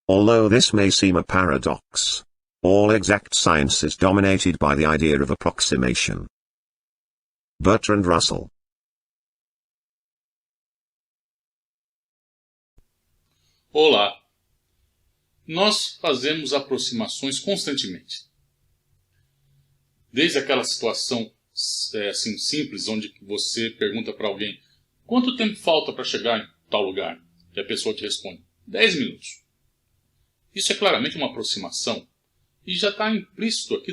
Although this may seem a paradox, all exact science is dominated by the idea of approximation. Bertrand Russell. Olá! Nós fazemos aproximações constantemente. Desde aquela situação assim, simples, onde você pergunta para alguém quanto tempo falta para chegar em tal lugar, e a pessoa te responde 10 minutos. Isso é claramente uma aproximação, e já está implícito aqui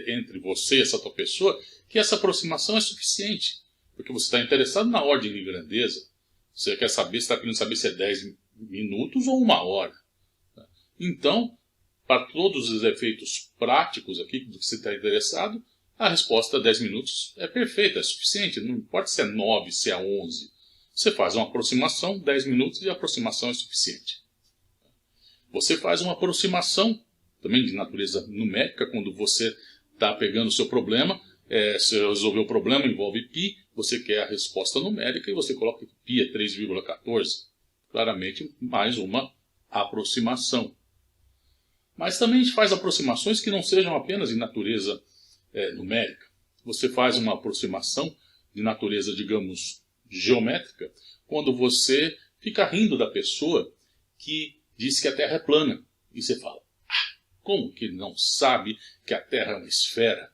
entre você e essa tua pessoa que essa aproximação é suficiente, porque você está interessado na ordem de grandeza. Você quer saber, está querendo saber se é 10 minutos ou 1 hora. Então, para todos os efeitos práticos aqui que você está interessado, a resposta 10 minutos é perfeita, é suficiente. Não importa se é 9, se é 11. Você faz uma aproximação, 10 minutos, e a aproximação é suficiente. Você faz uma aproximação também de natureza numérica, quando você está pegando o seu problema, se resolver o problema, envolve π, você quer a resposta numérica e você coloca que π é 3,14. Claramente, mais uma aproximação. Mas também a gente faz aproximações que não sejam apenas de natureza numérica. Você faz uma aproximação de natureza, digamos, geométrica, quando você fica rindo da pessoa que diz que a Terra é plana. E você fala, como que ele não sabe que a Terra é uma esfera?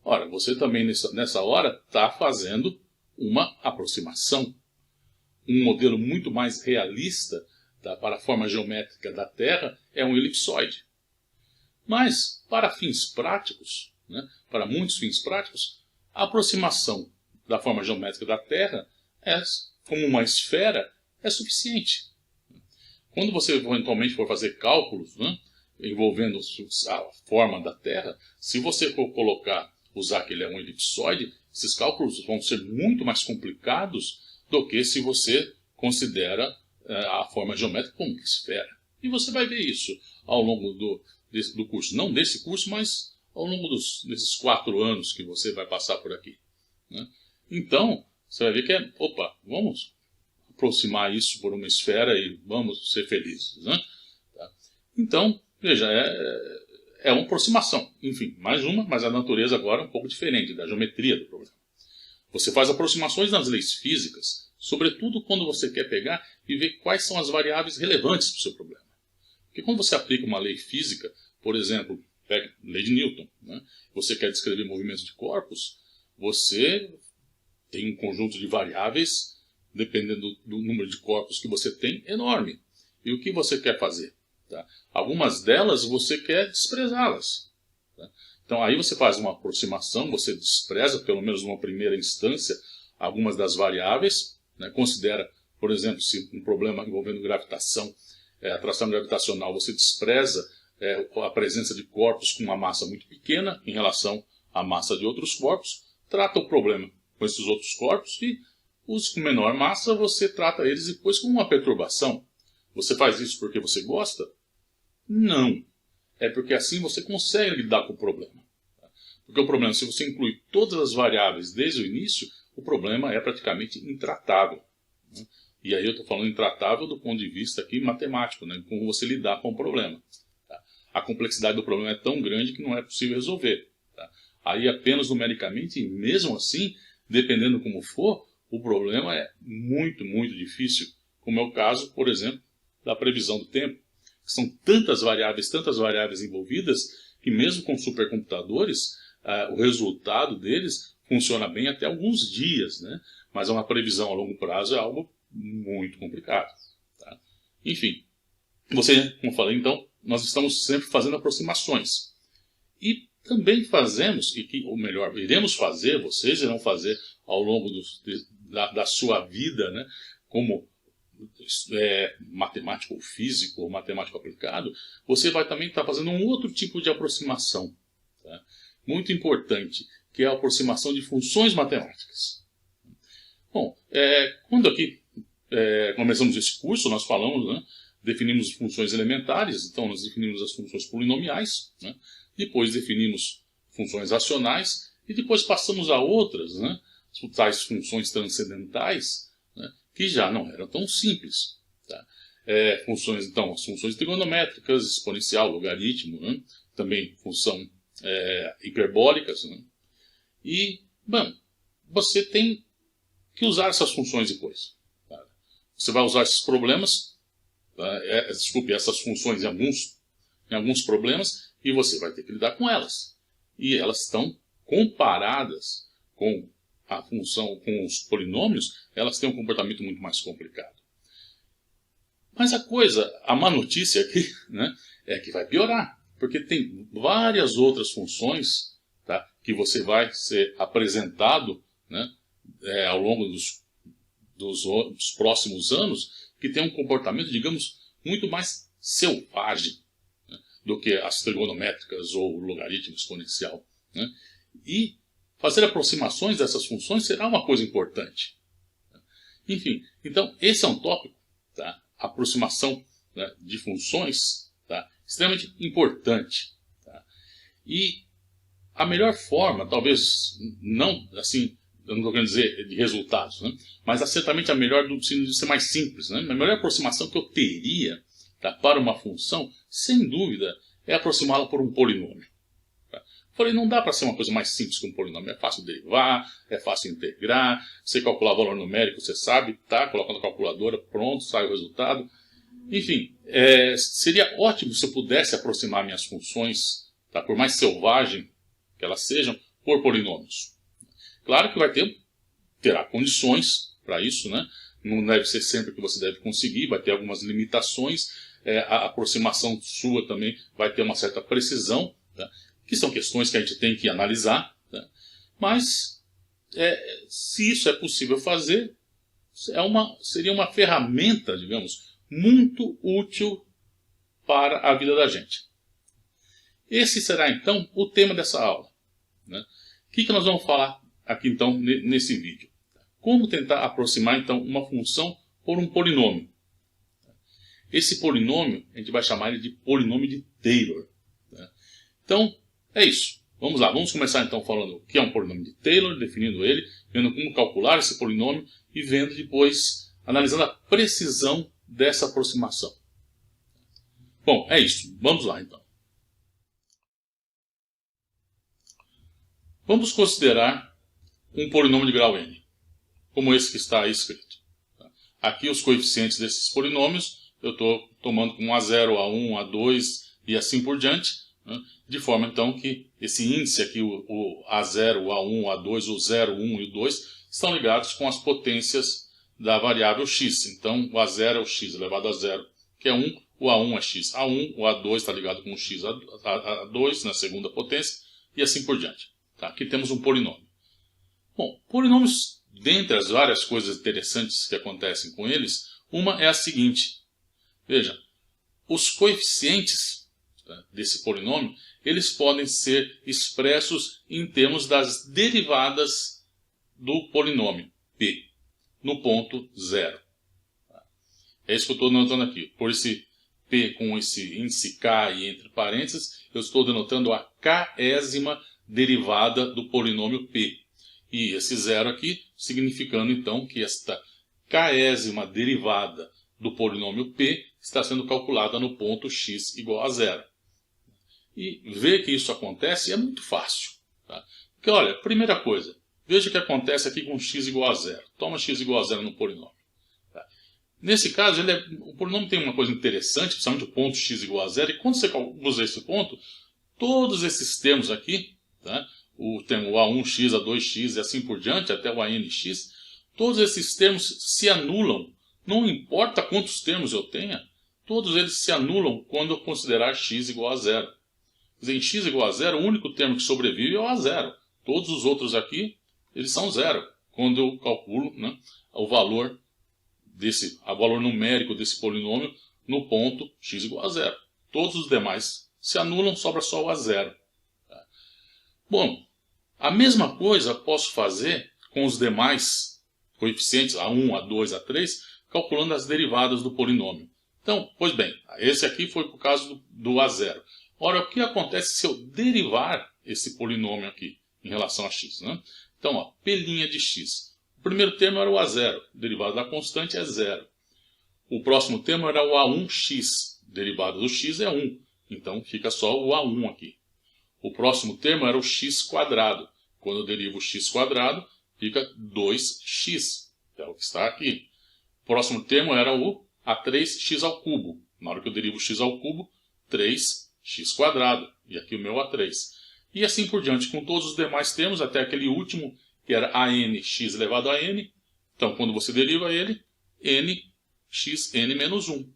Ora, você também nessa hora está fazendo uma aproximação. Um modelo muito mais realista para a forma geométrica da Terra é um elipsoide. Mas, para fins práticos, para muitos fins práticos, a aproximação da forma geométrica da Terra, como uma esfera, é suficiente. Quando você eventualmente for fazer cálculos envolvendo a forma da Terra, se você for usar que ele é um elipsoide, esses cálculos vão ser muito mais complicados do que se você considera a forma geométrica como uma esfera. E você vai ver isso ao longo do curso. Não desse curso, mas ao longo desses 4 anos que você vai passar por aqui. Então, você vai ver que vamos aproximar isso por uma esfera e vamos ser felizes. Então, veja, é uma aproximação. Enfim, mais uma, mas a natureza agora é um pouco diferente da geometria do problema. Você faz aproximações nas leis físicas, sobretudo quando você quer pegar e ver quais são as variáveis relevantes para o seu problema. Porque quando você aplica uma lei física, por exemplo, pega a lei de Newton, você quer descrever movimentos de corpos, você tem um conjunto de variáveis, dependendo do número de corpos que você tem, enorme. E o que você quer fazer? Algumas delas você quer desprezá-las. Então aí você faz uma aproximação, você despreza, pelo menos numa primeira instância, algumas das variáveis, considera, por exemplo, se um problema envolvendo gravitação, atração gravitacional, você despreza a presença de corpos com uma massa muito pequena em relação à massa de outros corpos, trata o problema com esses outros corpos e os com menor massa você trata eles depois com uma perturbação. Você faz isso porque você gosta? Não. É porque assim você consegue lidar com o problema. Porque o problema, se você inclui todas as variáveis desde o início, o problema é praticamente intratável. E aí eu estou falando intratável do ponto de vista aqui matemático, como você lidar com o problema. A complexidade do problema é tão grande que não é possível resolver. Aí apenas numericamente, e mesmo assim, dependendo como for, o problema é muito, muito difícil. Como é o caso, por exemplo, da previsão do tempo. São tantas variáveis envolvidas, que mesmo com supercomputadores, o resultado deles funciona bem até alguns dias, mas uma previsão a longo prazo é algo muito complicado. Enfim, como eu falei, então, nós estamos sempre fazendo aproximações. E também fazemos, ou melhor, iremos fazer, vocês irão fazer ao longo da sua vida, como matemático ou físico ou matemático aplicado, você vai também estar fazendo um outro tipo de aproximação, muito importante, que é a aproximação de funções matemáticas. Bom, quando aqui começamos esse curso, nós falamos, definimos funções elementares, então nós definimos as funções polinomiais, depois definimos funções racionais, e depois passamos a outras, né, tais funções transcendentais, né, que já não eram tão simples. Tá? Funções, então, as funções trigonométricas, exponencial, logaritmo, né, também função hiperbólicas. Né, e, bom, você tem que usar essas funções depois. Tá? Você vai usar esses problemas, essas funções em alguns problemas, e você vai ter que lidar com elas. E elas estão comparadas com a função, com os polinômios, elas têm um comportamento muito mais complicado. Mas a má notícia aqui, né, é que vai piorar, porque tem várias outras funções, tá, que você vai ser apresentado, né, ao longo dos próximos anos, que tem um comportamento, digamos, muito mais selvagem, né, do que as trigonométricas ou o logaritmo exponencial. Né? E fazer aproximações dessas funções será uma coisa importante. Enfim, então esse é um tópico, tá? Aproximação, né, de funções, tá? Extremamente importante. Tá? E a melhor forma, talvez não assim, eu não estou querendo dizer de resultados, né? Mas certamente a melhor do sentido de ser mais simples. Né? A melhor aproximação que eu teria, tá, para uma função, sem dúvida, é aproximá-la por um polinômio. Falei, não dá para ser uma coisa mais simples que um polinômio. É fácil derivar, é fácil integrar, você calcular valor numérico, você sabe, tá? Coloca na calculadora, pronto, sai o resultado. Enfim, seria ótimo se eu pudesse aproximar minhas funções, tá? Por mais selvagem que elas sejam, por polinômios. Claro que terá condições para isso, né? Não deve ser sempre que você deve conseguir, vai ter algumas limitações, a aproximação sua também vai ter uma certa precisão, tá? Que são questões que a gente tem que analisar, né? Mas se isso é possível fazer, seria uma ferramenta, digamos, muito útil para a vida da gente. Esse será então o tema dessa aula, né? O que nós vamos falar aqui então nesse vídeo? Como tentar aproximar então uma função por um polinômio. Esse polinômio a gente vai chamar ele de polinômio de Taylor, né? Então, é isso. Vamos lá, vamos começar então falando o que é um polinômio de Taylor, definindo ele, vendo como calcular esse polinômio e vendo depois, analisando a precisão dessa aproximação. Bom, é isso. Vamos lá então. Vamos considerar um polinômio de grau n, como esse que está aí escrito. Aqui os coeficientes desses polinômios eu estou tomando como A0, A1, A2 e assim por diante, né? De forma então que esse índice aqui, o A0, o A1, o A2, o 0, o 1 e o 2, estão ligados com as potências da variável x. Então o A0 é o x elevado a 0, que é 1, o A1 é x A1, o A2 está ligado com o x A2 na segunda potência e assim por diante. Tá? Aqui temos um polinômio. Bom, polinômios, dentre as várias coisas interessantes que acontecem com eles, uma é a seguinte. Veja, os coeficientes desse polinômio, eles podem ser expressos em termos das derivadas do polinômio p, no ponto 0. É isso que eu estou denotando aqui. Por esse p com esse índice k e entre parênteses, eu estou denotando a késima derivada do polinômio p. E esse 0 aqui, significando então que esta késima derivada do polinômio p está sendo calculada no ponto x igual a 0. E ver que isso acontece é muito fácil. Tá? Porque, olha, primeira coisa, veja o que acontece aqui com x igual a 0. Toma x igual a 0 no polinômio. Tá? Nesse caso, o polinômio tem uma coisa interessante, principalmente o ponto x igual a 0, e quando você usa esse ponto, todos esses termos aqui, tá? O termo A1x, A2x e assim por diante, até o ANX, todos esses termos se anulam. Não importa quantos termos eu tenha, todos eles se anulam quando eu considerar x igual a 0. Em x igual a 0, o único termo que sobrevive é o A0. Todos os outros aqui, eles são 0. Quando eu calculo, né, o valor numérico desse polinômio no ponto x igual a 0. Todos os demais se anulam, sobra só o A0. Bom, a mesma coisa posso fazer com os demais coeficientes A1, A2, A3, calculando as derivadas do polinômio. Então, pois bem, esse aqui foi por causa do A0. Ora, o que acontece se eu derivar esse polinômio aqui em relação a x, né? Então, ó, P' de x. O primeiro termo era o A0, derivado da constante é 0. O próximo termo era o A1x, derivado do x é 1. Então, fica só o A1 aqui. O próximo termo era o x quadrado. Quando eu derivo o x quadrado, fica 2x, é o que está aqui. O próximo termo era o A3x ao cubo. Na hora que eu derivo o x ao cubo, 3x quadrado. E aqui o meu A3. E assim por diante, com todos os demais termos, até aquele último, que era ANx elevado a n. Então, quando você deriva ele, nxn menos 1.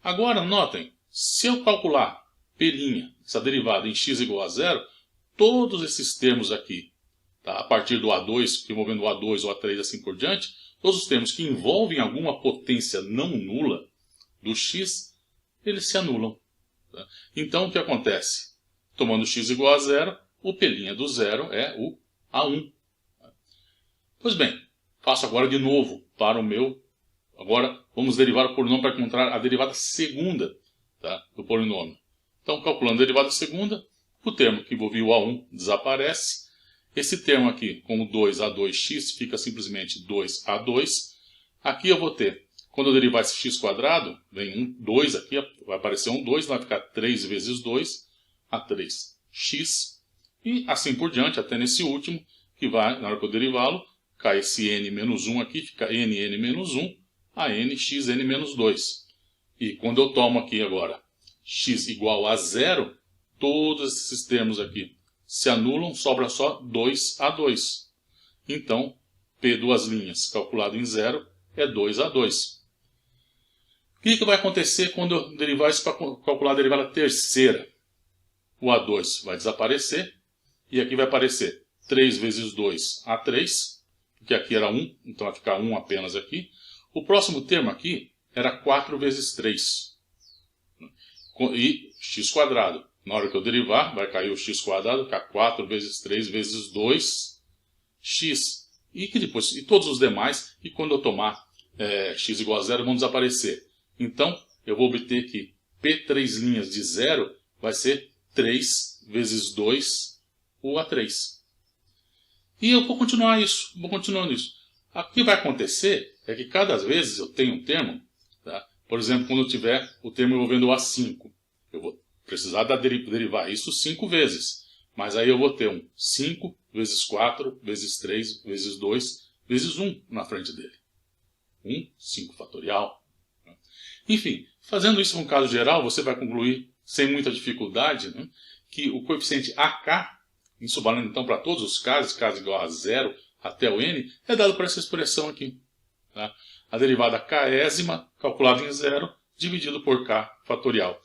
Agora, notem, se eu calcular P', essa derivada em x igual a 0, todos esses termos aqui, tá, a partir do A2, envolvendo o A2 ou A3 assim por diante, todos os termos que envolvem alguma potência não nula do x, eles se anulam. Tá? Então, o que acontece? Tomando x igual a 0, o P' do 0 é o A1. Pois bem, faço agora de novo para o meu... Agora, vamos derivar o polinômio para encontrar a derivada segunda, tá, do polinômio. Então, calculando a derivada segunda, o termo que envolvia o A1 desaparece. Esse termo aqui, com o 2A2x, fica simplesmente 2A2. Aqui eu vou ter, quando eu derivar esse x quadrado, vem um 2 aqui, vai aparecer um 2, vai ficar 3 vezes 2, A3x. E assim por diante, até nesse último, que vai, na hora que eu derivá-lo, cai esse n menos 1 aqui, fica nn menos 1, a nxn menos 2. E quando eu tomo aqui agora x igual a 0, todos esses termos aqui se anulam, sobra só 2A2. Então, P duas linhas calculado em 0 é 2A2. O que vai acontecer quando eu derivar isso para calcular a derivada terceira? O A2 vai desaparecer e aqui vai aparecer 3 vezes 2, A3, porque aqui era 1, então vai ficar 1 apenas aqui. O próximo termo aqui era 4 vezes 3. E x quadrado. Na hora que eu derivar, vai cair o x quadrado, ficar 4 vezes 3 vezes 2x. E todos os demais, e quando eu tomar x igual a 0, vão desaparecer. Então, eu vou obter que P3' de 0 vai ser 3 vezes 2, o A3. E eu vou continuar isso, continuando isso. O que vai acontecer é que cada vez eu tenho um termo, tá? Por exemplo, quando eu tiver o termo envolvendo o A5, eu vou precisar derivar isso 5 vezes. Mas aí eu vou ter um 5 vezes 4 vezes 3 vezes 2 vezes 1 na frente dele. 5 fatorial. Enfim, fazendo isso num caso geral, você vai concluir, sem muita dificuldade, né, que o coeficiente AK, isso valendo então para todos os casos, caso igual a 0 até o n, é dado por essa expressão aqui. Tá? A derivada késima, calculada em 0, dividido por k fatorial.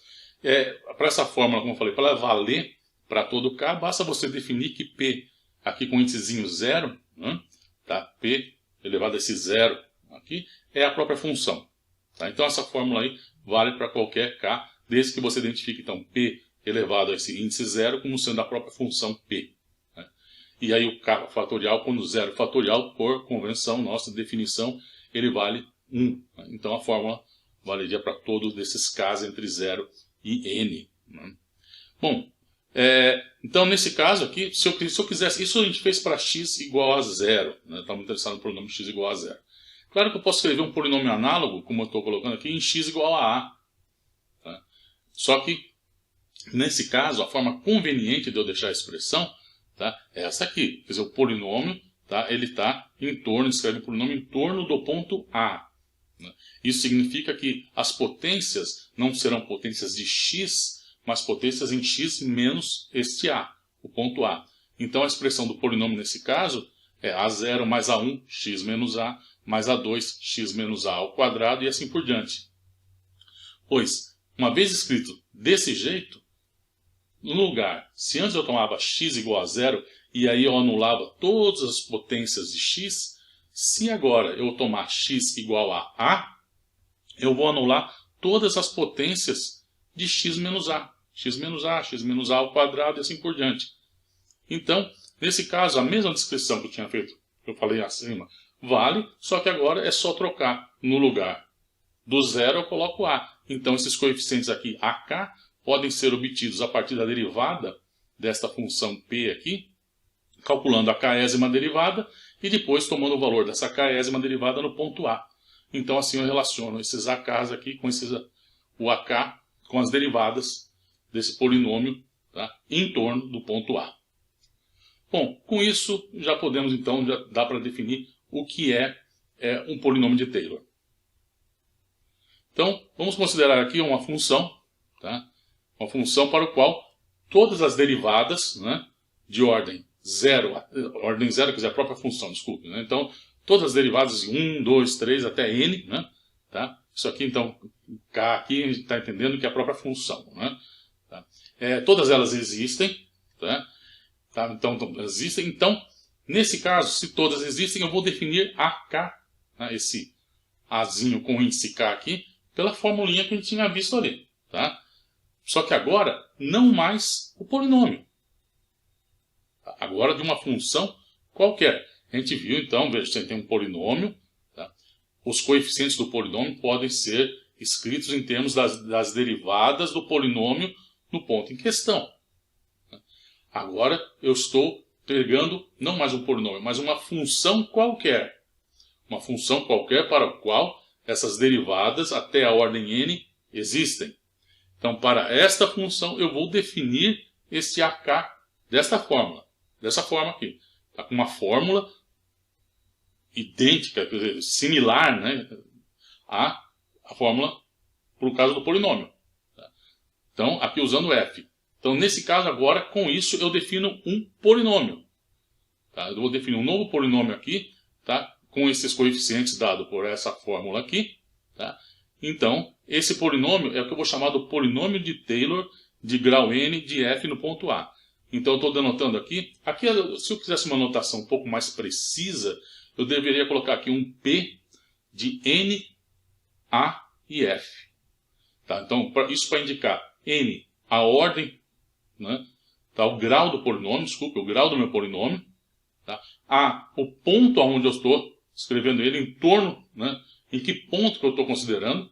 Para essa fórmula, como eu falei, para ela valer para todo k, basta você definir que p, aqui com índicezinho 0, né, tá? P elevado a esse 0 aqui, é a própria função. Tá? Então essa fórmula aí vale para qualquer k, desde que você identifique então p elevado a esse índice 0 como sendo a própria função p. Né? E aí o k fatorial, quando 0 fatorial, por convenção, nossa definição, ele vale 1. Né? Então a fórmula valeria para todos esses k's entre 0 e n. Né? Bom, então nesse caso aqui, se eu quisesse, isso a gente fez para x igual a 0. Né? Estamos interessados no polinômio x igual a 0. Claro que eu posso escrever um polinômio análogo, como eu estou colocando aqui, em x igual a a. Tá? Só que, nesse caso, a forma conveniente de eu deixar a expressão, tá, é essa aqui. Quer dizer, o polinômio, tá, ele está em torno, escreve o polinômio em torno do ponto A. Né? Isso significa que as potências não serão potências de x, mas potências em x menos este A, o ponto A. Então a expressão do polinômio nesse caso é A0 mais A1, x menos A, mais A2, x menos A ao quadrado e assim por diante. Pois, uma vez escrito desse jeito, no lugar, se antes eu tomava x igual a 0 e aí eu anulava todas as potências de x, se agora eu tomar x igual a A, eu vou anular todas as potências de x menos A. X menos A, x menos A ao quadrado e assim por diante. Então, nesse caso, a mesma descrição que eu tinha feito, que eu falei acima, vale, só que agora é só trocar no lugar do 0 eu coloco A. Então esses coeficientes aqui, AK, podem ser obtidos a partir da derivada desta função p aqui, calculando a késima derivada e depois tomando o valor dessa késima derivada no ponto A. Então assim eu relaciono esses AKs aqui com o AK com as derivadas desse polinômio, tá, em torno do ponto A. Bom, com isso já podemos então, já dá para definir o que é um polinômio de Taylor. Então vamos considerar aqui uma função, tá, uma função para o qual todas as derivadas, né, de ordem 0, ordem 0 quer dizer a própria função, desculpe, né, então todas as derivadas de 1, 2, 3 até n, né, tá, isso aqui então, K aqui a gente está entendendo que é a própria função, né, tá, todas elas existem, tá, então existem, então nesse caso, se todas existem, eu vou definir AK, né, esse Azinho com índice K aqui, pela formulinha que a gente tinha visto ali, tá? Só que agora, não mais o polinômio. Agora de uma função qualquer. A gente viu, então, veja, você tem um polinômio, tá? Os coeficientes do polinômio podem ser escritos em termos das derivadas do polinômio no ponto em questão. Agora eu estou pegando não mais um polinômio, mas uma função qualquer. Uma função qualquer para a qual essas derivadas até a ordem n existem. Então, para esta função, eu vou definir este AK desta fórmula. Dessa forma aqui. Tá com uma fórmula idêntica, quer dizer, similar, né, à fórmula para o caso do polinômio. Tá? Então, aqui usando f. Então, nesse caso agora, com isso, eu defino um polinômio. Tá? Eu vou definir um novo polinômio aqui, tá? Com esses coeficientes dados por essa fórmula aqui. Tá? Então, esse polinômio é o que eu vou chamar do polinômio de Taylor de grau n de f no ponto A. Então, eu estou denotando aqui. Aqui, se eu quisesse uma notação um pouco mais precisa, eu deveria colocar aqui um P de n, A e f. Tá? Então, isso para indicar n, a ordem, né? Tá? O grau do polinômio, desculpe, o grau do meu polinômio. Tá? A, o ponto aonde eu estou escrevendo ele, em torno, né? Em que ponto que eu estou considerando,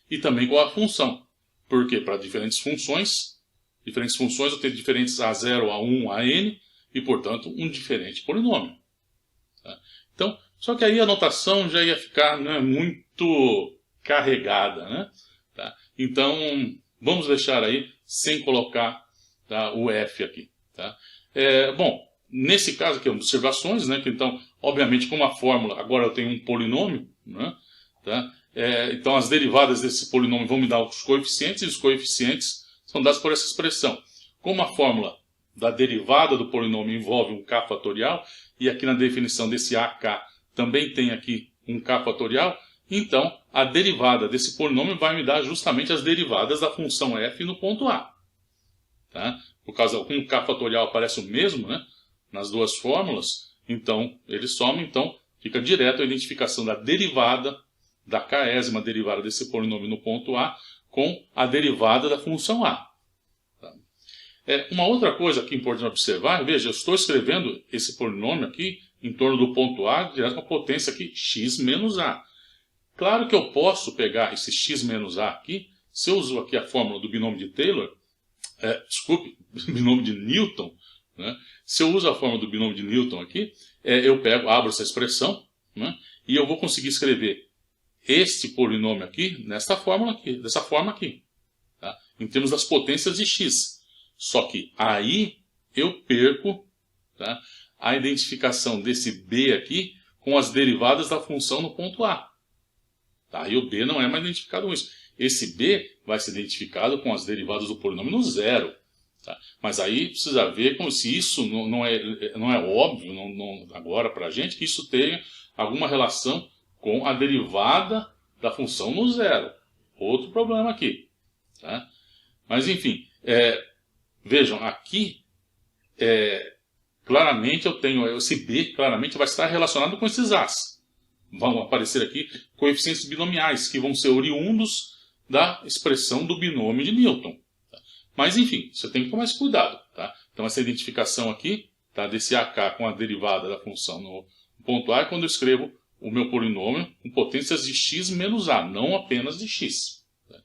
e também qual a função. Porque para diferentes funções eu tenho diferentes A0, A1, AN, e portanto um diferente polinômio. Tá? Então, só que aí a notação já ia ficar, né, muito carregada, né? Tá? Então, vamos deixar aí sem colocar, tá, o F aqui. Tá? Bom, nesse caso aqui, observações, né, que então, obviamente, como a fórmula, agora eu tenho um polinômio, né, tá? Então as derivadas desse polinômio vão me dar os coeficientes, e os coeficientes são dados por essa expressão. Como a fórmula da derivada do polinômio envolve um k fatorial, e aqui na definição desse AK também tem aqui um k fatorial, então a derivada desse polinômio vai me dar justamente as derivadas da função f no ponto A. Tá? Por causa que um k fatorial aparece o mesmo, né, nas duas fórmulas, então ele soma, então fica direto a identificação da derivada, da késima derivada desse polinômio no ponto A, com a derivada da função A. Tá? Uma outra coisa aqui importante observar, veja, eu estou escrevendo esse polinômio aqui em torno do ponto A, direto com a potência aqui, x menos A. Claro que eu posso pegar esse x menos A aqui, se eu uso aqui a fórmula do binômio de Taylor, desculpe, binômio de Newton, né? Se eu uso a fórmula do binômio de Newton aqui, eu abro essa expressão, né? E eu vou conseguir escrever este polinômio aqui, nesta fórmula aqui, dessa forma aqui, tá? Em termos das potências de x. Só que aí eu perco, tá, a identificação desse b aqui com as derivadas da função no ponto A. Tá? E o b não é mais identificado com isso. Esse b vai ser identificado com as derivadas do polinômio no zero. Tá? Mas aí precisa ver como se isso não é óbvio agora para a gente que isso tenha alguma relação com a derivada da função no zero. Outro problema aqui. Tá? Mas enfim, vejam, aqui claramente eu tenho, esse b claramente vai estar relacionado com esses A's. Vão aparecer aqui coeficientes binomiais que vão ser oriundos da expressão do binômio de Newton. Mas, enfim, você tem que tomar esse cuidado. Tá? Então, essa identificação aqui, tá, desse AK com a derivada da função no ponto A é quando eu escrevo o meu polinômio com potências de x menos A, não apenas de x. Tá?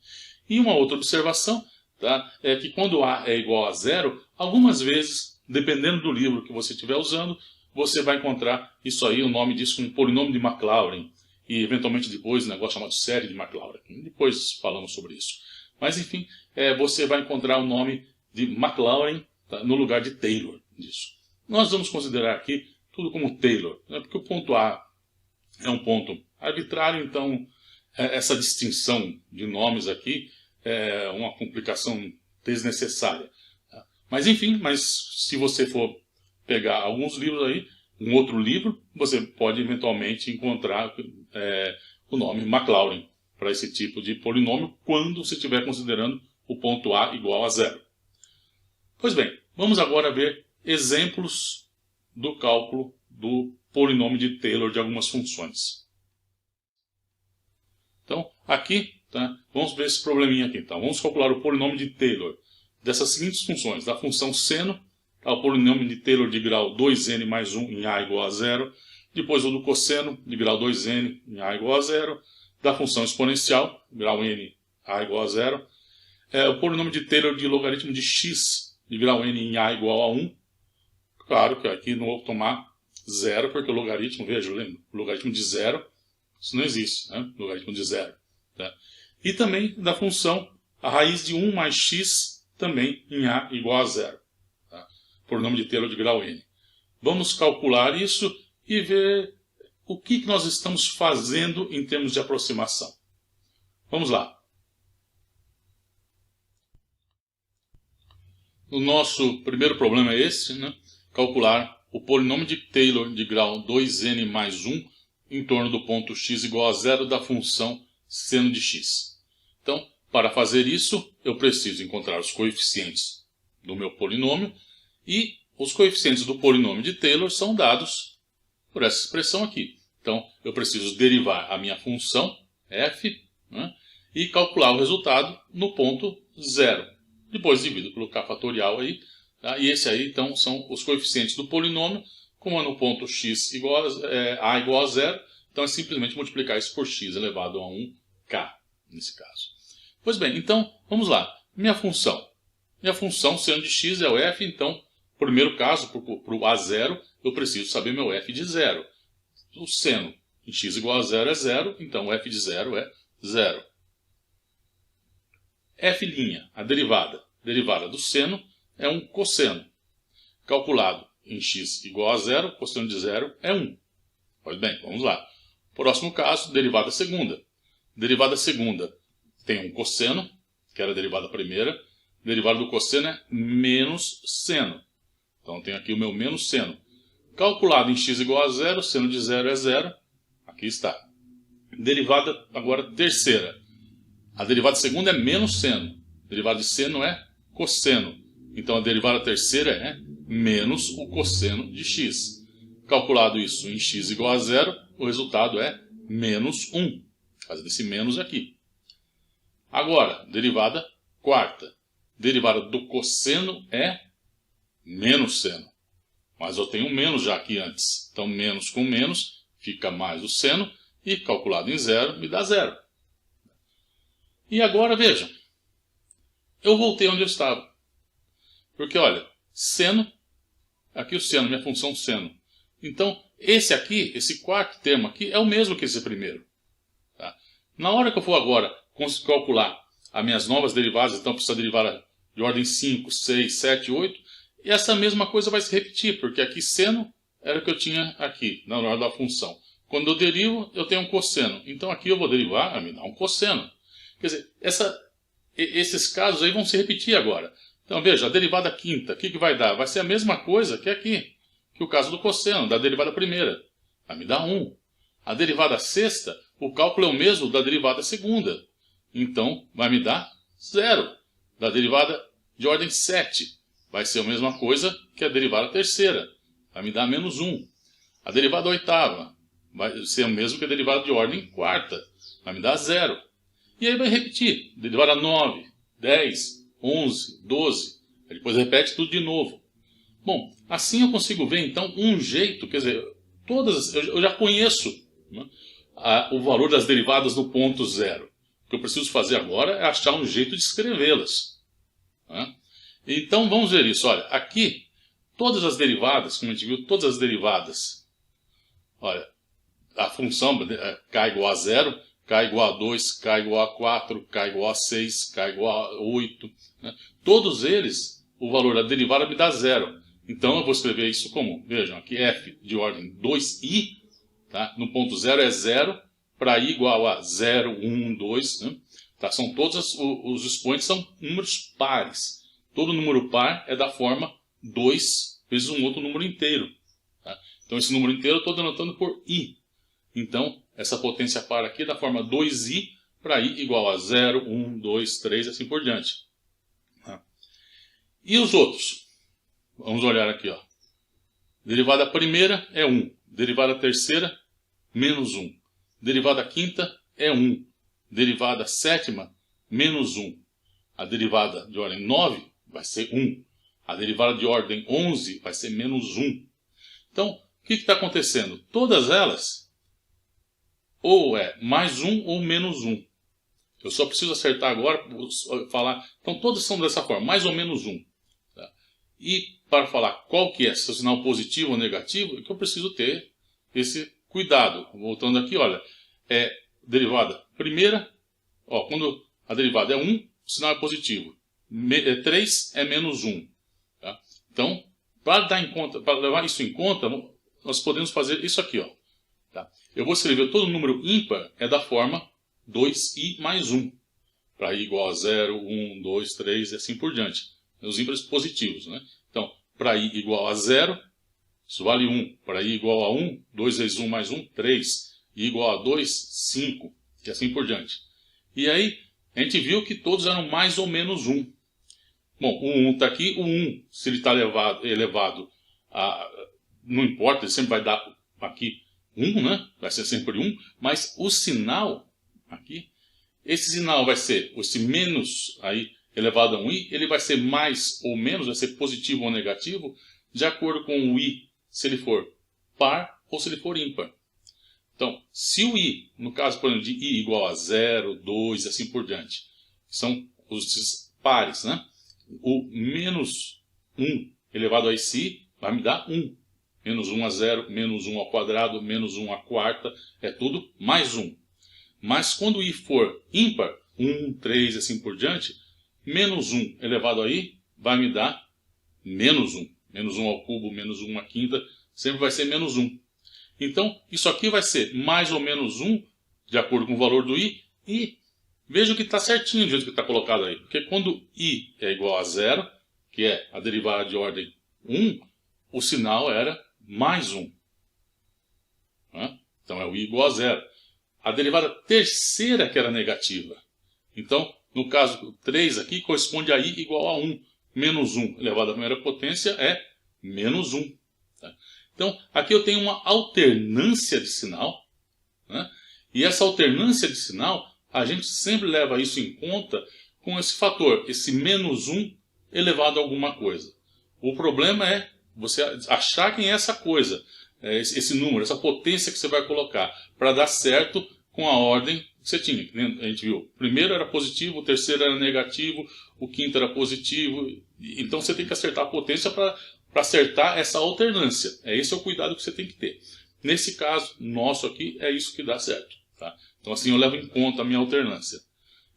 E uma outra observação, tá? É que quando A é igual a zero, algumas vezes, dependendo do livro que você estiver usando, você vai encontrar isso aí, o nome disso, um polinômio de Maclaurin. E eventualmente depois um negócio chamado série de Maclaurin. Depois falamos sobre isso. Mas enfim, você vai encontrar o nome de Maclaurin, tá, no lugar de Taylor disso. Nós vamos considerar aqui tudo como Taylor, né, porque o ponto A é um ponto arbitrário, então essa distinção de nomes aqui é uma complicação desnecessária. Tá? Mas enfim, se você for pegar alguns livros aí, um outro livro, você pode eventualmente encontrar o nome Maclaurin para esse tipo de polinômio quando você estiver considerando o ponto A igual a zero. Pois bem, vamos agora ver exemplos do cálculo do polinômio de Taylor de algumas funções. Então, aqui, tá, vamos ver esse probleminha aqui. Então, vamos calcular o polinômio de Taylor dessas seguintes funções. Da função seno, o polinômio de Taylor de grau 2n mais 1 em A igual a zero. Depois o do cosseno, de grau 2n em A igual a zero. Da função exponencial, grau n, A igual a zero. O polinômio de Taylor de logaritmo de x, de grau n em A igual a 1. Claro que aqui não vou tomar zero, porque o logaritmo, veja, lembra, o logaritmo de zero, isso não existe, né? Logaritmo de zero. Tá? E também da função, a raiz de 1 mais x, também em A igual a zero. Tá? Polinômio de Taylor de grau n. Vamos calcular isso e ver o que nós estamos fazendo em termos de aproximação. Vamos lá. O nosso primeiro problema é esse, né? Calcular o polinômio de Taylor de grau 2n mais 1 em torno do ponto x igual a zero da função seno de x. Então, para fazer isso, eu preciso encontrar os coeficientes do meu polinômio e os coeficientes do polinômio de Taylor são dados por essa expressão aqui. Então, eu preciso derivar a minha função f, né, e calcular o resultado no ponto zero. Depois divido pelo k fatorial aí. Tá? E esse aí, então, são os coeficientes do polinômio, como é no ponto x igual a igual a zero, então é simplesmente multiplicar isso por x elevado a 1k, nesse caso. Pois bem, então, vamos lá. Minha função seno de x é o f, então, no primeiro caso, para o a0, eu preciso saber meu f de zero. O seno em x igual a zero é zero, então o f de zero é zero. F', a derivada do seno, é um cosseno. Calculado em x igual a zero, cosseno de zero é 1. Pois bem, vamos lá. Próximo caso, derivada segunda. Derivada segunda tem um cosseno, que era a derivada primeira. Derivada do cosseno é menos seno. Então, tenho aqui o meu menos seno. Calculado em x igual a zero, seno de zero é zero. Aqui está. Derivada agora terceira. A derivada segunda é menos seno. Derivada de seno é cosseno. Então, a derivada terceira é menos o cosseno de x. Calculado isso em x igual a zero, o resultado é menos 1. Fazendo esse menos aqui. Agora, derivada quarta. Derivada do cosseno é menos seno. Mas eu tenho um menos já aqui antes. Então, menos com menos fica mais o seno. E calculado em zero, me dá zero. E agora, vejam. Eu voltei onde eu estava. Porque, olha, seno, aqui o seno, minha função seno. Então, esse aqui, esse quarto termo aqui, é o mesmo que esse primeiro. Tá? Na hora que eu for agora calcular as minhas novas derivadas, então precisa derivar de ordem 5, 6, 7, 8, e essa mesma coisa vai se repetir, porque aqui seno era o que eu tinha aqui, na hora da função. Quando eu derivo, eu tenho um cosseno. Então aqui eu vou derivar, me dá um cosseno. Quer dizer, esses casos aí vão se repetir agora. Então, veja, a derivada quinta, o que vai dar? Vai ser a mesma coisa que aqui, que o caso do cosseno, da derivada primeira. Vai me dar 1. A derivada sexta, o cálculo é o mesmo da derivada segunda. Então, vai me dar 0. Da derivada de ordem 7, vai ser a mesma coisa que a derivada terceira. Vai me dar menos 1. A derivada oitava, vai ser o mesmo que a derivada de ordem quarta. Vai me dar 0. E aí vai repetir. Derivada 9, 10... 11, 12, depois repete tudo de novo. Bom, assim eu consigo ver então um jeito, quer dizer, eu já conheço, né, o valor das derivadas no ponto zero. O que eu preciso fazer agora é achar um jeito de escrevê-las. Né? Então vamos ver isso. Olha, aqui, todas as derivadas, como a gente viu, todas as derivadas, olha, a função k igual a 0, k igual a 2, k igual a 4, k igual a 6, k igual a 8. Né? Todos eles, o valor da derivada me dá 0. Então eu vou escrever isso como, vejam, aqui f de ordem 2i, tá? No ponto 0 é 0, para i igual a 0, 1, 2. Né? Tá? São todos os expoentes são números pares. Todo número par é da forma 2 vezes um outro número inteiro. Tá? Então esse número inteiro eu estou denotando por i. Então essa potência par aqui é da forma 2i para i igual a 0, 1, 2, 3 e assim por diante. Tá? E os outros? Vamos olhar aqui. Ó. Derivada primeira é 1. Derivada terceira, menos 1. Derivada quinta é 1. Derivada sétima, menos 1. A derivada de ordem 9 vai ser 1. A derivada de ordem 11 vai ser menos 1. Então, o que está acontecendo? Todas elas, ou é mais 1 ou menos 1. Eu só preciso acertar agora, falar. Então, todas são dessa forma, mais ou menos 1. Tá? E para falar qual que é, se é o sinal positivo ou negativo, é que eu preciso ter esse cuidado. Voltando aqui, olha, derivada primeira, ó, quando a derivada é 1, o sinal é positivo. 3 é menos 1. Tá? Então, para levar isso em conta, nós podemos fazer isso aqui. Ó, tá? Eu vou escrever todo número ímpar é da forma 2i mais 1. Para i igual a 0, 1, 2, 3 e assim por diante. Os ímpares positivos. Né? Então, para i igual a 0, isso vale 1. Para i igual a 1, 2 vezes 1 mais 1, 3. I igual a 2, 5. E assim por diante. E aí, a gente viu que todos eram mais ou menos 1. Bom, o 1 está aqui. O 1, se ele está elevado a... Não importa, ele sempre vai dar aqui 1, né? Vai ser sempre 1. Mas o sinal aqui, esse sinal vai ser, esse menos aí elevado a 1i, ele vai ser mais ou menos, vai ser positivo ou negativo, de acordo com o i, se ele for par ou se ele for ímpar. Então, se o i, no caso, por exemplo, de i igual a 0, 2 e assim por diante, são os pares, né? O menos 1 elevado a esse i vai me dar 1. Menos 1 a 0, menos 1 ao quadrado, menos 1 à quarta, é tudo mais 1. Mas quando o i for ímpar, 1, 3 e assim por diante, menos 1 elevado a i vai me dar menos 1. Menos 1 ao cubo, menos 1 à quinta, sempre vai ser menos 1. Então, isso aqui vai ser mais ou menos 1, de acordo com o valor do i, e veja que está certinho do jeito que está colocado aí. Porque quando i é igual a 0, que é a derivada de ordem 1, o sinal era mais 1. Né? Então, é o i igual a 0. A derivada terceira que era negativa. Então, no caso 3 aqui, corresponde a i igual a 1. Menos 1 elevado à primeira potência é menos 1. Tá? Então, aqui eu tenho uma alternância de sinal. Né? E essa alternância de sinal, a gente sempre leva isso em conta com esse fator, esse menos 1 elevado a alguma coisa. O problema é você achar quem é essa coisa, esse número, essa potência que você vai colocar, para dar certo com a ordem que você tinha. A gente viu, o primeiro era positivo, o terceiro era negativo, o quinto era positivo. Então você tem que acertar a potência para acertar essa alternância. Esse é o cuidado que você tem que ter. Nesse caso, nosso aqui, é isso que dá certo. Tá? Então assim eu levo em conta a minha alternância.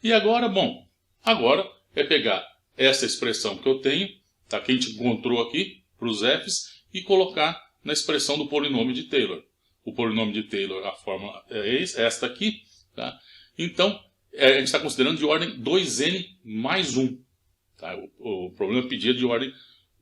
E agora, bom, agora é pegar essa expressão que eu tenho, tá, que a gente encontrou aqui, para os f's, e colocar na expressão do polinômio de Taylor. O polinômio de Taylor, a fórmula é esta aqui. Tá? Então, a gente está considerando de ordem 2n mais 1. Tá? O problema pedia de ordem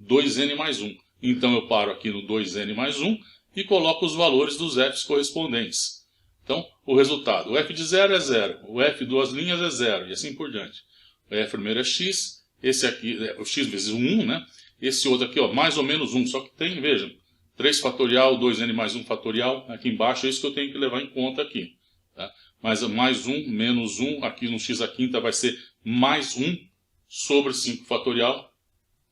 2n mais 1. Então, eu paro aqui no 2n mais 1 e coloco os valores dos f's correspondentes. Então, o resultado, o f de 0 é 0, o f duas linhas é 0, e assim por diante. O f primeiro é x, esse aqui é o x vezes 1, né? Esse outro aqui, ó, mais ou menos 1, só que tem, vejam, 3 fatorial, 2n mais 1 fatorial, aqui embaixo é isso que eu tenho que levar em conta aqui. Tá? Mas mais 1, menos 1, aqui no x à quinta vai ser mais 1 sobre 5 fatorial.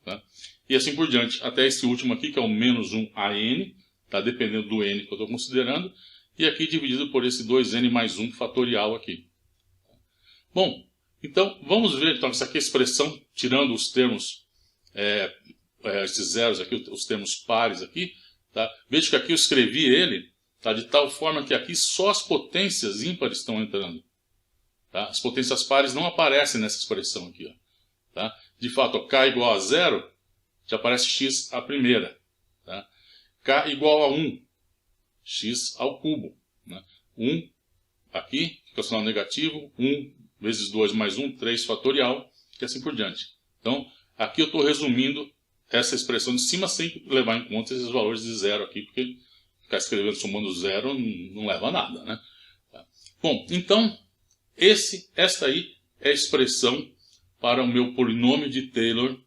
Tá? E assim por diante, até esse último aqui, que é o menos 1 a n, tá? Dependendo do n que eu estou considerando, e aqui dividido por esse 2n mais 1 fatorial aqui. Bom, Então, vamos ver, então, essa aqui é a expressão, tirando os termos, esses zeros aqui, os termos pares aqui, tá? Veja que aqui eu escrevi ele, tá? De tal forma que aqui só as potências ímpares estão entrando. Tá? As potências pares não aparecem nessa expressão aqui. Ó, tá? De fato, ó, K igual a 0, já aparece x à primeira. Tá? K igual a 1, x ao cubo. Né? 1 aqui, fica o sinal negativo, 1 vezes 2 mais 1, 3 fatorial, e assim por diante. Então, aqui eu estou resumindo essa expressão de cima sem levar em conta esses valores de zero aqui, porque ficar escrevendo somando zero não leva a nada, né? Tá. Bom, então, esta aí é a expressão para o meu polinômio de Taylor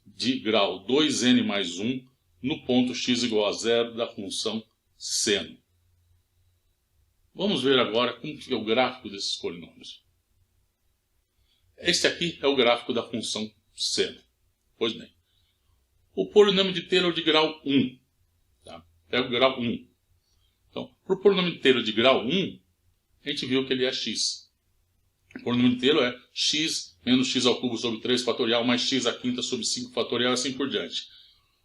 de grau 2n mais 1 no ponto x igual a 0 da função seno. Vamos ver agora como é o gráfico desses polinômios. Este aqui é o gráfico da função seno. Pois bem, o polinômio de Taylor de grau 1. Tá? Pega o grau 1. Então, para o polinômio de Taylor de grau 1, a gente viu que ele é x. O polinômio de Taylor é x menos x ao cubo sobre 3 fatorial mais x à quinta sobre 5 fatorial e assim por diante.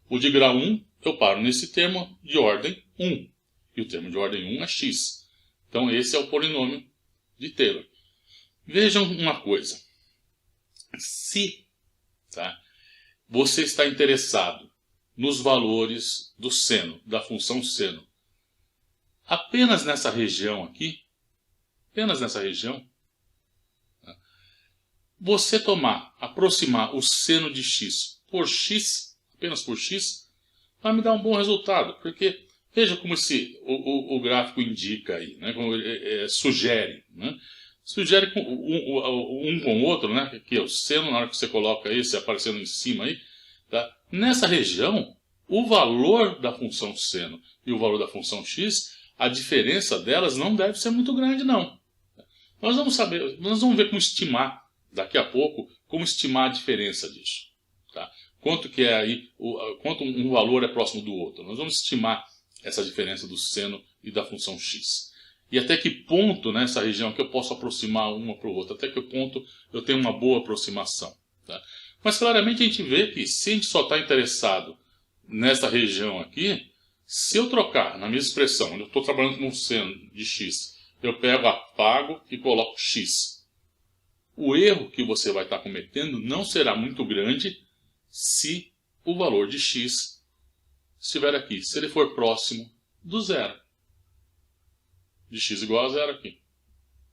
O de grau 1, eu paro nesse termo de ordem 1. E o termo de ordem 1 é x. Então, esse é o polinômio de Taylor. Vejam uma coisa. Se você está interessado nos valores do seno, da função seno, apenas nessa região aqui, você aproximar o seno de x por x, apenas por x, vai me dar um bom resultado, porque veja como o gráfico indica aí, né, como sugere, né? Sugere um com o outro, né? Aqui, o seno, na hora que você coloca esse aparecendo em cima aí, tá? Nessa região, o valor da função seno e o valor da função x, a diferença delas não deve ser muito grande, não. Nós vamos ver como estimar, daqui a pouco, como estimar a diferença disso. Tá? Quanto que é aí, quanto um valor é próximo do outro. Nós vamos estimar essa diferença do seno e da função x. E até que ponto nessa região que eu posso aproximar uma para o outro, até que ponto eu tenho uma boa aproximação. Tá? Mas claramente a gente vê que se a gente só está interessado nessa região aqui, se eu trocar na minha expressão, onde eu estou trabalhando com um seno de x, eu pego, apago e coloco x. O erro que você vai estar cometendo não será muito grande se o valor de x estiver aqui, se ele for próximo do zero. De x igual a zero aqui.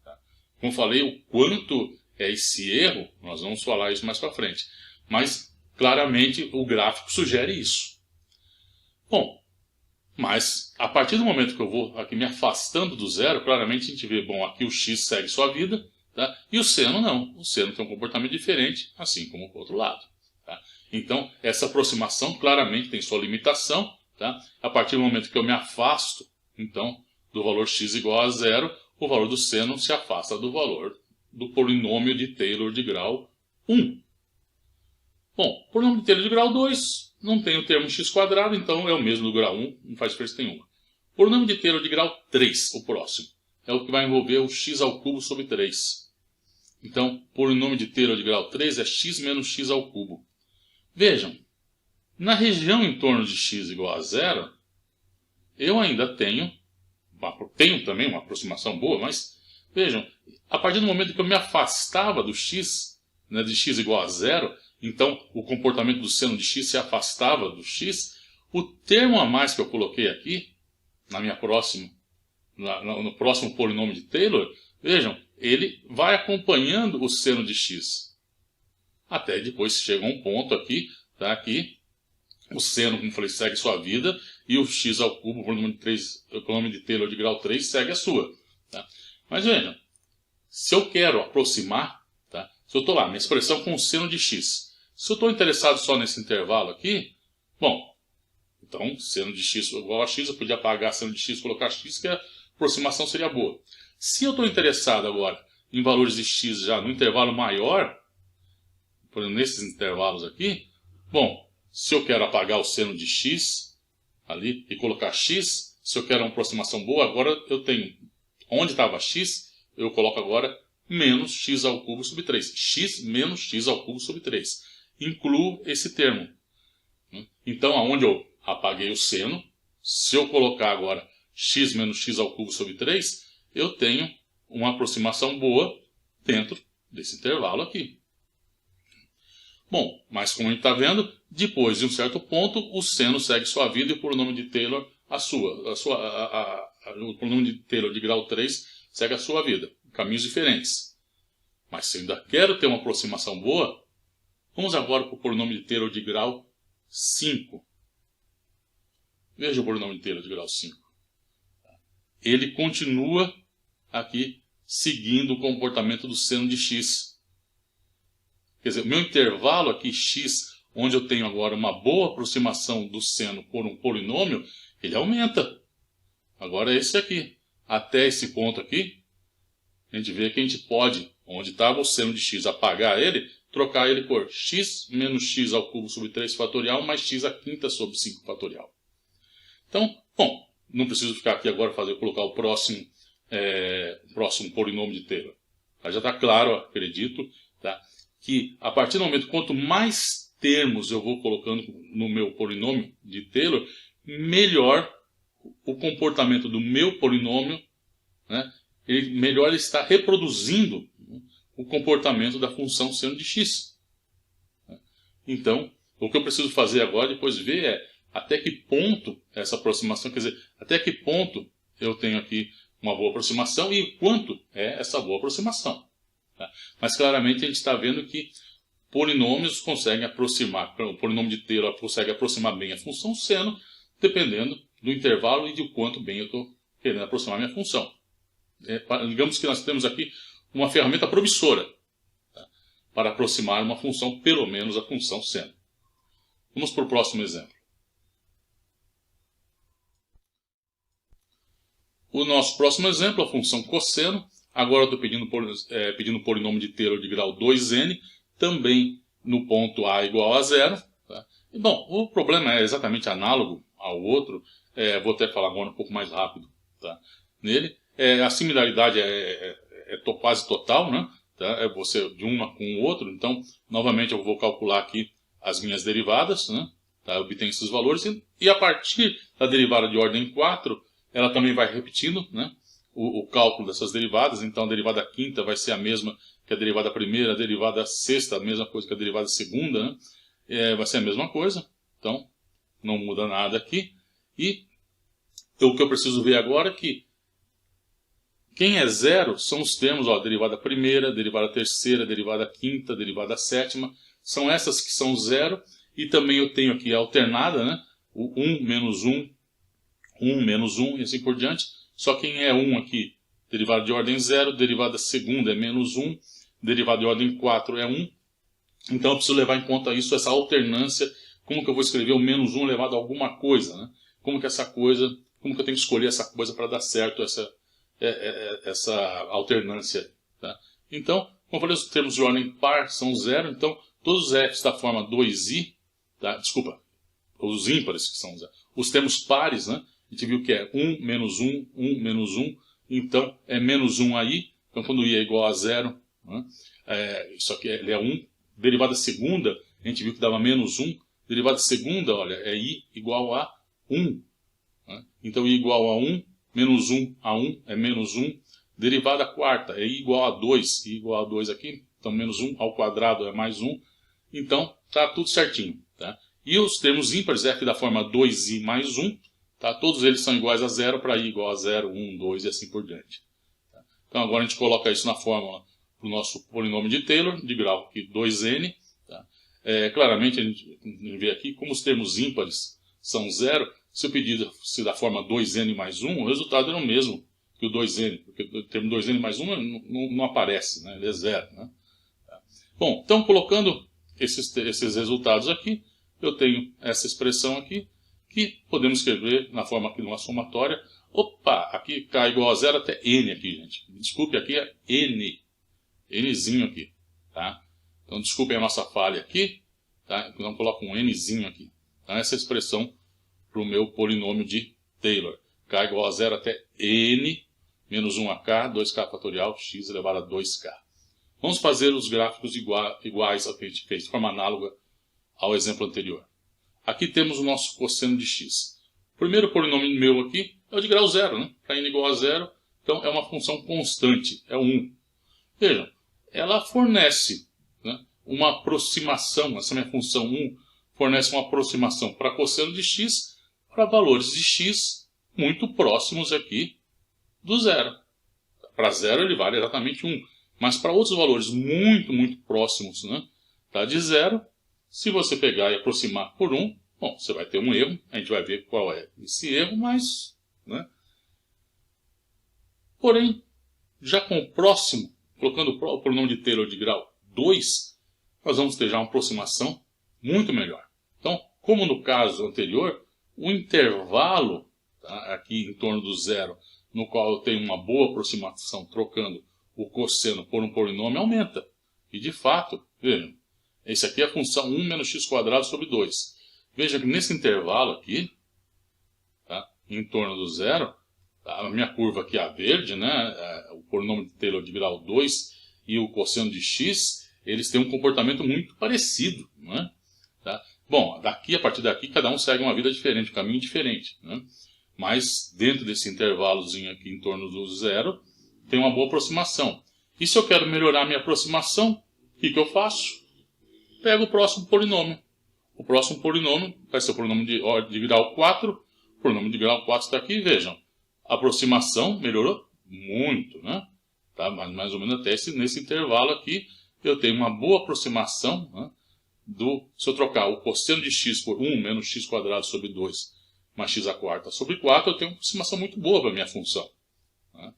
Tá? Como falei, o quanto é esse erro, nós vamos falar isso mais para frente. Mas, claramente, o gráfico sugere isso. Bom, mas a partir do momento que eu vou aqui me afastando do zero, claramente a gente vê, bom, aqui o x segue sua vida, tá? E o seno não. O seno tem um comportamento diferente, assim como o outro lado. Tá? Então, essa aproximação claramente tem sua limitação. Tá? A partir do momento que eu me afasto, então, do valor x igual a zero, o valor do seno se afasta do valor do polinômio de Taylor de grau 1. Bom, polinômio de Taylor de grau 2 não tem o termo x quadrado, então é o mesmo do grau 1, não faz diferença nenhuma. Polinômio de Taylor de grau 3, o próximo, é o que vai envolver o x ao cubo sobre 3. Então, polinômio de Taylor de grau 3 é x menos x ao cubo. Vejam, na região em torno de x igual a zero, eu ainda tenho também uma aproximação boa, mas vejam, a partir do momento que eu me afastava do x, né, de x igual a zero, então o comportamento do seno de x se afastava do x, o termo a mais que eu coloquei aqui, no próximo polinômio de Taylor, vejam, ele vai acompanhando o seno de x. Até depois chega um ponto aqui, tá, que o seno, como falei, segue sua vida, e o x ao cubo, o polinômio de Taylor de grau 3, segue a sua. Tá? Mas vejam, se eu quero aproximar, tá? Se eu estou lá, minha expressão com o seno de x, se eu estou interessado só nesse intervalo aqui, bom, então seno de x igual a x, eu podia apagar seno de x e colocar x, que a aproximação seria boa. Se eu estou interessado agora em valores de x já no intervalo maior, por exemplo, nesses intervalos aqui, bom, se eu quero apagar o seno de x ali e colocar x, se eu quero uma aproximação boa, agora eu tenho onde estava x, eu coloco agora menos x ao cubo sobre 3. X menos x ao cubo sobre 3. Incluo esse termo. Então, aonde eu apaguei o seno, se eu colocar agora x menos x ao cubo sobre 3, eu tenho uma aproximação boa dentro desse intervalo aqui. Bom, mas como a gente está vendo, depois de um certo ponto, o seno segue sua vida e o polinômio de Taylor o polinômio de Taylor de grau 3 segue a sua vida. Caminhos diferentes. Mas se eu ainda quero ter uma aproximação boa, vamos agora para o polinômio de Taylor de grau 5. Veja o polinômio de Taylor de grau 5. Ele continua aqui seguindo o comportamento do seno de x. Quer dizer, o meu intervalo aqui, x, onde eu tenho agora uma boa aproximação do seno por um polinômio, ele aumenta. Agora é esse aqui. Até esse ponto aqui, a gente vê que a gente pode, onde estava o seno de x, apagar ele, trocar ele por x menos x ao cubo sobre 3 fatorial mais x à quinta sobre 5 fatorial. Então, bom, não preciso ficar aqui agora colocar o próximo polinômio de Taylor. Já está claro, acredito, tá? Que a partir do momento, quanto mais termos eu vou colocando no meu polinômio de Taylor, melhor o comportamento do meu polinômio, né? Melhor ele está reproduzindo o comportamento da função seno de x. Então, o que eu preciso fazer agora, depois ver, é até que ponto essa aproximação, quer dizer, até que ponto eu tenho aqui uma boa aproximação e quanto é essa boa aproximação. Mas claramente a gente está vendo que polinômios conseguem aproximar, o polinômio de Taylor consegue aproximar bem a função seno, dependendo do intervalo e de quanto bem eu estou querendo aproximar minha função. Digamos que nós temos aqui uma ferramenta promissora, tá? Para aproximar uma função, pelo menos a função seno. Vamos para o próximo exemplo. O nosso próximo exemplo, a função cosseno. Agora eu estou pedindo o polinômio de Taylor de grau 2n, também no ponto a igual a 0. Tá? E, bom, o problema é exatamente análogo ao outro. Vou até falar agora um pouco mais rápido, tá? Nele. A similaridade é quase total, né? Tá? É você de uma com o outro. Então, novamente, eu vou calcular aqui as minhas derivadas, né? Tá? Eu obtenho esses valores. E a partir da derivada de ordem 4, ela também vai repetindo, né? O cálculo dessas derivadas. Então, a derivada quinta vai ser a mesma que a derivada primeira, a derivada sexta, a mesma coisa que a derivada segunda, né? Vai ser a mesma coisa. Então, não muda nada aqui. E o que eu preciso ver agora é que quem é zero são os termos, ó, derivada primeira, derivada terceira, derivada quinta, derivada sétima. São essas que são zero. E também eu tenho aqui a alternada, né? O 1 menos 1, 1 menos 1 e assim por diante. Só quem é 1 aqui, derivada de ordem 0, derivada segunda é menos 1, derivada de ordem 4 é 1. Então eu preciso levar em conta isso, essa alternância, como que eu vou escrever o menos 1 elevado a alguma coisa, né? Como que eu tenho que escolher essa coisa para dar certo essa alternância, tá? Então, como eu falei, os termos de ordem par são 0, então todos os f's da forma 2i, tá? Desculpa, os ímpares que são 0. Os termos pares, né? A gente viu que é 1 menos 1, 1 menos 1, então é menos 1 aí, então quando i é igual a 0, né? Isso aqui ele é 1. Derivada segunda, a gente viu que dava menos 1, derivada segunda, olha, é i igual a 1, né? Então i igual a 1, menos 1 a 1 é menos 1, derivada quarta é i igual a 2, i igual a 2 aqui, então menos 1 ao quadrado é mais 1, então tá tudo certinho, tá? E os termos ímpares, f da forma 2i mais 1, tá? Todos eles são iguais a 0 para i igual a 0, 1, 2 e assim por diante. Tá? Então agora a gente coloca isso na fórmula para o nosso polinômio de Taylor, de grau 2n. Tá? Claramente a gente vê aqui, como os termos ímpares são 0, se eu pedisse da forma 2n mais 1, o resultado era o mesmo que o 2n, porque o termo 2n mais 1 não aparece, né? Ele é 0. Né? Tá? Bom, então colocando esses resultados aqui, eu tenho essa expressão aqui, que podemos escrever na forma aqui de uma somatória. Opa, aqui k igual a 0 até n aqui, gente. Desculpe, aqui é n. Nzinho aqui, tá? Então, desculpem a nossa falha aqui, tá? Então, coloco um nzinho aqui. Então, essa é a expressão para o meu polinômio de Taylor. K igual a 0 até n menos 1ak, 2k fatorial, x elevado a 2k. Vamos fazer os gráficos iguais ao que a gente fez, de forma análoga ao exemplo anterior. Aqui temos o nosso cosseno de x. O primeiro polinômio meu aqui é o de grau zero, né? Para n igual a zero, então é uma função constante, é o 1. Vejam, ela fornece, né, uma aproximação, essa minha função 1 fornece uma aproximação para cosseno de x para valores de x muito próximos aqui do zero. Para zero ele vale exatamente 1, mas para outros valores muito próximos, né, tá, de zero, se você pegar e aproximar por 1, bom, você vai ter um erro, a gente vai ver qual é esse erro, mas, né, porém, já com o próximo, colocando o polinômio de Taylor de grau 2, nós vamos ter já uma aproximação muito melhor. Então, como no caso anterior, o intervalo, tá, aqui em torno do zero, no qual eu tenho uma boa aproximação trocando o cosseno por um polinômio, aumenta. E de fato, vejam, esse aqui é a função 1 menos x² sobre 2. Veja que nesse intervalo aqui, tá, em torno do zero, tá, a minha curva aqui, a verde, né, o polinômio de Taylor de grau 2 e o cosseno de x, eles têm um comportamento muito parecido, né? Tá? Bom, a partir daqui, cada um segue uma vida diferente, um caminho diferente, né? Mas dentro desse intervalozinho aqui em torno do zero, tem uma boa aproximação. E se eu quero melhorar a minha aproximação, o que eu faço? Pego o próximo polinômio. O próximo polinômio vai ser o polinômio de grau 4. O polinômio de grau 4 está aqui, vejam. A aproximação melhorou muito, né? Tá? Mais ou menos até nesse intervalo aqui, eu tenho uma boa aproximação, né, se eu trocar o cosseno de x por 1 menos x² sobre 2 mais x² sobre 4, eu tenho uma aproximação muito boa para a minha função. Né?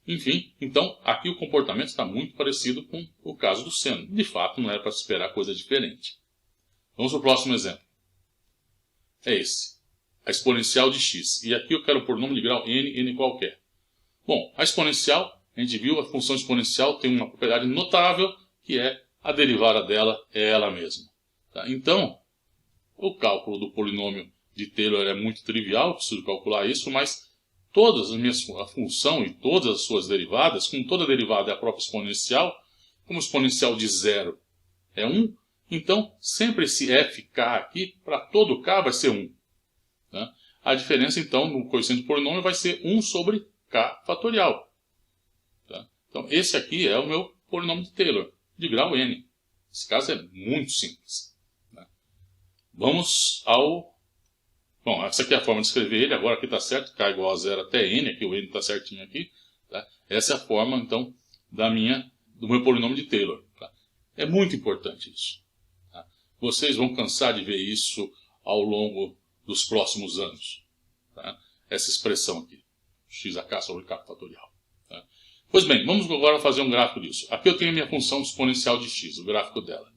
Enfim, então aqui o comportamento está muito parecido com o caso do seno. De fato, não era para se esperar coisa diferente. Vamos para o próximo exemplo. É esse. A exponencial de x. E aqui eu quero um polinômio de grau n qualquer. Bom, a exponencial, a gente viu, a função exponencial tem uma propriedade notável, que é a derivada dela é ela mesma. Tá? Então, o cálculo do polinômio de Taylor é muito trivial, eu preciso calcular isso, mas a função e todas as suas derivadas, como toda derivada é a própria exponencial, como exponencial de zero é 1, então sempre esse fk aqui, para todo k, vai ser 1. Tá? A diferença, então, no coeficiente do polinômio vai ser 1 sobre k fatorial. Tá? Então, esse aqui é o meu polinômio de Taylor, de grau n. Esse caso é muito simples. Né? Vamos ao... Bom, essa aqui é a forma de escrever ele. Agora aqui está certo, k igual a 0 até n. Aqui o n está certinho aqui. Tá? Essa é a forma, então, do meu polinômio de Taylor. Tá? É muito importante isso. Tá? Vocês vão cansar de ver isso ao longo dos próximos anos. Tá? Essa expressão aqui. xak sobre k fatorial. Tá? Pois bem, vamos agora fazer um gráfico disso. Aqui eu tenho a minha função exponencial de x, o gráfico dela.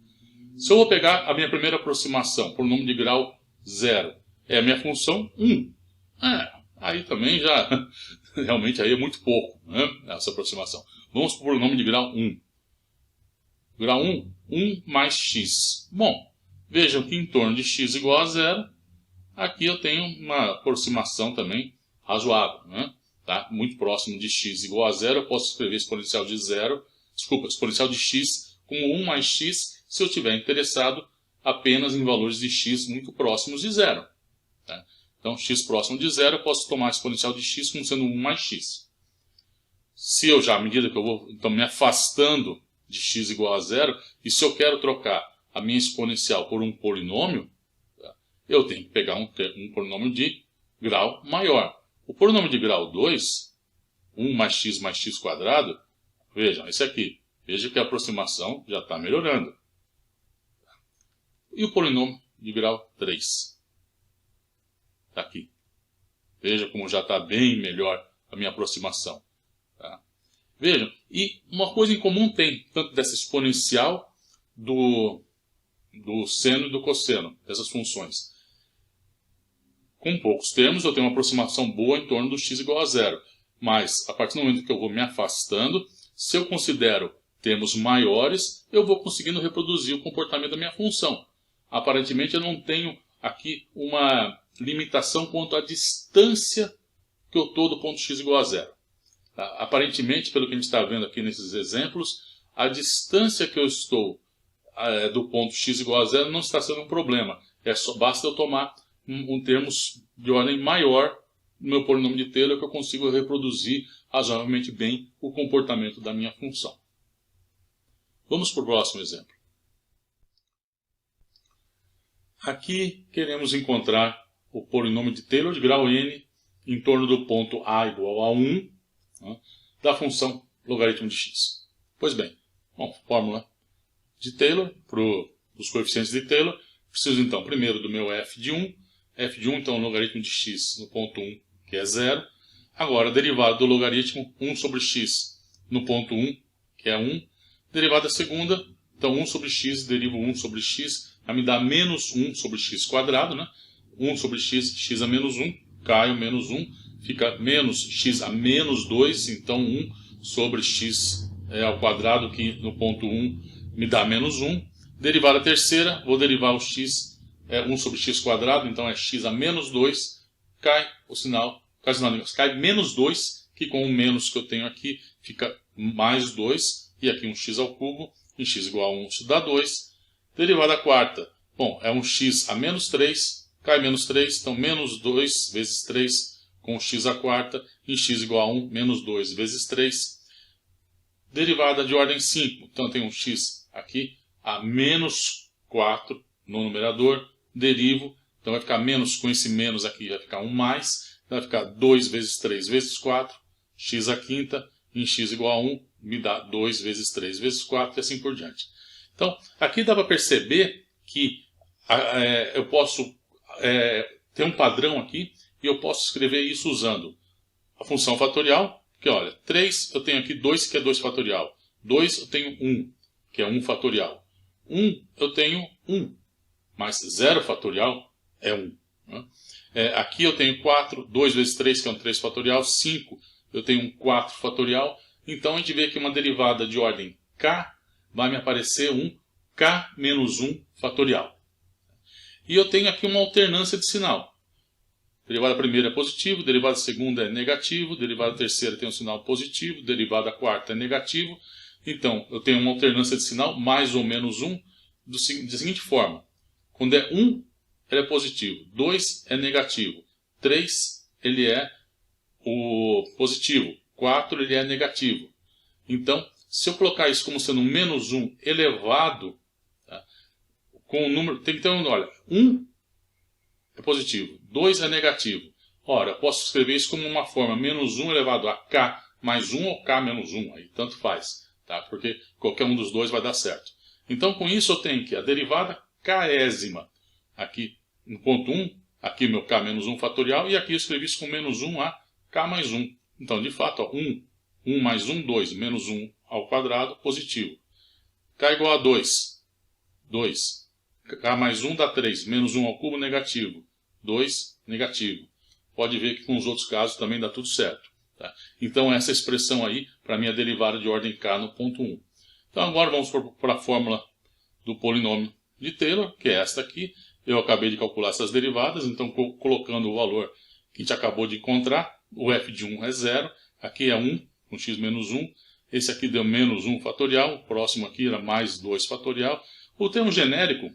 Se eu vou pegar a minha primeira aproximação, por número de grau 0, é a minha função 1. Aí também já, realmente aí é muito pouco, né, essa aproximação. Vamos para o polinômio de grau 1. Grau 1, 1 mais x. Bom, vejam que em torno de x igual a 0, aqui eu tenho uma aproximação também razoável, né? Tá? Muito próximo de x igual a 0, eu posso escrever exponencial de exponencial de x como 1 mais x, se eu estiver interessado apenas em valores de x muito próximos de 0. Tá? Então, x próximo de 0, eu posso tomar a exponencial de x como sendo 1 mais x. Se eu já, à medida que eu vou então, me afastando de x igual a 0, e se eu quero trocar a minha exponencial por um polinômio, tá? Eu tenho que pegar um polinômio de grau maior. O polinômio de grau 2, 1 mais x quadrado, vejam, esse aqui. Veja que a aproximação já está melhorando. E o polinômio de grau 3? Está aqui. Veja como já está bem melhor a minha aproximação. Tá? Vejam, e uma coisa em comum tem, tanto dessa exponencial do seno e do cosseno, dessas funções. Com poucos termos, eu tenho uma aproximação boa em torno do x igual a 0. Mas, a partir do momento que eu vou me afastando, se eu considero termos maiores, eu vou conseguindo reproduzir o comportamento da minha função. Aparentemente, eu não tenho aqui uma limitação quanto à distância que eu estou do ponto x igual a 0. Tá? Aparentemente, pelo que a gente está vendo aqui nesses exemplos, a distância que eu estou do ponto x igual a zero não está sendo um problema. Basta eu tomar um termos de ordem maior no meu polinômio de Taylor que eu consigo reproduzir razoavelmente bem o comportamento da minha função. Vamos para o próximo exemplo. Aqui queremos encontrar o polinômio de Taylor de grau n em torno do ponto a igual a 1, né, da função logaritmo de x. Pois bem, fórmula de Taylor para os coeficientes de Taylor. Preciso então primeiro do meu f de 1. F de 1, então, logaritmo de x no ponto 1, que é 0. Agora, derivada do logaritmo 1 sobre x no ponto 1, que é 1. Derivada segunda, então 1 sobre x, derivo 1 sobre x, vai me dar menos 1 sobre x quadrado, né? 1 sobre x, x a menos 1, cai o menos 1, fica menos x a menos 2, então 1 sobre x ao quadrado, que no ponto 1 me dá menos 1. Derivada terceira, vou derivar o x, 1 sobre x quadrado, então é x a menos 2, cai o sinal cai menos 2, que com o menos que eu tenho aqui, fica mais 2, e aqui um x ao cubo, em x igual a 1, isso dá 2. Derivada quarta, é um x a menos 3, cai menos 3, então menos 2 vezes 3, com x à quarta, em x igual a 1, menos 2 vezes 3. Derivada de ordem 5, então eu tenho um x aqui a menos 4 no numerador, derivo, então vai ficar menos, com esse menos aqui vai ficar 1 mais, vai ficar 2 vezes 3 vezes 4, x à quinta, em x igual a 1, me dá 2 vezes 3 vezes 4 e assim por diante. Então, aqui dá para perceber que eu posso ter um padrão aqui e eu posso escrever isso usando a função fatorial, que olha, 3 eu tenho aqui 2, que é 2 fatorial, 2 eu tenho 1, que é 1 fatorial, 1 eu tenho 1, mas 0 fatorial é 1. Né? Aqui eu tenho 4, 2 vezes 3, que é um 3 fatorial, 5 eu tenho um 4 fatorial, então a gente vê que uma derivada de ordem k vai me aparecer um k menos 1 fatorial. E eu tenho aqui uma alternância de sinal. Derivada primeira é positivo, derivada segunda é negativo, derivada terceira tem um sinal positivo, derivada quarta é negativo. Então, eu tenho uma alternância de sinal, mais ou menos 1, da seguinte forma. Quando é 1, ele é positivo, 2 é negativo, 3 ele é o positivo, 4 ele é negativo. Então, se eu colocar isso como sendo um menos 1 elevado, tá, com o número, tem que ter olha, 1 é positivo, 2 é negativo. Ora, eu posso escrever isso como uma forma menos 1 elevado a k mais 1 ou k menos 1, aí tanto faz, tá? Porque qualquer um dos dois vai dar certo. Então, com isso eu tenho que a derivada késima, aqui no ponto 1, aqui meu k menos 1 fatorial, e aqui eu escrevi isso com menos 1 a k mais 1. Então, de fato, 1 mais 1, 2, menos 1 ao quadrado, positivo. K igual a 2, 2. K mais 1 dá 3, menos 1 ao cubo, negativo. 2, negativo. Pode ver que com os outros casos também dá tudo certo. Tá? Então, essa expressão aí, para mim, é a derivada de ordem k no ponto 1. Então, agora vamos para a fórmula do polinômio de Taylor, que é esta aqui. Eu acabei de calcular essas derivadas, então colocando o valor que a gente acabou de encontrar, o f de 1 é 0, aqui é 1, com x menos 1, esse aqui deu menos 1 fatorial, o próximo aqui era mais 2 fatorial. O termo genérico,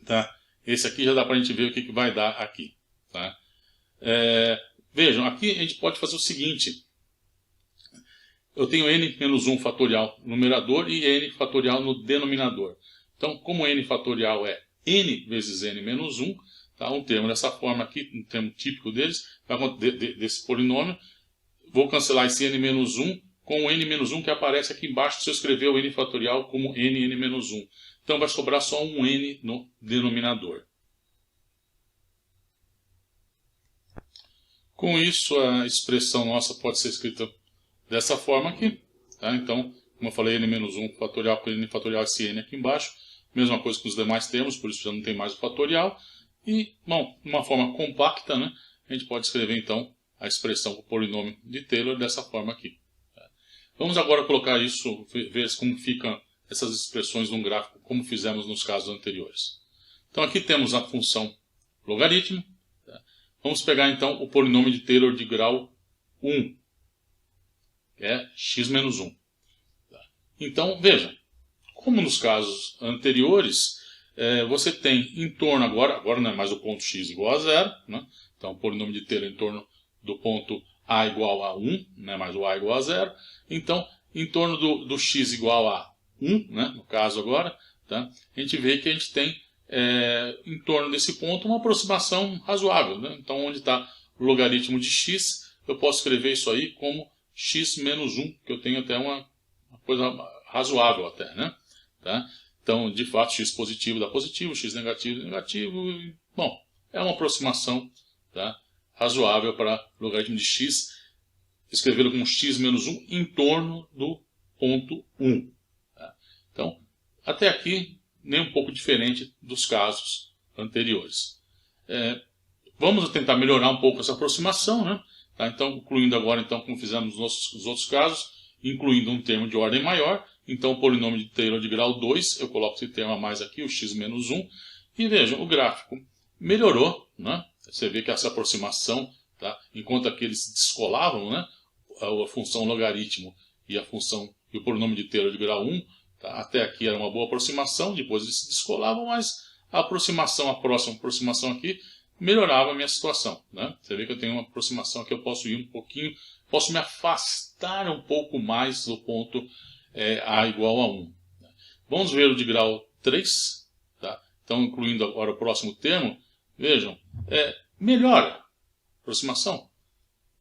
tá? Esse aqui já dá para a gente ver o que vai dar aqui. Tá? Vejam, aqui a gente pode fazer o seguinte. Eu tenho n menos 1 fatorial no numerador e n fatorial no denominador. Então, como n fatorial é n vezes n menos 1, tá? Um termo dessa forma aqui, um termo típico deles, desse polinômio, vou cancelar esse n menos 1 com o n menos 1 que aparece aqui embaixo se eu escrever o n fatorial como n menos 1. Então vai sobrar só um n no denominador. Com isso, a expressão nossa pode ser escrita dessa forma aqui. Tá? Então, como eu falei, n menos 1 fatorial com n fatorial, esse n aqui embaixo. Mesma coisa com os demais termos, por isso já não tem mais o fatorial. E, bom, de uma forma compacta, né, a gente pode escrever então a expressão do polinômio de Taylor dessa forma aqui. Vamos agora colocar isso, ver como ficam essas expressões num gráfico, como fizemos nos casos anteriores. Então aqui temos a função logaritmo. Vamos pegar então o polinômio de Taylor de grau 1. é x menos 1. Então, veja, como nos casos anteriores, você tem em torno agora não é mais o ponto x igual a 0, né? Então o polinômio de Taylor em torno do ponto a igual a 1, não é mais o a igual a 0. Então, em torno do x igual a 1, né? No caso agora, tá? A gente vê que a gente tem em torno desse ponto uma aproximação razoável, né? Então, onde está o logaritmo de x, eu posso escrever isso aí como x menos 1, que eu tenho até uma coisa razoável até, né? Tá? Então, de fato, x positivo dá positivo, x negativo dá negativo. Bom, é uma aproximação, tá, razoável para logaritmo de x, escrevê-lo como x menos 1 em torno do ponto 1. Tá? Então, até aqui, nem um pouco diferente dos casos anteriores. Vamos tentar melhorar um pouco essa aproximação, né? Tá? Então, incluindo agora, então, como fizemos nos outros casos, incluindo um termo de ordem maior. Então, o polinômio de Taylor de grau 2, eu coloco esse termo a mais aqui, o x menos 1. E vejam, o gráfico melhorou, né? Você vê que essa aproximação, tá? Enquanto aqui eles descolavam, né? A função logaritmo e o polinômio de Taylor de grau 1, tá? Até aqui era uma boa aproximação, depois eles se descolavam, mas a próxima aproximação aqui, melhorava a minha situação, né? Você vê que eu tenho uma aproximação que eu posso ir um pouquinho, posso me afastar um pouco mais do ponto a igual a 1. Vamos ver o de grau 3, tá? Então, incluindo agora o próximo termo, vejam, melhora a aproximação.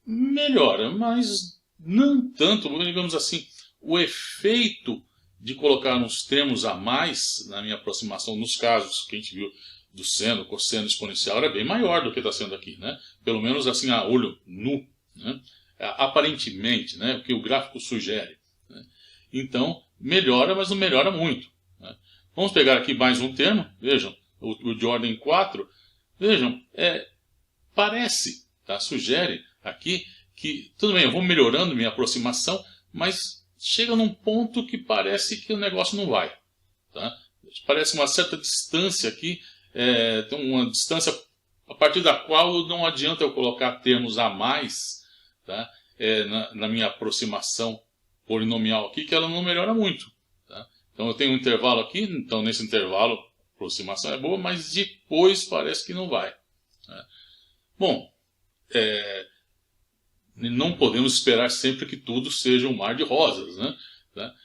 Melhora, mas não tanto, digamos assim, o efeito de colocar uns termos a mais na minha aproximação, nos casos que a gente viu do seno, cosseno, exponencial, era bem maior do que está sendo aqui, né? Pelo menos assim a olho nu, né? Aparentemente, né? O que o gráfico sugere, né? Então, melhora, mas não melhora muito, né? Vamos pegar aqui mais um termo, vejam, o de ordem 4, vejam, parece, tá? Sugere aqui que, tudo bem, eu vou melhorando minha aproximação, mas chega num ponto que parece que o negócio não vai, tá? Parece uma certa distância aqui, tem uma distância a partir da qual não adianta eu colocar termos a mais, tá? Na minha aproximação polinomial aqui, que ela não melhora muito, tá? Então eu tenho um intervalo aqui, então nesse intervalo a aproximação é boa, mas depois parece que não vai, tá? Bom, não podemos esperar sempre que tudo seja um mar de rosas, né? Tá?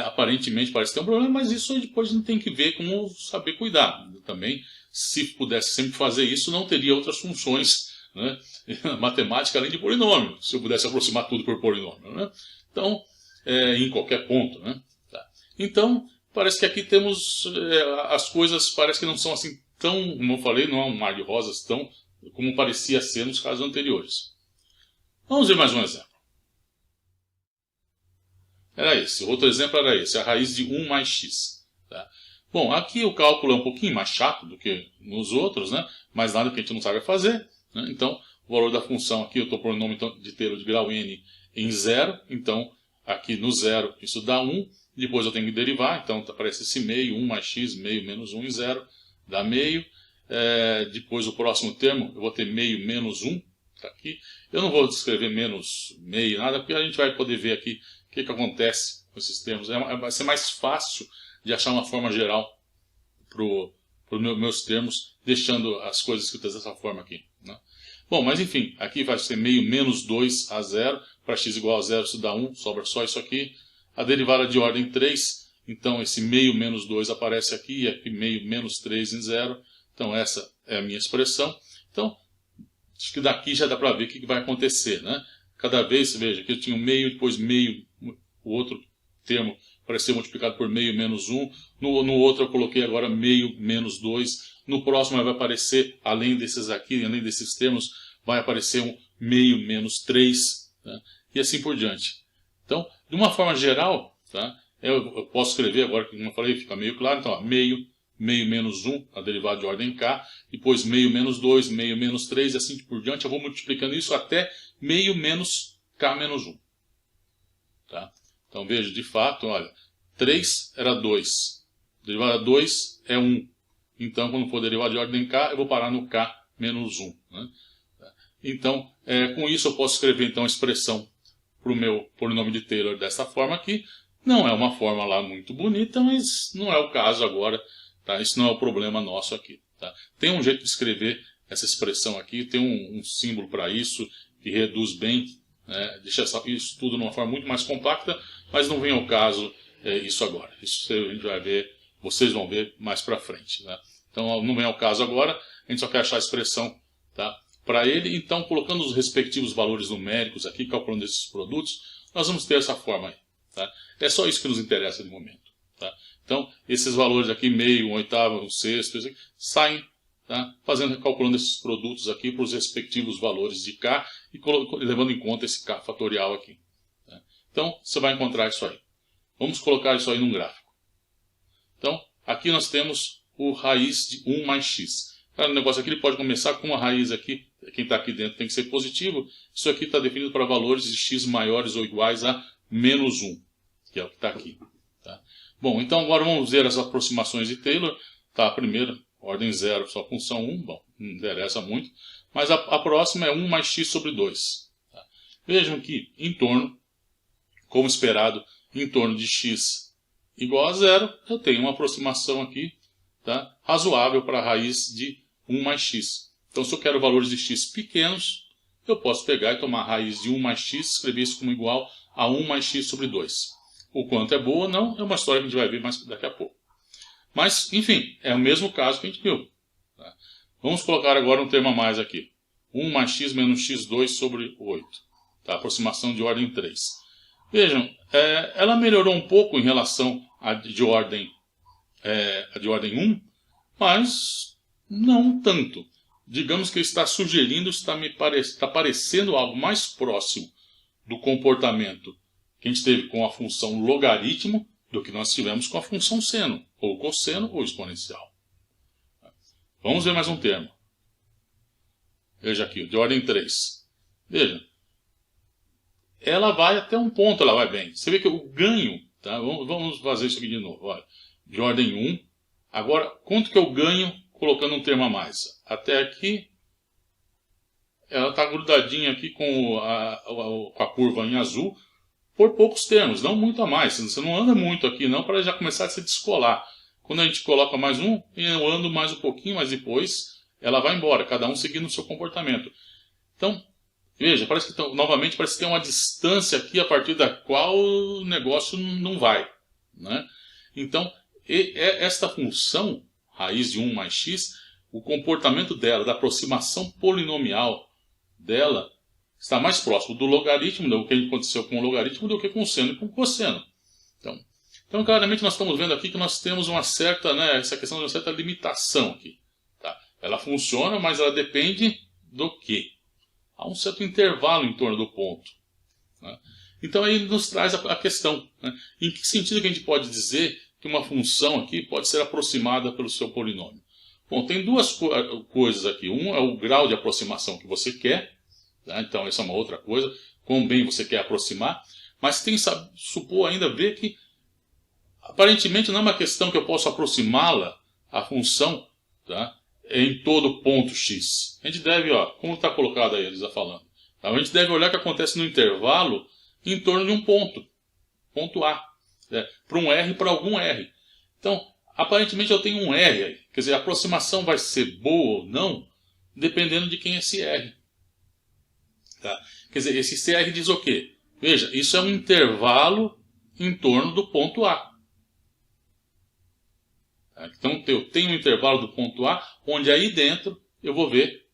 Aparentemente parece ter um problema, mas isso depois não tem que ver com saber cuidar. Também, se pudesse sempre fazer isso, não teria outras funções, né? Matemática além de polinômio, se eu pudesse aproximar tudo por polinômio, né? Então, em qualquer ponto, né? Tá. Então, parece que aqui temos as coisas parece que não são assim tão, como eu falei, não é um mar de rosas tão como parecia ser nos casos anteriores. Vamos ver mais um exemplo. Era esse. Outro exemplo era esse. A raiz de 1 mais x. Tá? Bom, aqui o cálculo é um pouquinho mais chato do que nos outros, né? Mas nada que a gente não saiba fazer, né? Então, o valor da função aqui, eu estou pondo o nome de Taylor de grau n em 0. Então, aqui no 0, isso dá 1. Depois eu tenho que derivar. Então, aparece esse meio. 1 mais x, meio menos 1 em 0. Dá meio. Depois, o próximo termo, eu vou ter meio menos 1. Tá aqui. Eu não vou descrever menos meio, nada, porque a gente vai poder ver aqui o que acontece com esses termos. Vai ser mais fácil de achar uma forma geral para os meus termos, deixando as coisas escritas dessa forma aqui, né? Bom, mas enfim, aqui vai ser meio menos 2 a 0. Para x igual a 0, isso dá 1, sobra só isso aqui. A derivada de ordem 3, então esse meio menos 2 aparece aqui, e aqui meio menos 3 em 0. Então essa é a minha expressão. Então, acho que daqui já dá para ver o que vai acontecer, né? Cada vez, veja, aqui eu tinha um meio, depois meio, o outro termo apareceu multiplicado por meio menos 1. No outro eu coloquei agora meio menos 2. No próximo vai aparecer, além desses aqui, além desses termos, vai aparecer um meio menos 3, tá? E assim por diante. Então, de uma forma geral, tá? Eu posso escrever agora, como eu falei, fica meio claro. Então, ó, meio menos 1, a derivada de ordem k, depois meio menos 2, meio menos 3, e assim por diante. Eu vou multiplicando isso até meio menos k menos 1. Tá? Então veja, de fato, olha, 3 era 2, derivada 2 é 1. Então, quando for derivada de ordem k, eu vou parar no k menos 1. Né? Então, com isso eu posso escrever então a expressão para o meu polinômio de Taylor dessa forma aqui. Não é uma forma lá muito bonita, mas não é o caso agora. Tá? Isso não é o problema nosso aqui. Tá? Tem um jeito de escrever essa expressão aqui, tem um símbolo para isso, que reduz bem, né? Deixa isso tudo numa forma muito mais compacta, mas não vem ao caso isso agora. Isso a gente vai ver, vocês vão ver mais para frente. Né? Então não vem ao caso agora, a gente só quer achar a expressão, tá? Para ele. Então, colocando os respectivos valores numéricos aqui, calculando esses produtos, nós vamos ter essa forma aí. Tá? É só isso que nos interessa de momento. Tá? Então, esses valores aqui, meio, um oitavo, um sexto, saem, tá? Calculando esses produtos aqui para os respectivos valores de K e levando em conta esse K fatorial aqui. Tá? Então, você vai encontrar isso aí. Vamos colocar isso aí num gráfico. Então, aqui nós temos o raiz de 1 mais x. O negócio aqui ele pode começar com uma raiz aqui, quem está aqui dentro tem que ser positivo. Isso aqui está definido para valores de x maiores ou iguais a menos 1, que é o que está aqui. Tá? Bom, então agora vamos ver as aproximações de Taylor. Tá, a primeira, ordem 0, só função 1, bom, não interessa muito. Mas a próxima é 1 mais x sobre 2. Tá? Vejam que em torno, como esperado, em torno de x igual a 0, eu tenho uma aproximação aqui, tá, razoável para a raiz de 1 mais x. Então, se eu quero valores de x pequenos, eu posso pegar e tomar a raiz de 1 mais x, escrever isso como igual a 1 mais x sobre 2. O quanto é boa ou não, é uma história que a gente vai ver mais daqui a pouco. Mas, enfim, é o mesmo caso que a gente viu. Tá? Vamos colocar agora um termo a mais aqui. 1 mais x menos x2 sobre 8. Tá? Aproximação de ordem 3. Vejam, ela melhorou um pouco em relação à de ordem 1, mas não tanto. Digamos que ele está sugerindo, está parecendo algo mais próximo do comportamento que a gente teve com a função logaritmo do que nós tivemos com a função seno, ou cosseno, ou exponencial. Vamos ver mais um termo. Veja aqui, de ordem 3. Veja, ela vai até um ponto, ela vai bem. Você vê que o ganho, tá? Vamos fazer isso aqui de novo. Olha, de ordem 1. Agora, quanto que eu ganho colocando um termo a mais? Até aqui, ela está grudadinha aqui com a curva em azul, por poucos termos, não muito a mais. Você não anda muito aqui não para já começar a se descolar. Quando a gente coloca mais um, eu ando mais um pouquinho, mas depois ela vai embora, cada um seguindo o seu comportamento. Então, veja, novamente parece que tem uma distância aqui a partir da qual o negócio não vai. Né? Então, esta função, raiz de 1 mais x, o comportamento dela, da aproximação polinomial dela, está mais próximo do logaritmo, do que aconteceu com o logaritmo, do que com o seno e com o cosseno. Então claramente nós estamos vendo aqui que nós temos uma certa, né, essa questão de uma certa limitação aqui. Tá? Ela funciona, mas ela depende do quê? Há um certo intervalo em torno do ponto. Né? Então aí nos traz a questão. Né? Em que sentido que a gente pode dizer que uma função aqui pode ser aproximada pelo seu polinômio? Bom, tem duas coisas aqui. Um é o grau de aproximação que você quer. Tá? Então, essa é uma outra coisa. Quão bem você quer aproximar. Mas tem que supor ainda ver que, aparentemente, não é uma questão que eu posso aproximá-la, a função, tá? Em todo ponto x. A gente deve, como está colocado aí, Elisa falando. Tá? A gente deve olhar o que acontece no intervalo em torno de um ponto. Ponto A. Para um R, para algum R. Então, aparentemente eu tenho um R aí. Quer dizer, a aproximação vai ser boa ou não, dependendo de quem é esse R. Tá? Quer dizer, esse CR diz o quê? Veja, isso é um intervalo em torno do ponto A. Tá? Então, eu tenho um intervalo do ponto A, onde aí dentro eu vou ver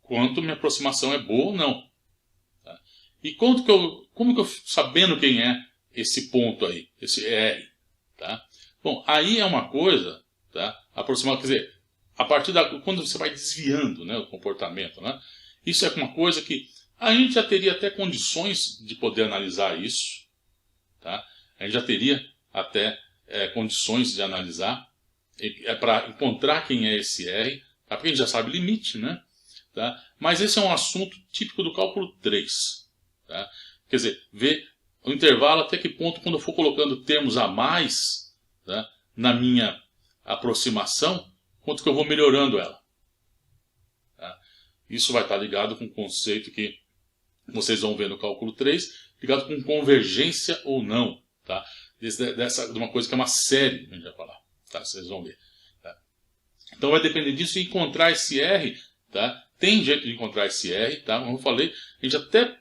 quanto minha aproximação é boa ou não. Tá? E como que eu, sabendo quem é esse ponto aí, esse R, tá? Bom, aí é uma coisa, tá? Aproximar, quer dizer, a partir quando você vai desviando, né, o comportamento, né? Isso é uma coisa que a gente já teria até condições de poder analisar isso, tá? A gente já teria até condições de analisar, para encontrar quem é esse R, tá? Porque a gente já sabe o limite, né? Tá? Mas esse é um assunto típico do cálculo 3. Tá? Quer dizer, ver o intervalo até que ponto, quando eu for colocando termos a mais, tá, na minha aproximação, quanto que eu vou melhorando ela. Tá? Isso vai estar ligado com o conceito que vocês vão ver no cálculo 3, ligado com convergência ou não, tá? De uma coisa que é uma série, a gente vai falar, tá? Vocês vão ver. Tá? Então vai depender disso e encontrar esse R, tá? Tem jeito de encontrar esse R, tá? Como eu falei, a gente até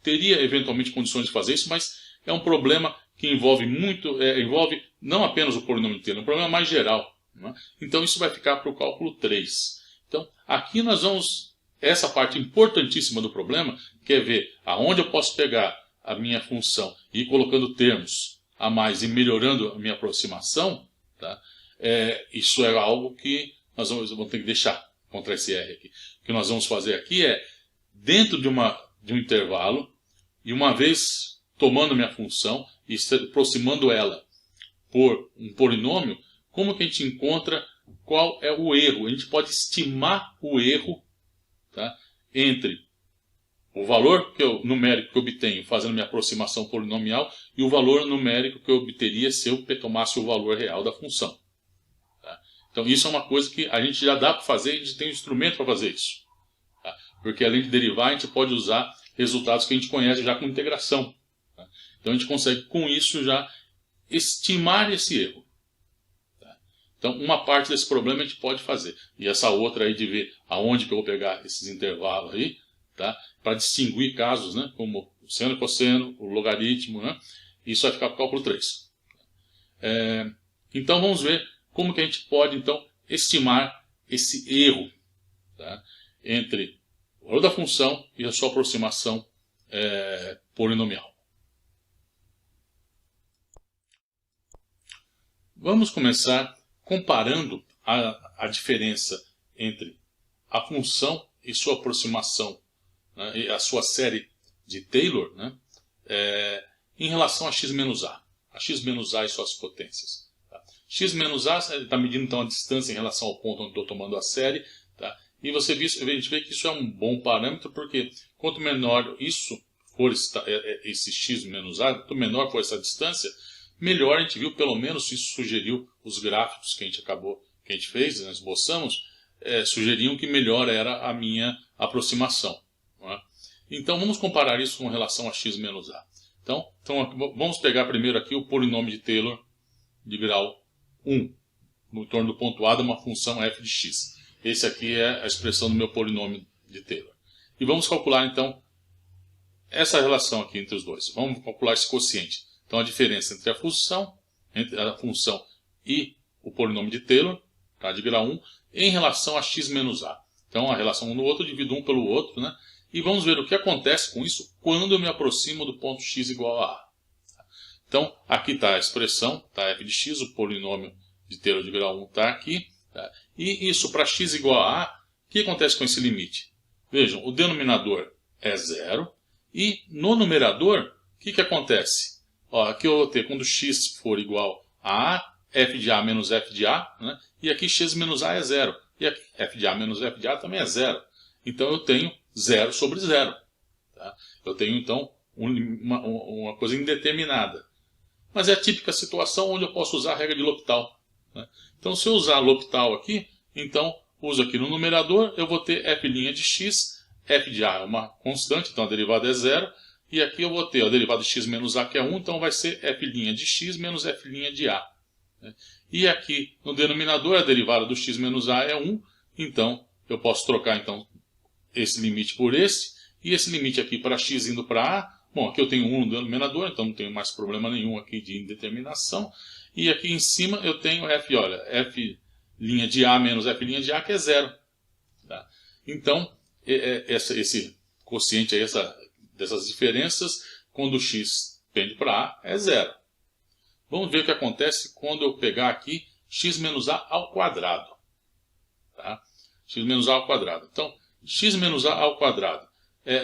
teria eventualmente condições de fazer isso, mas é um problema que envolve envolve não apenas o polinômio inteiro, é um problema mais geral, né? Então isso vai ficar para o cálculo 3. Então aqui nós vamos, essa parte importantíssima do problema, que é ver aonde eu posso pegar a minha função e ir colocando termos a mais e melhorando a minha aproximação, tá? Isso é algo que nós vamos ter que deixar contra esse R aqui. O que nós vamos fazer aqui é, dentro de um intervalo, e uma vez tomando minha função e aproximando ela por um polinômio, como que a gente encontra qual é o erro? A gente pode estimar o erro, tá, entre o valor numérico que eu obtenho fazendo minha aproximação polinomial e o valor numérico que eu obteria se eu tomasse o valor real da função. Tá? Então isso é uma coisa que a gente já dá para fazer, a gente tem um instrumento para fazer isso. Tá? Porque além de derivar, a gente pode usar resultados que a gente conhece já com integração. Tá? Então a gente consegue com isso já estimar esse erro. Tá? Então uma parte desse problema a gente pode fazer. E essa outra aí de ver aonde que eu vou pegar esses intervalos aí, tá? Para distinguir casos, né, como o seno e cosseno, o logaritmo, né? Isso vai ficar para o cálculo 3. Então vamos ver como que a gente pode então estimar esse erro, tá, entre o valor da função e a sua aproximação polinomial. Vamos começar comparando a diferença entre a função e sua aproximação, né, e a sua série de Taylor, né, em relação a x menos a e suas potências. Tá? X menos a está medindo então a distância em relação ao ponto onde estou tomando a série. Tá? E a gente vê que isso é um bom parâmetro, porque quanto menor isso for esse x menos a, quanto menor for essa distância, melhor. A gente viu, pelo menos isso sugeriu os gráficos que a gente fez, nós esboçamos, sugeriam que melhor era a minha aproximação. Não é? Então vamos comparar isso com relação a x menos a. Então vamos pegar primeiro aqui o polinômio de Taylor de grau 1, no torno do ponto A de uma função f de x. Esse aqui é a expressão do meu polinômio de Taylor. E vamos calcular então essa relação aqui entre os dois. Vamos calcular esse quociente. Então a diferença entre a função e o polinômio de Taylor, tá, de grau 1, em relação a x menos a. Então a relação um no outro, eu divido um pelo outro, né? E vamos ver o que acontece com isso quando eu me aproximo do ponto x igual a a. Então aqui está a expressão, tá, f de x, o polinômio de Taylor de grau 1 está aqui. Tá? E isso para x igual a a, o que acontece com esse limite? Vejam, o denominador é 0 e no numerador, o que acontece? Ó, aqui eu vou ter, quando x for igual a f de a menos f de a, né? E aqui x menos a é 0. E aqui f de a menos f de a também é 0. Então eu tenho 0 sobre 0. Tá? Eu tenho então uma coisa indeterminada. Mas é a típica situação onde eu posso usar a regra de L'Hopital. Né? Então se eu usar L'Hopital aqui, então uso aqui no numerador, eu vou ter f' de x, f de a é uma constante, então a derivada é 0. E aqui eu vou ter a derivada de x menos a, que é 1, então vai ser f' de x menos f' de a. E aqui no denominador a derivada do x menos a é 1, então eu posso trocar então esse limite por esse, e esse limite aqui para x indo para a, bom, aqui eu tenho 1 no denominador, então não tenho mais problema nenhum aqui de indeterminação, e aqui em cima eu tenho f, olha, f' de a menos f' de a, que é 0. Tá? Então, esse quociente aí, dessas diferenças, quando o x tende para a, é 0. Vamos ver o que acontece quando eu pegar aqui x menos a ao quadrado. Tá? X menos a ao quadrado. Então, x menos a ao quadrado.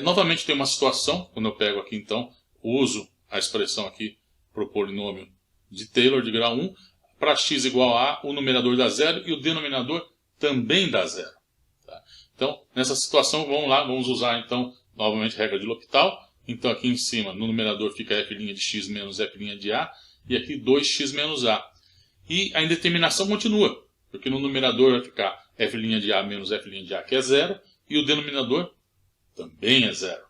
Novamente tem uma situação, quando eu pego aqui então, uso a expressão aqui para o polinômio de Taylor de grau 1, para x igual a, o numerador dá 0 e o denominador também dá 0. Tá? Então, nessa situação, vamos lá, vamos usar então, novamente, a regra de L'Hopital. Então aqui em cima, no numerador fica f' de x menos f' de a, e aqui 2x menos a. E a indeterminação continua, porque no numerador vai ficar f' de a menos f' de a, que é 0, e o denominador também é 0.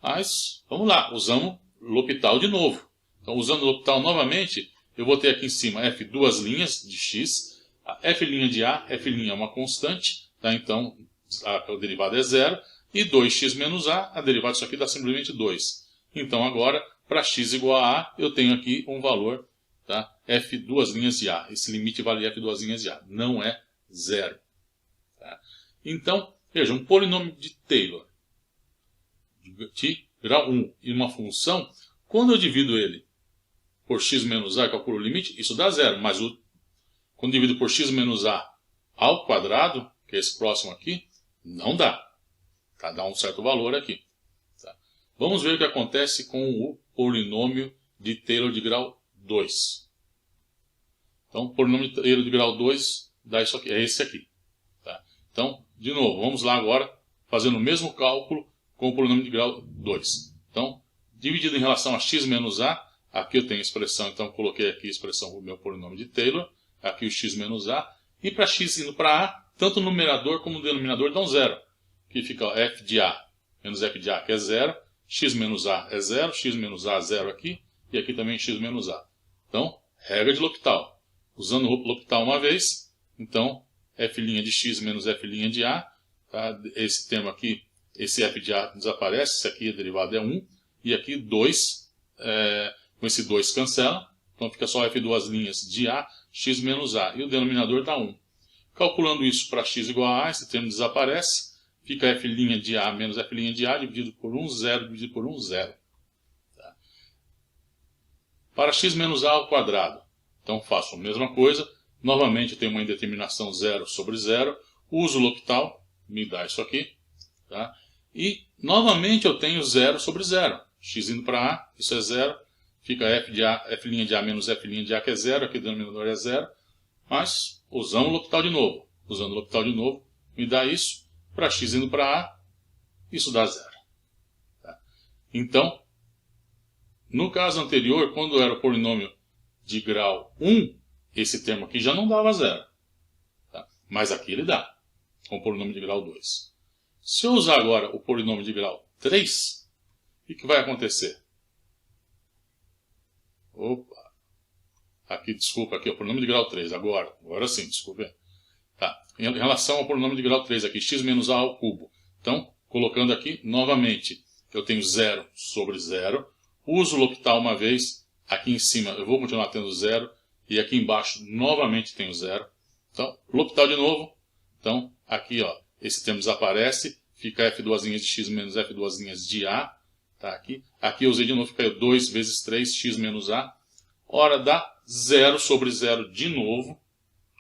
Mas, vamos lá, usamos L'Hopital de novo. Então, usando o L'Hopital novamente, eu vou ter aqui em cima f duas linhas de x, a f' de a, f' é uma constante, tá? Então a derivada é zero, e 2x menos a derivada disso aqui dá simplesmente 2. Então agora, para x igual a a, eu tenho aqui um valor, tá? f duas linhas de a. Esse limite vale f duas linhas de a, não é zero. Tá? Então, veja, um polinômio de Taylor de grau 1 e uma função, quando eu divido ele por x menos a e calculo o limite, isso dá zero. Mas quando divido por x menos a ao quadrado, que é esse próximo aqui, não dá. Tá? Dá um certo valor aqui. Tá? Vamos ver o que acontece com o polinômio de Taylor de grau 2. Então, o polinômio de Taylor de grau 2 dá isso aqui, é esse aqui. Tá? Então, de novo, vamos lá agora, fazendo o mesmo cálculo com o polinômio de grau 2. Então, dividido em relação a x menos a, aqui eu tenho a expressão, então coloquei aqui a expressão do meu polinômio de Taylor, aqui o x menos a, e para x indo para a, tanto o numerador como o denominador dão zero. Aqui fica ó, f de a menos f de a, que é zero, x menos a é zero, x menos a é zero aqui, e aqui também x menos a. Então, regra de L'Hopital. Usando o L'Hopital uma vez, então, f' de x menos f' de a, tá? Esse termo aqui, esse f de a desaparece, esse aqui a derivada é 1, e aqui 2, com esse 2 cancela, então fica só f duas linhas de a, x menos a, e o denominador dá 1. Calculando isso para x igual a, esse termo desaparece, fica f' de a menos f' de a dividido por 1, 0 dividido por 1, 0. Tá? Para x menos a ao quadrado, então faço a mesma coisa, novamente eu tenho uma indeterminação 0 sobre 0, uso o L'Hopital, me dá isso aqui, tá? E novamente eu tenho 0 sobre 0, x indo para a, isso é 0, fica f' de a menos f' de a, que é 0, aqui o denominador é 0, mas usamos o L'Hopital de novo. Usando o L'Hopital de novo, me dá isso. Para x indo para a, isso dá 0. Tá? Então, no caso anterior, quando era o polinômio de grau 1, esse termo aqui já não dava 0. Tá? Mas aqui ele dá, com o polinômio de grau 2. Se eu usar agora o polinômio de grau 3, o que vai acontecer? Opa! Aqui, desculpa, aqui, o polinômio de grau 3, agora sim, desculpa. Tá. Em relação ao polinômio de grau 3 aqui, x menos a ao cubo. Então, colocando aqui, novamente, eu tenho 0 sobre 0. Uso o L'Hopital uma vez, aqui em cima eu vou continuar tendo 0, e aqui embaixo novamente tenho 0. Então, L'Hopital de novo. Então, aqui, ó, esse termo desaparece, fica f duas linhas de x menos f duas linhas de a. Tá, aqui eu usei de novo, fica 2 vezes 3, x menos a. Ora, dá 0 sobre 0 de novo.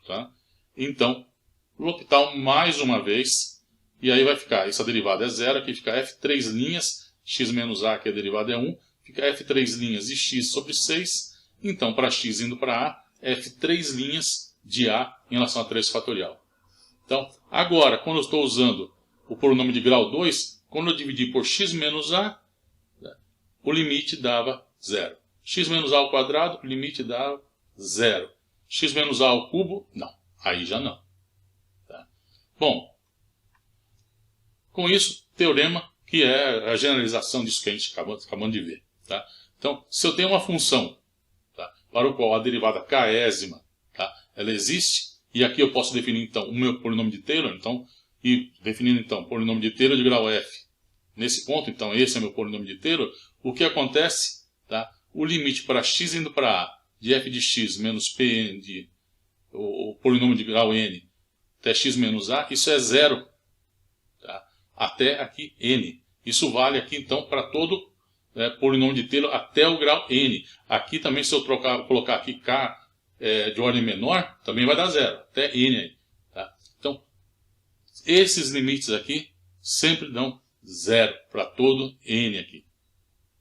Tá? Então, L'Hopital mais uma vez, e aí vai ficar, essa derivada é 0, aqui fica f3 linhas, x menos a, que a derivada é 1, fica f3 linhas de x sobre 6, então para x indo para a, f3 linhas de a em relação a 3 fatorial. Então, agora, quando eu estou usando o polinômio de grau 2, quando eu dividir por x menos a, o limite dava 0. X menos a ao quadrado, o limite dava 0. X menos a ao cubo, não. Aí já não. Tá? Bom, com isso, teorema, que é a generalização disso que a gente acabou de ver. Tá? Então, se eu tenho uma função, tá, para o qual a derivada késima, tá, ela existe, e aqui eu posso definir então o meu polinômio de Taylor, então, e definindo então o polinômio de Taylor de grau f. Nesse ponto, então, esse é meu polinômio de Taylor. O que acontece? Tá? O limite para x indo para a de f de x menos pn de o polinômio de grau n até x menos a, isso é 0. Tá? Até aqui n. Isso vale aqui então para todo polinômio de Taylor até o grau n. Aqui também, se eu colocar aqui k de ordem menor, também vai dar 0. Até n aí. Tá? Então, esses limites aqui sempre dão 0 para todo n aqui.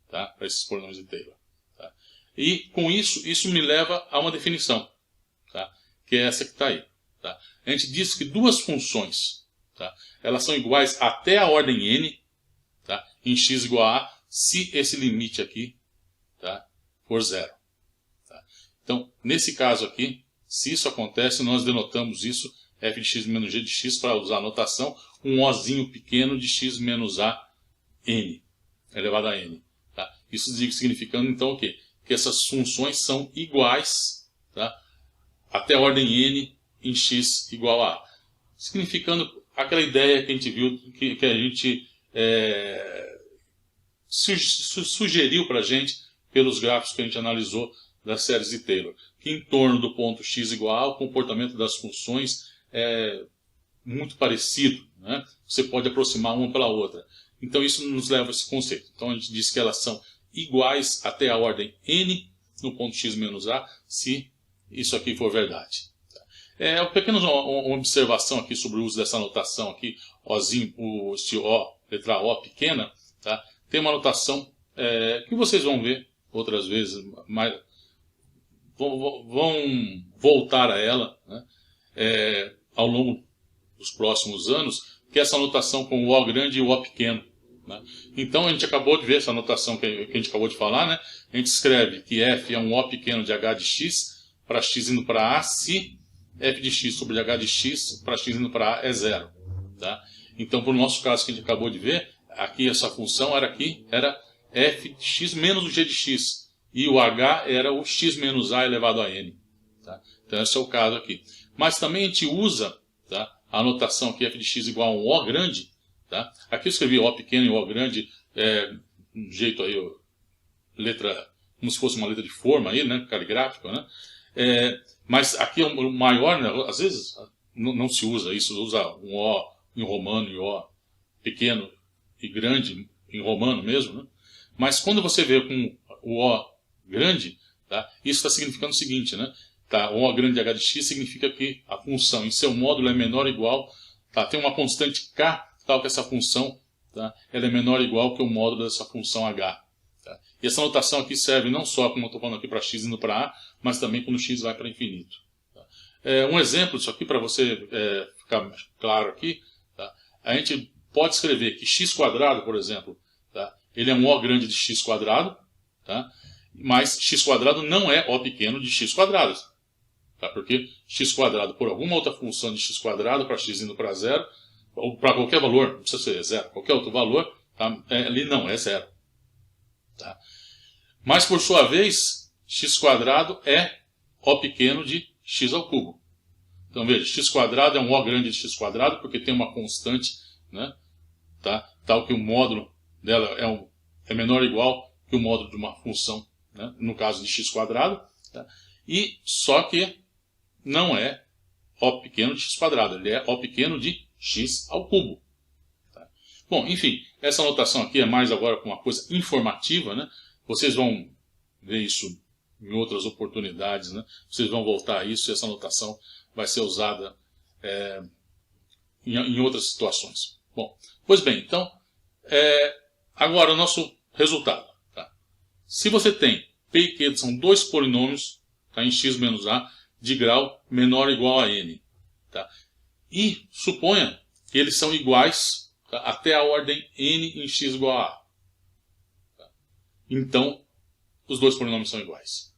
Tá? Para esses polinômios de Taylor. Tá? E com isso, isso me leva a uma definição. Tá? Que é essa que está aí. Tá? A gente diz que duas funções, tá, elas são iguais até a ordem n, tá, em x igual a se esse limite aqui, tá, for 0. Tá? Então, nesse caso aqui, se isso acontece, nós denotamos isso f de x menos g de x para usar a notação, um ozinho pequeno de x menos a n. elevado a n. Tá? Isso significando então o quê? Que essas funções são iguais, tá? Até a ordem n em x igual a. Significando aquela ideia que a gente viu, que a gente sugeriu para a gente pelos gráficos que a gente analisou das séries de Taylor, que em torno do ponto x igual a, o comportamento das funções é muito parecido, né? Você pode aproximar uma pela outra. Então isso nos leva a esse conceito. Então a gente diz que elas são iguais até a ordem n no ponto x menos a, se isso aqui for verdade. Uma pequena observação aqui sobre o uso dessa notação aqui, Ozinho, este O, letra O pequena, tá? Tem uma notação que vocês vão ver outras vezes, mas vão voltar a ela, né? Ao longo dos próximos anos, que é essa notação com o O grande e o O pequeno. Né? Então a gente acabou de ver essa notação que a gente acabou de falar, né? A gente escreve que f é um O pequeno de h de x, para x indo para a, se f de x sobre h de x para x indo para a é zero. Tá? Então, para o nosso caso que a gente acabou de ver, aqui essa função era f de x menos o g de x. E o h era o x menos a elevado a n. Tá? Então, esse é o caso aqui. Mas também a gente usa, tá, a notação aqui f de x igual a um O grande. Tá? Aqui eu escrevi O pequeno e O grande, um jeito aí, letra, como se fosse uma letra de forma aí, né, caligráfica, né? Mas aqui o maior, né, às vezes não se usa isso, usa um O em romano e O pequeno e grande em romano mesmo, né? Mas quando você vê com o O grande, tá, isso está significando o seguinte, né? Tá, o O grande de h de x significa que a função em seu módulo é menor ou igual, tá, tem uma constante k, tal que essa função, tá, ela é menor ou igual que o módulo dessa função h. Tá? E essa notação aqui serve não só, como eu estou falando aqui, para x indo para a, mas também quando x vai para infinito. Tá? Um exemplo disso aqui, para você ficar claro aqui, tá? A gente pode escrever que x quadrado, por exemplo, tá? Ele é um O grande de x quadrado, tá? Mas x quadrado não é O pequeno de x quadrado. Tá? Porque x quadrado, por alguma outra função de x quadrado, para x indo para zero, ou para qualquer valor, não precisa ser zero, qualquer outro valor, tá? Ali não é zero. Tá? Mas, por sua vez, x quadrado é O pequeno de x ao cubo. Então, veja, x quadrado é um O grande de x quadrado, porque tem uma constante, né, tá, tal que o módulo dela é menor ou igual que o módulo de uma função, né, no caso de x quadrado. Tá? E só que não é O pequeno de x quadrado, ele é O pequeno de x ao cubo. Tá? Bom, enfim, essa notação aqui é mais agora com uma coisa informativa, né? Vocês vão ver isso em outras oportunidades, né? Vocês vão voltar a isso e essa notação vai ser usada em outras situações. Bom, pois bem, então, agora o nosso resultado. Tá? Se você tem P e Q são dois polinômios, tá, em x menos a, de grau menor ou igual a n. Tá? E suponha que eles são iguais, tá, até a ordem n em x igual a a. Tá? Então, os dois polinômios são iguais.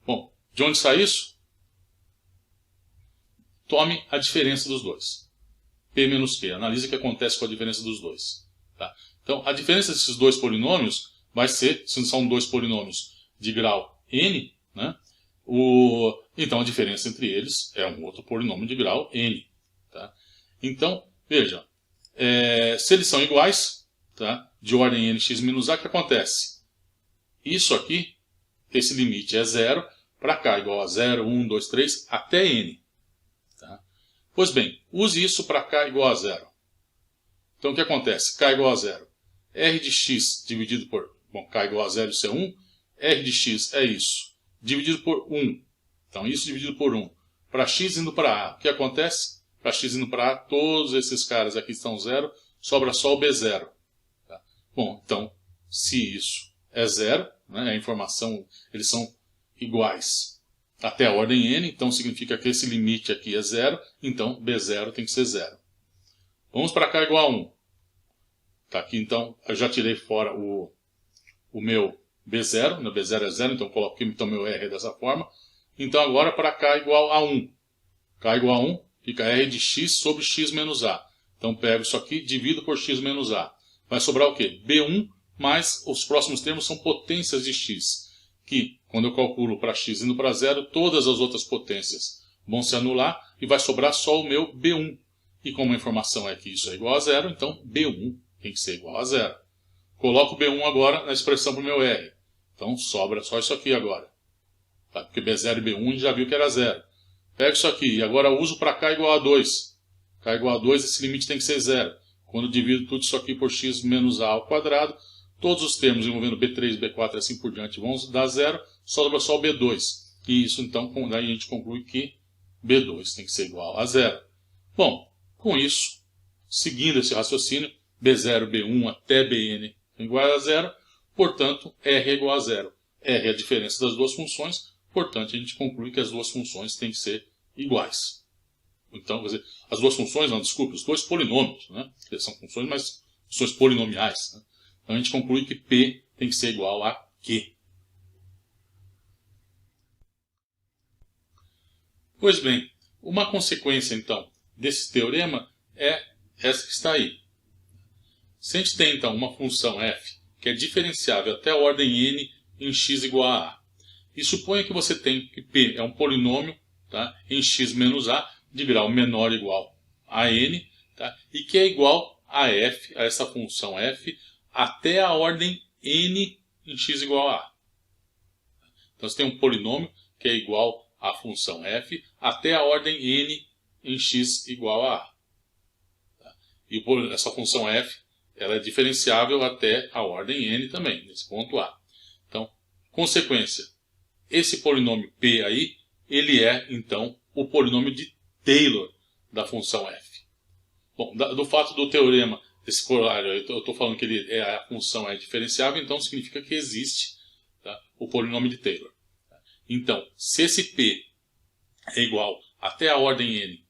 Bom, de onde sai isso? Tome a diferença dos dois. P menos Q. Analise o que acontece com a diferença dos dois. Tá? Então, a diferença desses dois polinômios vai ser, se são dois polinômios de grau n, né? Então a diferença entre eles é um outro polinômio de grau n. Tá? Então, veja, se eles são iguais, tá, de ordem nx menos a, o que acontece? Isso aqui, esse limite é zero, para cá igual a 0, 1, 2, 3, até n. Tá? Pois bem, use isso para k igual a 0. Então o que acontece? K igual a 0. R de x dividido por... Bom, k igual a 0, isso é 1. R de x é isso, dividido por 1. Então isso dividido por 1. Para x indo para a, o que acontece? Para x indo para a, todos esses caras aqui estão 0, sobra só o B0. Tá? Bom, então, se isso é 0, né, a informação, eles são iguais até a ordem n, então significa que esse limite aqui é 0, então B0 tem que ser 0. Vamos para k igual a 1. Tá aqui, então, eu já tirei fora o meu B0, né, B0 é 0, então coloquei então meu R dessa forma. Então agora para k igual a 1. K igual a 1 fica R de x sobre x menos a. Então pego isso aqui, divido por x menos a. vai sobrar o quê? B1 mais os próximos termos são potências de x, que quando eu calculo para x indo para zero, todas as outras potências vão se anular e vai sobrar só o meu B1. E como a informação é que isso é igual a zero, então B1 tem que ser igual a zero. Coloco o B1 agora na expressão para o meu R. Então sobra só isso aqui agora. Tá? Porque B0 e B1 a gente já viu que era zero. Pego isso aqui e agora uso para K igual a 2. K igual a 2, esse limite tem que ser zero. Quando eu divido tudo isso aqui por x menos a ao quadrado, todos os termos envolvendo B3, B4 e assim por diante vão dar zero, sobra só o B2. E isso então, daí a gente conclui que B2 tem que ser igual a zero. Bom, com isso, seguindo esse raciocínio, B0, B1 até Bn é igual a zero, portanto, R é igual a zero. R é a diferença das duas funções, portanto, a gente conclui que as duas funções têm que ser iguais. Então, quer dizer, as duas funções, não, desculpe, os dois polinômios, né? São funções, mas funções polinomiais. Né? Então, a gente conclui que P tem que ser igual a Q. Pois bem, uma consequência, então, desse teorema é essa que está aí. Se a gente tem, então, uma função f que é diferenciável até a ordem n em x igual a a, e suponha que você tem que P é um polinômio, tá, em x menos a de grau menor ou igual a n, tá, e que é igual a f, a essa função f, até a ordem n em x igual a a. Então você tem um polinômio que é igual à função f até a ordem n em x igual a a. E essa função f ela é diferenciável até a ordem n também, nesse ponto a. Então, consequência, esse polinômio p aí, ele é, então, o polinômio de Taylor da função f. Bom, do fato do teorema desse corolário, eu estou falando que a função é diferenciável, então significa que existe, tá, o polinômio de Taylor. Então, se esse p é igual até a ordem n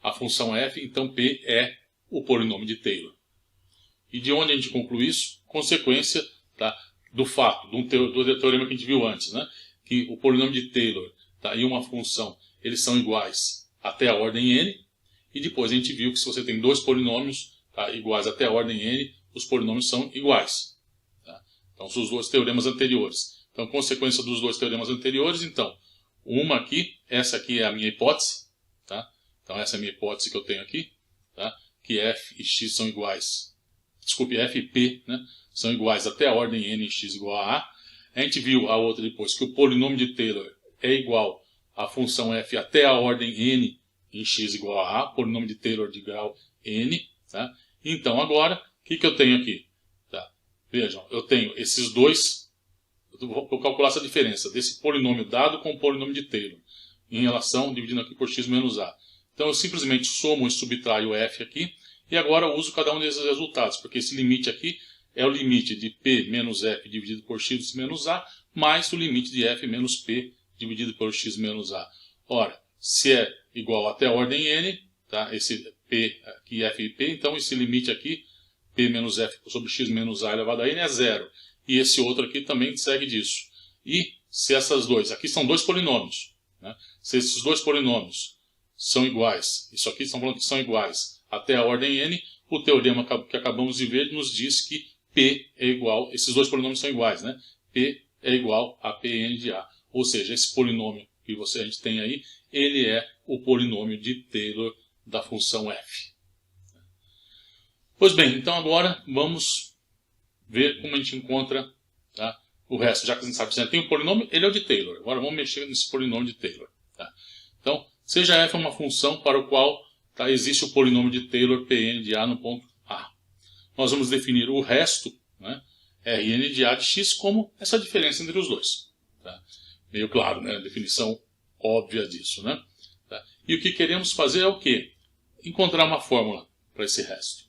à função f, então p é o polinômio de Taylor. E de onde a gente conclui isso? Consequência, tá, do fato, do teorema que a gente viu antes, né? Que o polinômio de Taylor, tá, e uma função eles são iguais até a ordem n, e depois a gente viu que se você tem dois polinômios, tá, iguais até a ordem n, os polinômios são iguais. Tá? Então, são os dois teoremas anteriores. Então, consequência dos dois teoremas anteriores, então, uma aqui, essa aqui é a minha hipótese, tá? Então, essa é a minha hipótese que eu tenho aqui, tá? Que f e x são iguais, desculpe, f e p, né, são iguais até a ordem n em x igual a a. A gente viu a outra depois, que o polinômio de Taylor é igual à função f até a ordem n em x igual a a, polinômio de Taylor de grau n. Tá? Então, agora, o que eu tenho aqui? Tá? Vejam, eu tenho esses dois, eu vou calcular essa diferença desse polinômio dado com o polinômio de Taylor, em relação, dividindo aqui por x menos a. Então, eu simplesmente somo e subtraio o f aqui, e agora eu uso cada um desses resultados, porque esse limite aqui é o limite de p menos f dividido por x menos a, mais o limite de f menos p dividido por x menos a. Ora, se é igual até a ordem n, tá? Esse p aqui, f e p, então esse limite aqui, p menos f sobre x menos a elevado a n é zero. E esse outro aqui também segue disso. E se essas dois, aqui são dois polinômios, né? Se esses dois polinômios são iguais, isso aqui estão falando que são iguais até a ordem n, o teorema que acabamos de ver nos diz que P é igual, esses dois polinômios são iguais, né? P é igual a Pn de A. Ou seja, esse polinômio que a gente tem aí, ele é o polinômio de Taylor da função f. Pois bem, então agora vamos ver como a gente encontra, tá, o resto. Já que a gente sabe que tem um polinômio, ele é o de Taylor. Agora vamos mexer nesse polinômio de Taylor. Tá? Então, seja f uma função para o qual, tá, existe o polinômio de Taylor Pn de A no ponto A. Nós vamos definir o resto, né, Rn de A de x, como essa diferença entre os dois. Tá? Meio claro, né? A definição óbvia disso. Né? Tá? E o que queremos fazer é o quê? Encontrar uma fórmula para esse resto.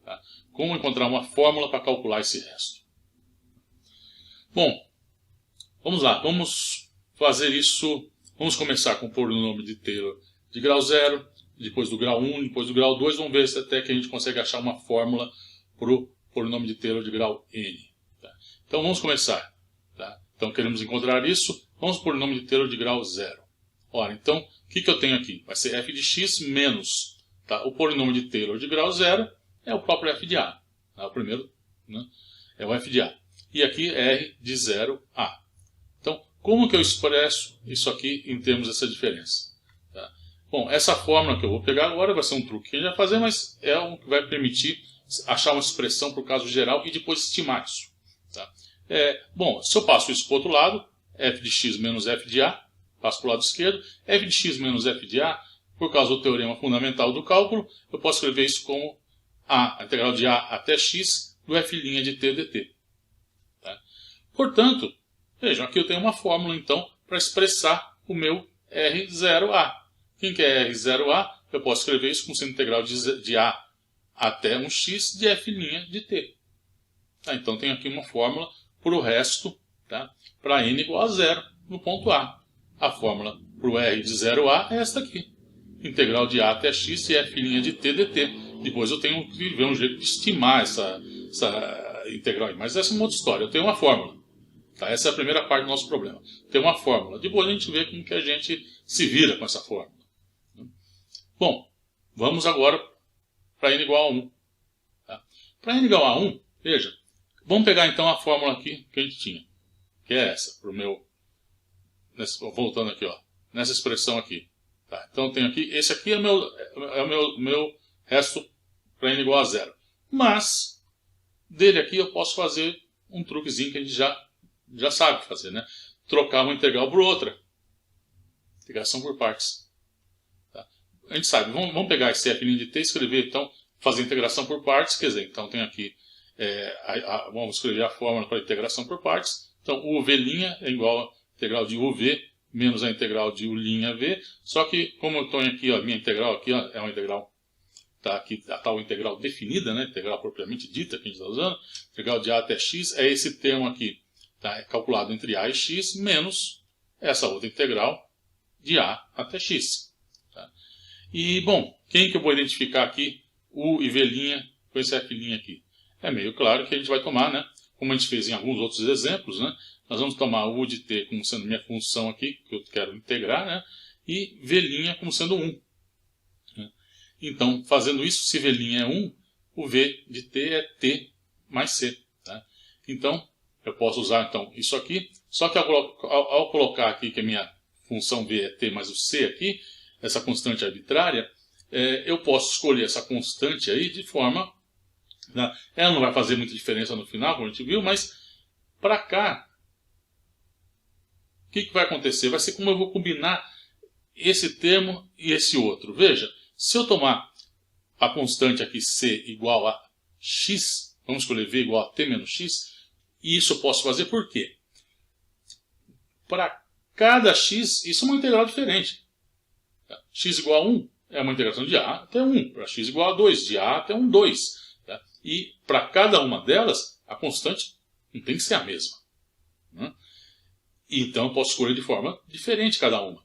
Tá? Como encontrar uma fórmula para calcular esse resto? Bom, vamos lá. Vamos fazer isso. Vamos começar com o polinômio de Taylor de grau 0, depois do grau 1, depois do grau 2. Vamos ver se até que a gente consegue achar uma fórmula para o polinômio de Taylor de grau n. Tá? Então vamos começar. Tá? Então queremos encontrar isso. Vamos para o polinômio de Taylor de grau 0. Ora, então, o que eu tenho aqui? Vai ser f de x menos, tá, o polinômio de Taylor de grau 0 é o próprio f de A. O primeiro, né, é o f de A. E aqui R de 0 a. Então, como que eu expresso isso aqui em termos dessa diferença? Tá? Bom, essa fórmula que eu vou pegar agora vai ser um truque que a gente vai fazer, mas é o que vai permitir achar uma expressão para o caso geral e depois estimar isso. Tá? Bom, se eu passo isso para o outro lado, f de x menos f de A, passo para o lado esquerdo, f de x menos f de A, por causa do teorema fundamental do cálculo, eu posso escrever isso como a integral de A até x do f' de t dt. Tá? Portanto, vejam, aqui eu tenho uma fórmula, então, para expressar o meu R0A. Quem que é R0A? Eu posso escrever isso como sendo integral de A até um x de f' de t. Tá? Então, tenho aqui uma fórmula para o resto, tá? Para n igual a 0 no ponto A. A fórmula para o R de 0A é esta aqui. Integral de A até x de f' de t dt. Depois eu tenho que ver um jeito de estimar essa integral aí. Mas essa é uma outra história. Eu tenho uma fórmula. Tá? Essa é a primeira parte do nosso problema. Tem uma fórmula. Depois a gente vê como que a gente se vira com essa fórmula. Bom, vamos agora para n igual a 1. Tá? Para n igual a 1, veja, vamos pegar então a fórmula aqui que a gente tinha. Que é essa, pro meu, voltando aqui, ó, nessa expressão aqui. Tá? Então eu tenho aqui, esse aqui é o meu resto para n igual a 0. Mas, dele aqui eu posso fazer um truquezinho que a gente já sabe fazer, né? Trocar uma integral por outra. Integração por partes. Tá? A gente sabe, vamos pegar esse f' de t e escrever, então, fazer integração por partes, quer dizer, então tem aqui, vamos escrever a fórmula para integração por partes. Então, u v' é igual a integral de uv menos a integral de u'(v), só que, como eu tenho aqui, ó, minha integral aqui, ó, é uma integral, tá aqui a tal integral definida, né, integral propriamente dita que a gente está usando, integral de a até x, é esse termo aqui, tá, é calculado entre a e x, menos essa outra integral de a até x. Tá? E, bom, quem que eu vou identificar aqui, u e v' com esse f' aqui? É meio claro que a gente vai tomar, né, como a gente fez em alguns outros exemplos, né, nós vamos tomar u de t como sendo minha função aqui, que eu quero integrar, né, e v' como sendo 1. Né? Então, fazendo isso, se v' é 1, o v de t é t mais c. Tá? Então, eu posso usar então, isso aqui, só que ao colocar aqui que a minha função v é t mais o c aqui, essa constante arbitrária, eu posso escolher essa constante aí de forma... Né, ela não vai fazer muita diferença no final, como a gente viu, mas para cá, o que vai acontecer? Vai ser como eu vou combinar esse termo e esse outro. Veja, se eu tomar a constante aqui c igual a x, vamos escolher v igual a t menos x, e isso eu posso fazer por quê? Para cada x, isso é uma integral diferente. X igual a 1 é uma integração de a até 1. Para x igual a 2, de a até 2. Tá? E para cada uma delas, a constante não tem que ser a mesma. Né? Então eu posso escolher de forma diferente cada uma.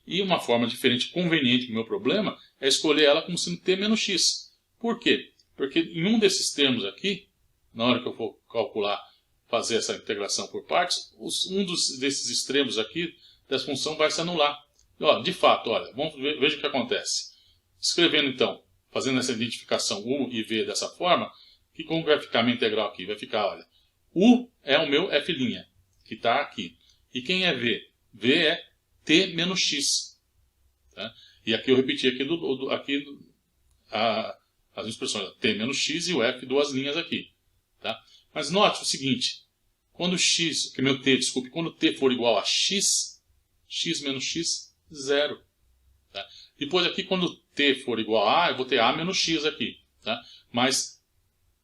E uma forma diferente conveniente para o meu problema é escolher ela como sendo t menos x. Por quê? Porque em um desses termos aqui, na hora que eu for calcular, fazer essa integração por partes, desses extremos aqui dessa função vai se anular. E, ó, de fato, olha, veja o que acontece. Escrevendo então, fazendo essa identificação u e v dessa forma, como vai ficar a minha integral aqui? Vai ficar, olha, u é o meu f', que está aqui. E quem é v? V é t menos x. Tá? E aqui eu repeti as expressões, t menos x e o f, duas linhas aqui. Tá? Mas note o seguinte, quando quando t for igual a x, x menos x, 0. Tá? Depois aqui, quando t for igual a eu vou ter a menos x aqui. Tá? Mas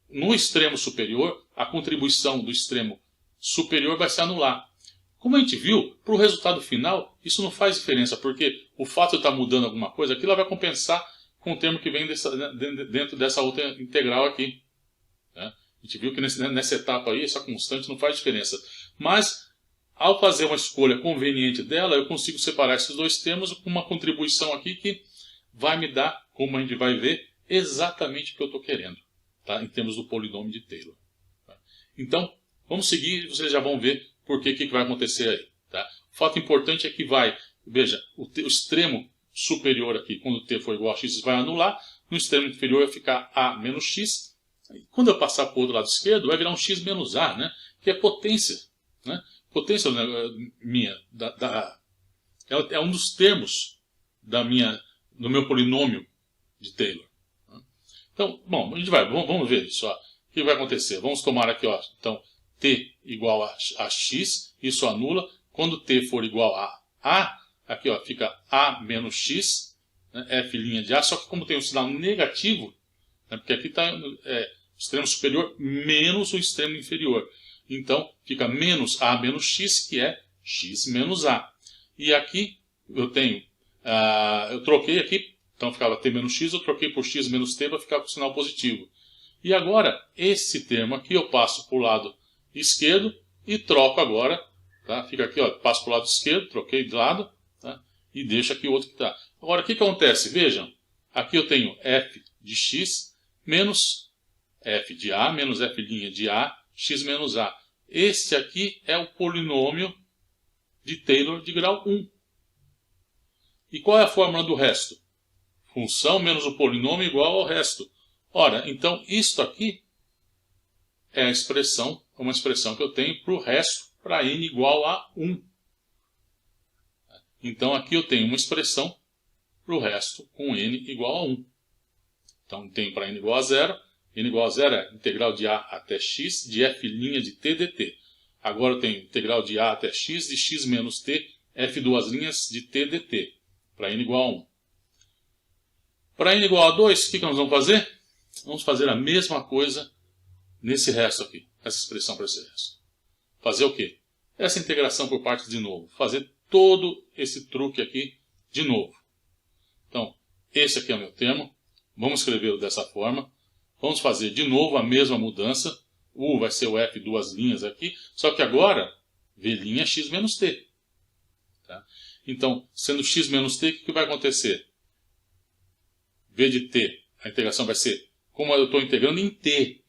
no extremo superior, a contribuição do extremo superior vai se anular. Como a gente viu, para o resultado final, isso não faz diferença, porque o fato de estar mudando alguma coisa, aquilo vai compensar com o termo que vem dentro dessa outra integral aqui. Né? A gente viu que nessa etapa aí, essa constante não faz diferença. Mas, ao fazer uma escolha conveniente dela, eu consigo separar esses dois termos com uma contribuição aqui que vai me dar, como a gente vai ver, exatamente o que eu estou querendo, tá? Em termos do polinômio de Taylor. Tá? Então, vamos seguir e vocês já vão ver por que vai acontecer aí. Tá? O fato importante é que veja, o extremo superior aqui, quando t for igual a x, vai anular. No extremo inferior vai ficar a menos x. Quando eu passar para o outro lado esquerdo, vai virar um x menos a, né? Que é potência. Né? Potência minha, é um dos termos do meu polinômio de Taylor. Então, bom, a gente vamos ver isso. Ó. O que vai acontecer? Vamos tomar aqui, ó, então, t igual a x, isso anula. Quando t for igual a, aqui ó, fica a menos x, né, f' de a, só que como tem um sinal negativo, né, porque aqui está o extremo superior menos o extremo inferior. Então, fica menos a menos x, que é x menos a. E aqui eu tenho, eu troquei aqui, então ficava t menos x, eu troquei por x menos t para ficar com o sinal positivo. E agora, esse termo aqui eu passo para o lado esquerdo e troco agora, tá? Fica aqui, ó, passo para o lado esquerdo, troquei de lado, tá? E deixo aqui o outro que está. Agora, o que acontece? Vejam, aqui eu tenho f de x menos f de a, menos f' de a, x menos a. Este aqui é o polinômio de Taylor de grau 1. E qual é a fórmula do resto? Função menos o polinômio igual ao resto. Ora, então isto aqui é uma expressão que eu tenho para o resto, para n igual a 1. Então aqui eu tenho uma expressão para o resto com n igual a 1. Então tenho para n igual a 0. N igual a 0 é integral de a até x de f' de t dt. Agora eu tenho integral de a até x de x menos t, f duas linhas de t dt, para n igual a 1. Para n igual a 2, o que nós vamos fazer? Vamos fazer a mesma coisa nesse resto aqui, essa expressão para esse resto. Fazer o quê? Essa integração por partes de novo. Fazer todo esse truque aqui de novo. Então, esse aqui é o meu termo. Vamos escrevê-lo dessa forma. Vamos fazer de novo a mesma mudança. U vai ser o f duas linhas aqui. Só que agora, v' x menos t. Tá? Então, sendo x menos t, o que vai acontecer? V de t, a integração vai ser, como eu estou integrando em t.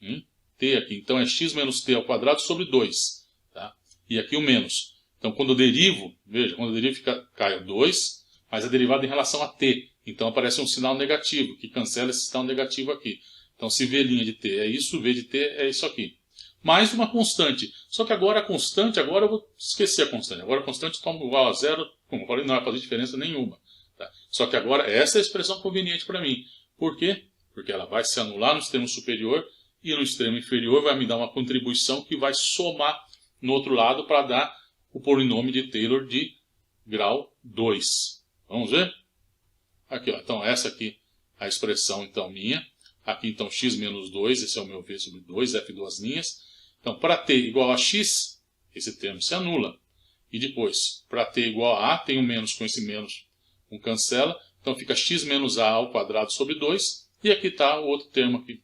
T aqui. Então é x menos t ao quadrado sobre 2. Tá? E aqui o menos. Então quando eu derivo, veja, quando eu derivo cai o 2, mas a derivada em relação a t. Então aparece um sinal negativo, que cancela esse sinal negativo aqui. Então se v' de t é isso, v de t é isso aqui. Mais uma constante. Só que agora a constante, agora eu vou esquecer a constante. Agora a constante toma igual a 0, como eu falei, não vai fazer diferença nenhuma. Tá? Só que agora essa é a expressão conveniente para mim. Por quê? Porque ela vai se anular no extremo superior e no extremo inferior vai me dar uma contribuição que vai somar no outro lado para dar o polinômio de Taylor de grau 2. Vamos ver? Aqui, ó. Então essa aqui é a expressão então minha. Aqui então x menos 2, esse é o meu v sobre 2, f duas linhas. Então para t igual a x, esse termo se anula. E depois, para t igual a tem um menos com esse menos, um cancela. Então fica x menos a ao quadrado sobre 2. E aqui está o outro termo aqui.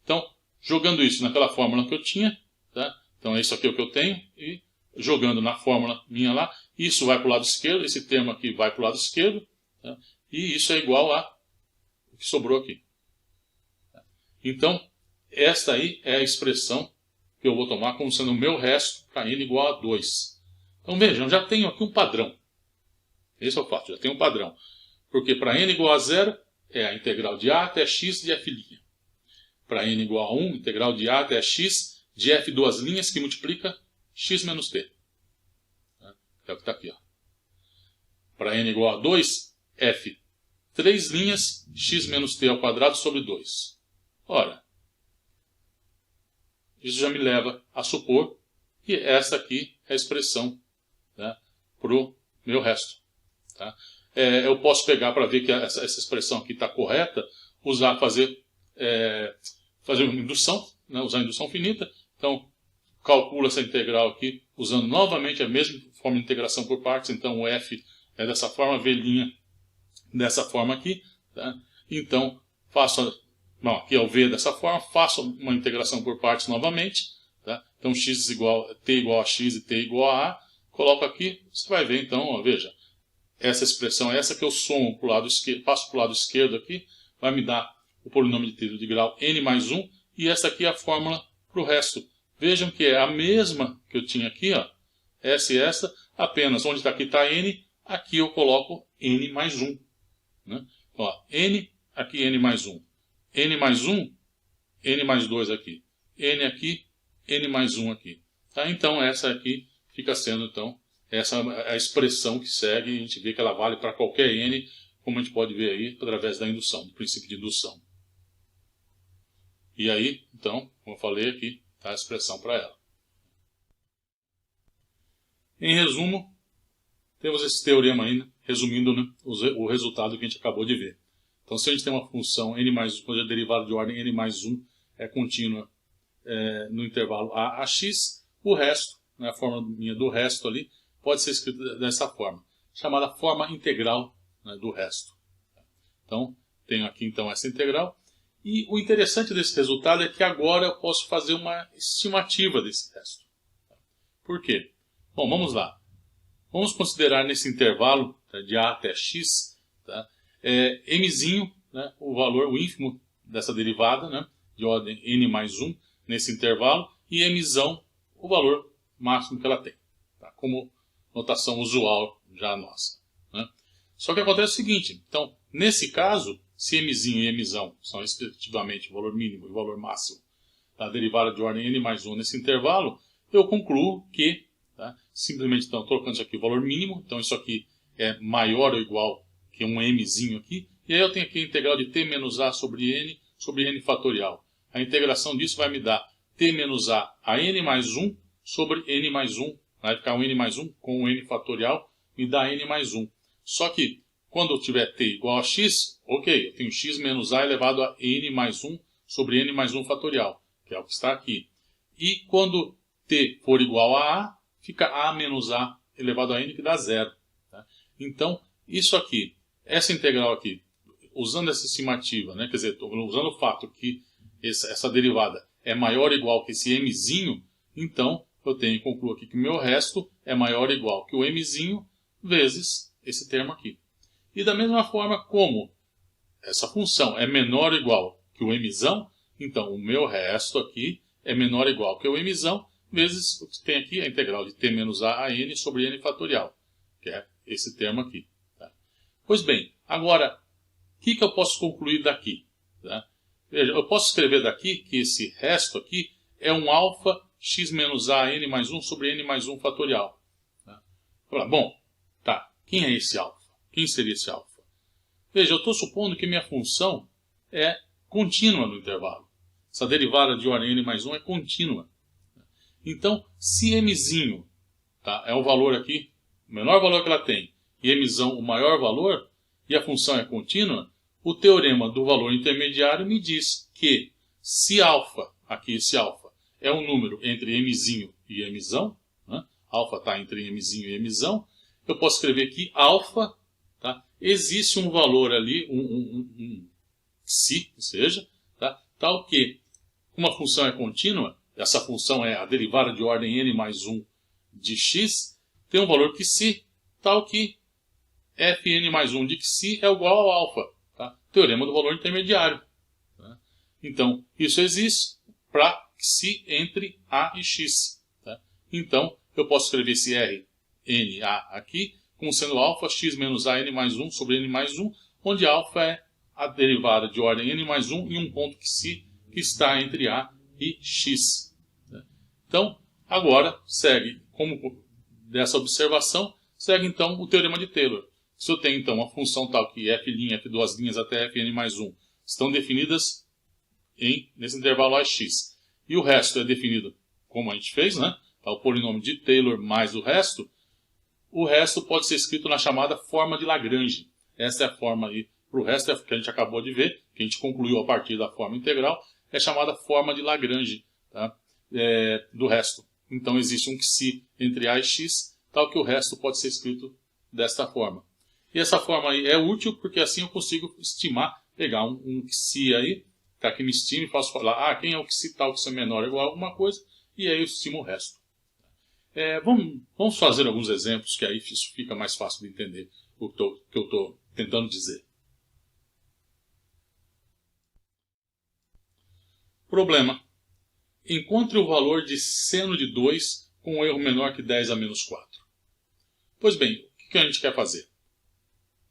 Então, jogando isso naquela fórmula que eu tinha, tá? Então isso aqui é o que eu tenho. E jogando na fórmula minha lá, isso vai para o lado esquerdo, esse termo aqui vai para o lado esquerdo. Tá? E isso é igual a o que sobrou aqui. Então, esta aí é a expressão que eu vou tomar como sendo o meu resto para n igual a 2. Então vejam, já tenho aqui um padrão. Esse é o fato, já tenho um padrão. Porque para n igual a 0 é a integral de a até x de f'. Para n igual a 1, integral de a até x de f duas linhas que multiplica x menos t. É o que está aqui. Para n igual a 2, f 3 linhas, x menos t ao quadrado sobre 2. Ora, isso já me leva a supor que essa aqui é a expressão, tá, para o meu resto. Tá? Eu posso pegar para ver que essa expressão aqui está correta, fazer uma indução, né, usar a indução finita. Então, calculo essa integral aqui usando novamente a mesma forma de integração por partes. Então, o f é dessa forma, v' dessa forma aqui. Tá? Então, aqui é o v dessa forma, faço uma integração por partes novamente. Tá? Então, t igual a x e t igual a a. Coloco aqui, você vai ver então, ó, veja. Essa expressão é essa que eu somo para o lado esquerdo, passo para o lado esquerdo aqui, vai me dar o polinômio de Taylor de grau n mais 1, e essa aqui é a fórmula para o resto. Vejam que é a mesma que eu tinha aqui, ó, essa e essa, apenas onde está aqui está n, aqui eu coloco n mais 1. Né? Ó, n, aqui n mais 1. N mais 1, n mais 2 aqui, n mais 1 aqui. Tá? Então essa aqui fica sendo então essa é a expressão que segue, a gente vê que ela vale para qualquer n, como a gente pode ver aí através da indução, do princípio de indução. E aí, então, como eu falei aqui, está a expressão para ela. Em resumo, temos esse teorema aí, né? Resumindo, né, o resultado que a gente acabou de ver. Então, se a gente tem uma função n mais 1, cuja derivada de ordem n mais 1 é contínua no intervalo a x, o resto, né, a forma do resto ali, pode ser escrito dessa forma, chamada forma integral, né, do resto. Então, tenho aqui então essa integral. E o interessante desse resultado é que agora eu posso fazer uma estimativa desse resto. Por quê? Bom, vamos lá. Vamos considerar nesse intervalo, tá, de a até x, tá, mzinho, né, o valor, o ínfimo dessa derivada, né, de ordem n mais 1 nesse intervalo, e mzão, o valor máximo que ela tem, tá, como notação usual já nossa. Né. Só que acontece o seguinte, então, nesse caso, se mzinho e mzão são respectivamente o valor mínimo e o valor máximo da derivada de ordem n mais 1 nesse intervalo, eu concluo que, tá, simplesmente então, trocando isso aqui o valor mínimo, então isso aqui é maior ou igual que um mzinho aqui, e aí eu tenho aqui a integral de t menos a sobre n fatorial. A integração disso vai me dar t menos a n mais 1 sobre n mais 1, vai ficar um n mais 1 com o n fatorial, me dá n mais 1. Só que, quando eu tiver t igual a x, ok, eu tenho x menos a elevado a n mais 1 sobre n mais 1 fatorial, que é o que está aqui. E quando t for igual a fica a menos a elevado a n, que dá 0. Tá? Então, isso aqui, essa integral aqui, usando essa estimativa, né, quer dizer, usando o fato que essa derivada é maior ou igual que esse mzinho, então eu tenho que concluir aqui que o meu resto é maior ou igual que o mzinho vezes esse termo aqui. E da mesma forma como essa função é menor ou igual que o mzão, então o meu resto aqui é menor ou igual que o mzão, vezes o que tem aqui, a integral de t menos a n sobre n fatorial, que é esse termo aqui. Tá? Pois bem, agora, o que eu posso concluir daqui? Tá? Veja, eu posso escrever daqui que esse resto aqui é um alfa x menos a n mais 1 sobre n mais 1 fatorial. Tá? Bom, tá, quem é esse alfa? Quem seria esse alfa? Veja, eu estou supondo que minha função é contínua no intervalo. Essa derivada de ordem n mais 1 é contínua. Então, se mzinho, tá, é o valor aqui, o menor valor que ela tem, e mzão o maior valor, e a função é contínua, o teorema do valor intermediário me diz que se alfa, aqui esse alfa, é um número entre mzinho e mzão, né, alfa está entre mzinho e mzão, eu posso escrever que alfa, tá, existe um valor ali, um psi, que seja, tá, tal que uma função é contínua, essa função é a derivada de ordem n mais 1 de x, tem um valor psi, tal que fn mais 1 de psi é igual ao alfa. Tá? Teorema do valor intermediário. Tá? Então, isso existe para psi entre a e x. Tá? Então, eu posso escrever esse Rna aqui como sendo alfa x menos a n mais 1 sobre n mais 1, onde alfa é a derivada de ordem n mais 1 em um ponto psi que está entre a e x. Então, agora segue, como dessa observação, segue então o teorema de Taylor. Se eu tenho então uma função tal que f', f' até fn mais 1 estão definidas nesse intervalo ax, e o resto é definido como a gente fez, né? Tá, o polinômio de Taylor mais o resto pode ser escrito na chamada forma de Lagrange. Essa é a forma aí, para o resto que a gente acabou de ver, que a gente concluiu a partir da forma integral, é chamada forma de Lagrange, tá? Do resto. Então existe um psi entre a e x, tal que o resto pode ser escrito desta forma. E essa forma aí é útil porque assim eu consigo estimar, pegar um psi aí, tá, que me estime, posso falar, quem é o psi tal que isso é menor ou igual a alguma coisa, e aí eu estimo o resto. Vamos fazer alguns exemplos, que aí isso fica mais fácil de entender o que eu estou tentando dizer. Problema. Encontre o valor de seno de 2 com um erro menor que 10 a menos 4. Pois bem, o que a gente quer fazer?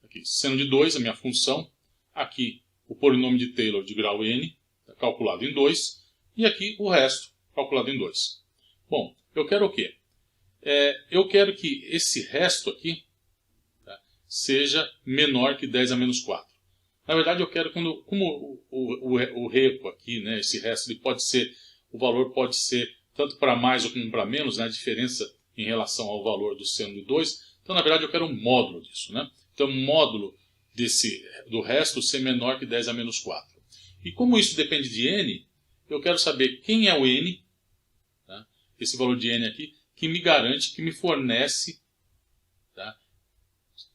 Aqui, seno de 2, a minha função. Aqui, o polinômio de Taylor de grau n, calculado em 2, e aqui o resto calculado em 2. Bom, eu quero o quê? Eu quero que esse resto aqui, tá, seja menor que 10 a menos 4. Na verdade, eu quero, como o repo aqui, né, esse resto, o valor pode ser tanto para mais ou como para menos, né, a diferença em relação ao valor do seno de 2. Então, na verdade, eu quero um módulo disso. Né? Então, o módulo do resto ser menor que 10 a menos 4. E como isso depende de n, eu quero saber quem é o n, tá? Esse valor de n aqui, que me garante, que me fornece, tá?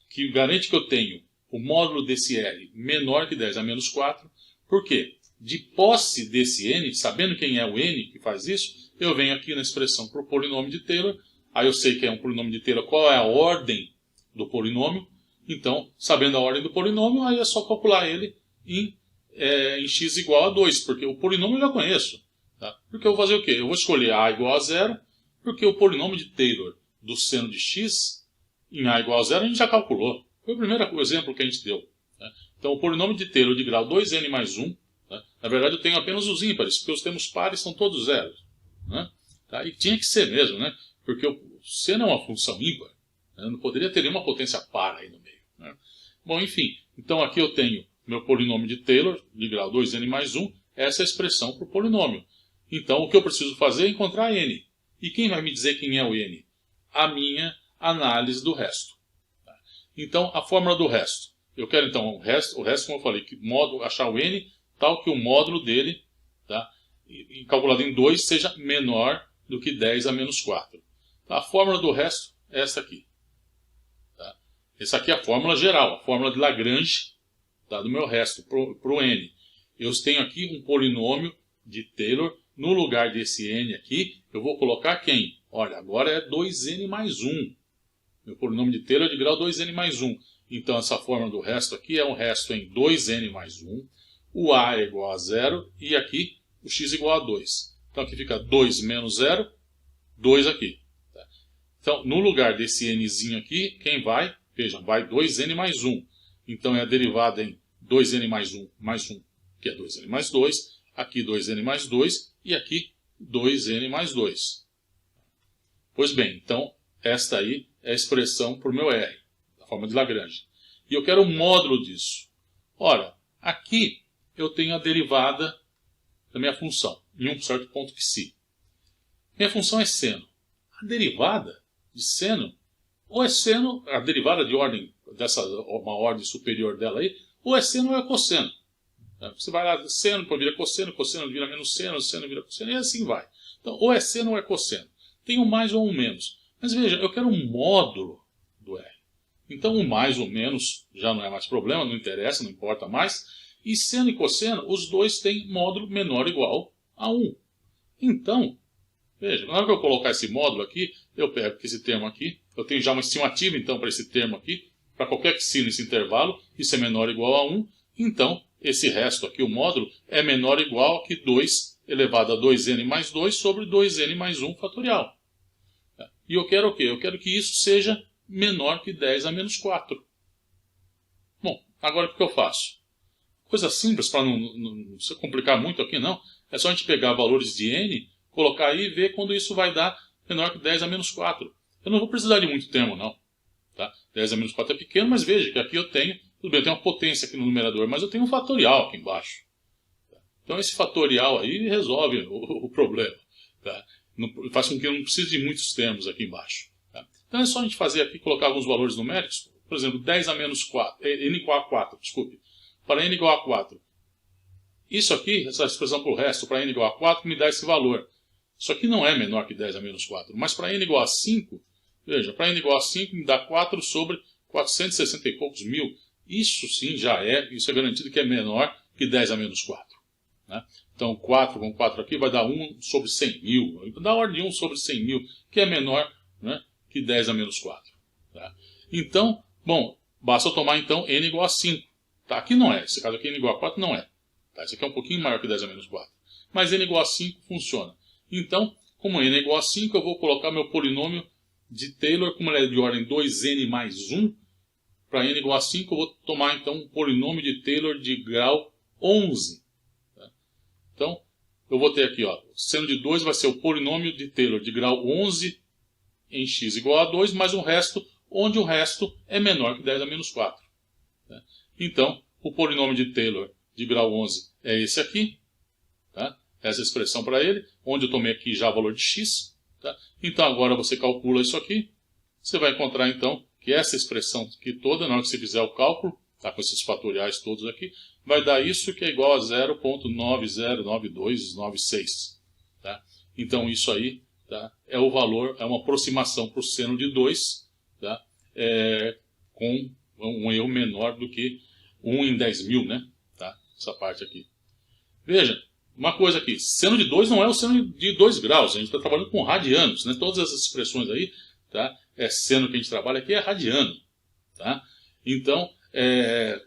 Que garante que eu tenho o módulo desse r menor que 10 a menos 4. Por quê? De posse desse n, sabendo quem é o n que faz isso, eu venho aqui na expressão para o polinômio de Taylor. Aí eu sei que é um polinômio de Taylor, qual é a ordem do polinômio. Então, sabendo a ordem do polinômio, aí é só calcular ele em x igual a 2, porque o polinômio eu já conheço. Tá? Porque eu vou fazer o quê? Eu vou escolher a igual a 0, porque o polinômio de Taylor do seno de x em a igual a 0 a gente já calculou. Foi o primeiro exemplo que a gente deu. Tá? Então, o polinômio de Taylor de grau 2n mais 1, tá? Na verdade eu tenho apenas os ímpares, porque os termos pares são todos zeros. Né? Tá? E tinha que ser mesmo, né? Porque o seno é uma função ímpar. Né? Não poderia ter nenhuma potência par aí no meio. Né? Bom, enfim, então aqui eu tenho meu polinômio de Taylor, de grau 2n mais 1, essa é a expressão para o polinômio. Então, o que eu preciso fazer é encontrar n. E quem vai me dizer quem é o n? A minha análise do resto. Então, a fórmula do resto. Eu quero, então, o resto como eu falei, achar o n, tal que o módulo dele, tá, calculado em 2, seja menor do que 10 a menos 4. A fórmula do resto é essa aqui. Tá? Essa aqui é a fórmula geral, a fórmula de Lagrange, tá, do meu resto, para o n. Eu tenho aqui um polinômio de Taylor. No lugar desse n aqui, eu vou colocar quem? Olha, agora é 2n mais 1. Meu polinômio de Taylor é de grau 2n mais 1. Então, essa fórmula do resto aqui é um resto em 2n mais 1. O a é igual a 0 e aqui o x igual a 2. Então, aqui fica 2 menos 0, 2 aqui. Tá? Então, no lugar desse nzinho aqui, quem vai? Vejam, vai 2n mais 1. Então, é a derivada em 2n mais 1, que é 2n mais 2. Aqui 2n mais 2 e aqui 2n mais 2. Pois bem, então, esta aí é a expressão para o meu r, da forma de Lagrange. E eu quero o módulo disso. Ora, aqui eu tenho a derivada da minha função, em um certo ponto psi. Minha função é seno. A derivada de seno, ou é seno, a derivada de ordem, uma ordem superior dela aí, ou é seno ou é cosseno. Você vai lá, seno vira cosseno, cosseno vira menos seno, seno vira cosseno, e assim vai. Então, ou é seno ou é cosseno. Tem um mais ou um menos. Mas veja, eu quero um módulo do R. Então, o mais ou menos já não é mais problema, não interessa, não importa mais. E seno e cosseno, os dois têm módulo menor ou igual a 1. Então, veja, na hora que eu colocar esse módulo aqui, eu pego esse termo aqui, eu tenho já uma estimativa então para esse termo aqui, para qualquer psi nesse intervalo, isso é menor ou igual a 1, então esse resto aqui, o módulo, é menor ou igual a que 2 elevado a 2n mais 2 sobre 2n mais 1 fatorial. E eu quero o quê? Eu quero que isso seja menor que 10 a menos 4. Bom, agora o que eu faço? Coisa simples, para não se complicar muito aqui, não. É só a gente pegar valores de n, colocar aí e ver quando isso vai dar menor que 10 a menos 4. Eu não vou precisar de muito termo, não. Tá? 10 a menos 4 é pequeno, mas veja que aqui eu tenho, tudo bem, eu tenho uma potência aqui no numerador, mas eu tenho um fatorial aqui embaixo. Então esse fatorial aí resolve o problema. Tá? Faz com que eu não precise de muitos termos aqui embaixo. Tá? Então é só a gente fazer aqui, colocar alguns valores numéricos. Por exemplo, 10 a menos 4, n igual a 4, desculpe. Para n igual a 4. Isso aqui, essa expressão para o resto, para n igual a 4, me dá esse valor. Isso aqui não é menor que 10 a menos 4. Mas para n igual a 5, veja, para n igual a 5 me dá 4 sobre 460 e poucos mil. Isso sim já isso é garantido que é menor que 10 a menos 4. Né? Então 4 com 4 aqui vai dar 1 sobre 100 mil. Da ordem de 1 sobre 100 mil, que é menor, né, que 10 a menos 4. Tá? Então, bom, basta eu tomar então n igual a 5. Tá? Aqui não é. Esse caso aqui n igual a 4 não é. Tá? Esse aqui é um pouquinho maior que 10 a menos 4. Mas n igual a 5 funciona. Então, como n é igual a 5, eu vou colocar meu polinômio de Taylor, como ele é de ordem 2n mais 1. Para n igual a 5, eu vou tomar então um polinômio de Taylor de grau 11. Tá? Então, eu vou ter aqui, ó, seno de 2 vai ser o polinômio de Taylor de grau 11 em x igual a 2, mais um resto, onde o resto é menor que 10 a menos 4. Tá? Então, o polinômio de Taylor de grau 11 é esse aqui, tá? Essa expressão para ele, onde eu tomei aqui já o valor de x. Tá? Então, agora você calcula isso aqui, você vai encontrar, então, que essa expressão aqui toda, na hora que você fizer o cálculo, tá, com esses fatoriais todos aqui, vai dar isso que é igual a 0,909296. Tá? Então, isso aí, tá, é o valor, é uma aproximação para o seno de 2, tá, com um erro menor do que 1 em 10.000, né? Tá? Essa parte aqui. Veja, uma coisa aqui, seno de 2 não é o seno de 2 graus, a gente está trabalhando com radianos, né? Todas essas expressões aí, tá, seno que a gente trabalha aqui é radiano. Tá? Então,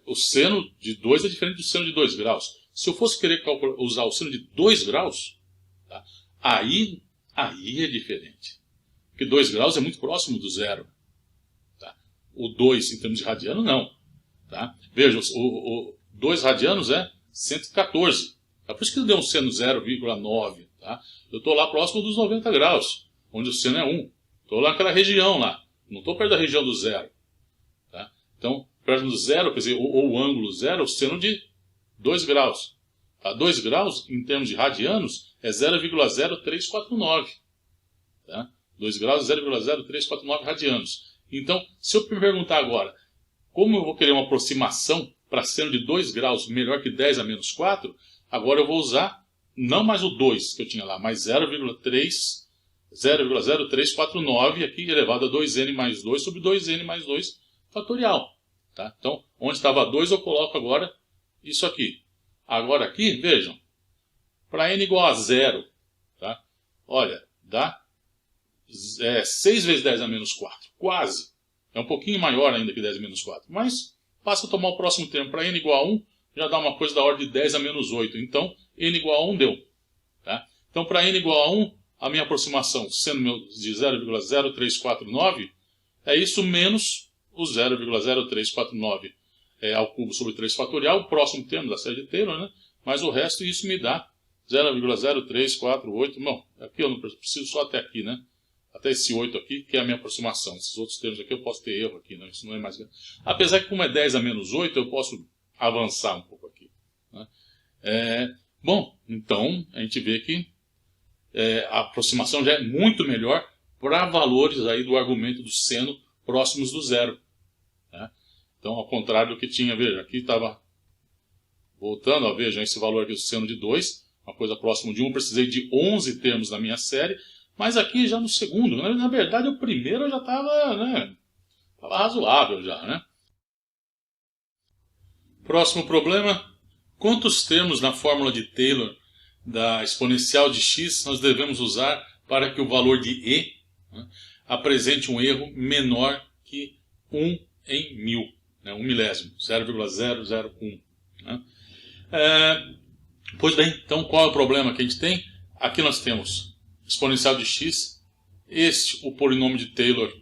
o seno de 2 é diferente do seno de 2 graus. Se eu fosse querer usar o seno de 2 graus, tá, aí é diferente. Porque 2 graus é muito próximo do zero. Tá? O 2 em termos de radiano, não. Tá? Veja, o 2 radianos é 114. É por isso que deu um seno 0,9. Tá? Eu estou lá próximo dos 90 graus, onde o seno é 1. Estou lá naquela região lá. Não estou perto da região do zero. Tá? Então, perto do zero, quer dizer, ou o ângulo zero, é o seno de 2 graus. Tá? 2 graus, em termos de radianos, é 0,0349. Tá? 2 graus é 0,0349 radianos. Então, se eu me perguntar agora, como eu vou querer uma aproximação para seno de 2 graus menor que 10 a menos 4, agora eu vou usar não mais o 2 que eu tinha lá, mas 0,0349 aqui elevado a 2n mais 2 sobre 2n mais 2 fatorial. Tá? Então, onde estava 2 eu coloco agora isso aqui. Agora aqui, vejam, para n igual a 0, tá? Olha, dá 6 vezes 10 a menos 4, quase. É um pouquinho maior ainda que 10 a menos 4, mas basta tomar o próximo termo. Para n igual a 1, já dá uma coisa da ordem de 10 a menos 8. Então, n igual a 1 deu. Tá? Então, para n igual a 1, a minha aproximação, sendo de 0,0349, é isso menos o 0,0349 ao cubo sobre 3 fatorial, o próximo termo da série de Taylor, né? Mas o resto, isso me dá 0,0348. Bom, aqui eu não preciso só até aqui, né? Até esse 8 aqui, que é a minha aproximação. Esses outros termos aqui eu posso ter erro aqui, né? Isso não é mais... Apesar que como é 10 a menos 8, eu posso avançar um pouco aqui. Né? Bom, então a gente vê que a aproximação já é muito melhor para valores aí do argumento do seno próximos do zero. Né? Então, ao contrário do que tinha, veja, aqui estava voltando, ó, veja, esse valor aqui do seno de 2, uma coisa próxima de 1, precisei de 11 termos na minha série, mas aqui já no segundo, na verdade o primeiro já estava, né, razoável já, né? Próximo problema, quantos termos na fórmula de Taylor da exponencial de x nós devemos usar para que o valor de e, né, apresente um erro menor que 1 em 1000, né, 1 milésimo, 0,001. Né? Pois bem, então qual é o problema que a gente tem? Aqui nós temos exponencial de x, o polinômio de Taylor,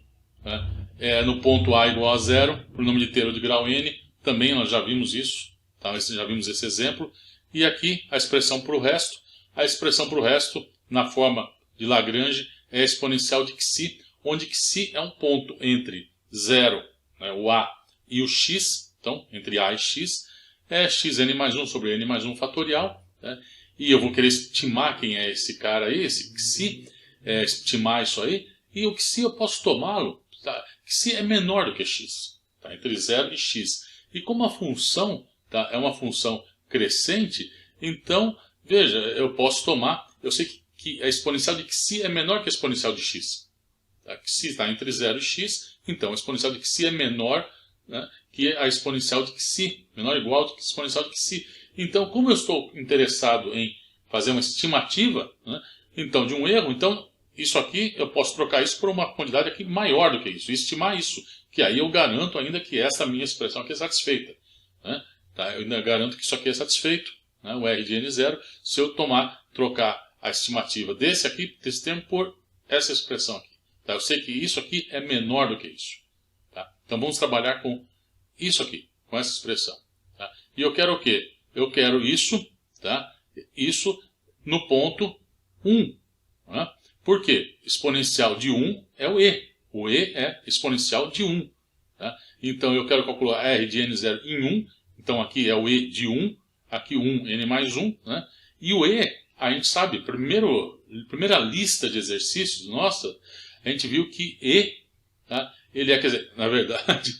né, no ponto a igual a 0, polinômio de Taylor de grau n, também nós já vimos isso, tá? Já vimos esse exemplo, e aqui a expressão para o resto. A expressão para o resto, na forma de Lagrange, é a exponencial de Xi, onde Xi é um ponto entre 0, né, o a, e o x, então, entre a e x, é xn mais 1 sobre n mais 1 fatorial, né? E eu vou querer estimar quem é esse cara aí, esse Xi, estimar isso aí, e o Xi eu posso tomá-lo, tá? Xi é menor do que x, tá? Entre 0 e x. E como a função, tá, é uma função crescente, então, veja, eu posso tomar, eu sei que a exponencial de Xi é menor que a exponencial de x. Tá? Xi está entre 0 e x, então a exponencial de Xi é menor, né, que a exponencial de Xi, menor ou igual do que a exponencial de Xi. Então, como eu estou interessado em fazer uma estimativa, né, então, de um erro, então, isso aqui, eu posso trocar isso por uma quantidade aqui maior do que isso, e estimar isso, que aí eu garanto ainda que essa minha expressão aqui é satisfeita. Né? Tá? Eu ainda garanto que isso aqui é satisfeito, né, o R de N0, se eu trocar a estimativa desse termo por essa expressão aqui. Tá? Eu sei que isso aqui é menor do que isso. Tá? Então vamos trabalhar com isso aqui, com essa expressão. Tá? E eu quero o quê? Eu quero isso, tá, Isso no ponto 1. Né? Por quê? Exponencial de 1 é o E. O E é exponencial de 1. Tá? Então eu quero calcular R de N0 em 1. Então aqui é o E de 1. Aqui 1, N mais 1. Né? E o E, a gente sabe, primeira lista de exercícios nossa, a gente viu que E, tá? Ele é, quer dizer, na verdade,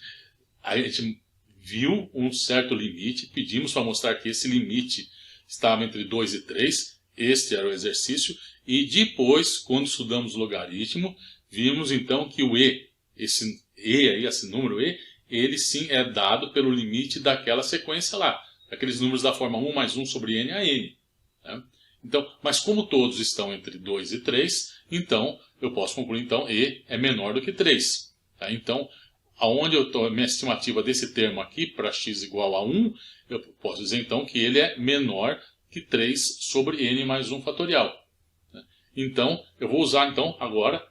a gente viu um certo limite, pedimos para mostrar que esse limite estava entre 2 e 3, este era o exercício, e depois, quando estudamos logaritmo, vimos então que o E, esse E aí, esse número E, ele sim é dado pelo limite daquela sequência lá, aqueles números da forma 1 mais 1 sobre N a N. Né? Então, mas como todos estão entre 2 e 3, então eu posso concluir então E é menor do que 3. Tá? Então, aonde eu estou, minha estimativa desse termo aqui, para x igual a 1, eu posso dizer então que ele é menor que 3 sobre n mais 1 fatorial. Então, eu vou usar então agora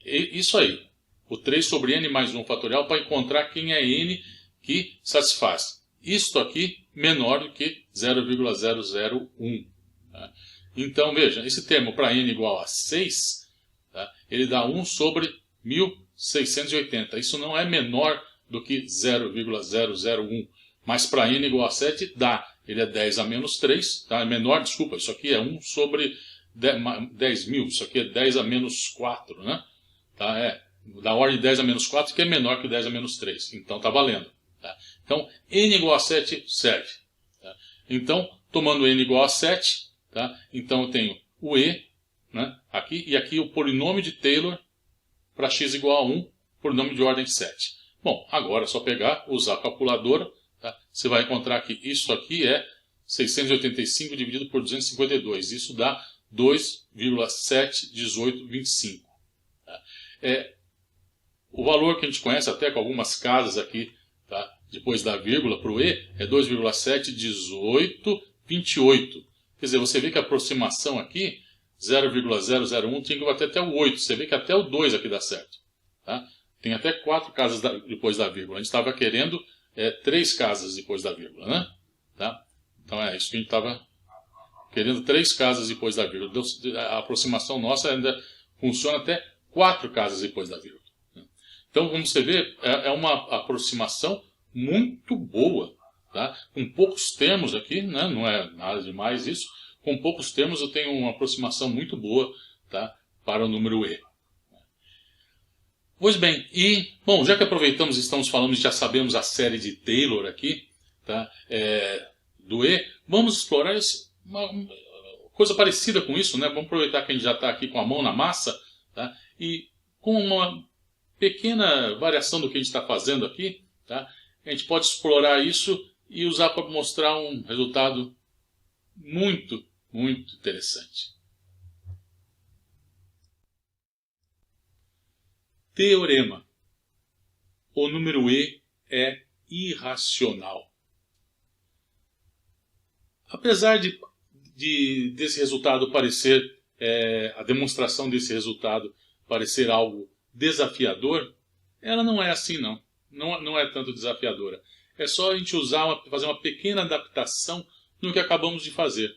isso aí, o 3 sobre n mais 1 fatorial, para encontrar quem é n que satisfaz. Isto aqui menor do que 0,001. Tá? Então, veja, esse termo para n igual a 6, tá? Ele dá 1 sobre 1680. Isso não é menor do que 0,001. Mas para n igual a 7 dá. Ele é 10 a menos 3. Tá? É menor, desculpa, isso aqui é 1 sobre 10.000. Isso aqui é 10 a menos 4. Né? Tá? É da ordem de 10 a menos 4, que é menor que 10 a menos 3. Então está valendo. Tá? Então, n igual a 7 serve. Tá? Então, tomando n igual a 7, tá? Então eu tenho o E, né? Aqui, e aqui o polinômio de Taylor para x igual a 1, polinômio de ordem 7. Bom, agora é só pegar, usar a calculadora, tá? Você vai encontrar que isso aqui é 685 dividido por 252. Isso dá 2,71825. Tá? O valor que a gente conhece até com algumas casas aqui, tá? Depois da vírgula para o E, é 2,71828. Quer dizer, você vê que a aproximação aqui, 0,001, tinha que bater até o 8. Você vê que até o 2 aqui dá certo. Tá? Tem até 4 casas depois da vírgula. A gente estava querendo 3 casas depois da vírgula. Né? Tá? Então é isso que a gente estava querendo, 3 casas depois da vírgula. A aproximação nossa ainda funciona até 4 casas depois da vírgula. Então, como você vê, é uma aproximação muito boa. Tá? Com poucos termos aqui, né? Não é nada demais isso. Com poucos termos eu tenho uma aproximação muito boa, tá? Para o número E. Pois bem, bom, já que aproveitamos e estamos falando, já sabemos a série de Taylor aqui, tá? Do E, vamos explorar uma coisa parecida com isso, né? Vamos aproveitar que a gente já está aqui com a mão na massa, tá? E com uma pequena variação do que a gente está fazendo aqui, tá? A gente pode explorar isso e usar para mostrar um resultado muito, muito interessante. Teorema. O número E é irracional. Apesar desse resultado parecer, a demonstração desse resultado parecer algo desafiador, ela não é assim não. Não é tanto desafiadora. É só a gente fazer uma pequena adaptação no que acabamos de fazer,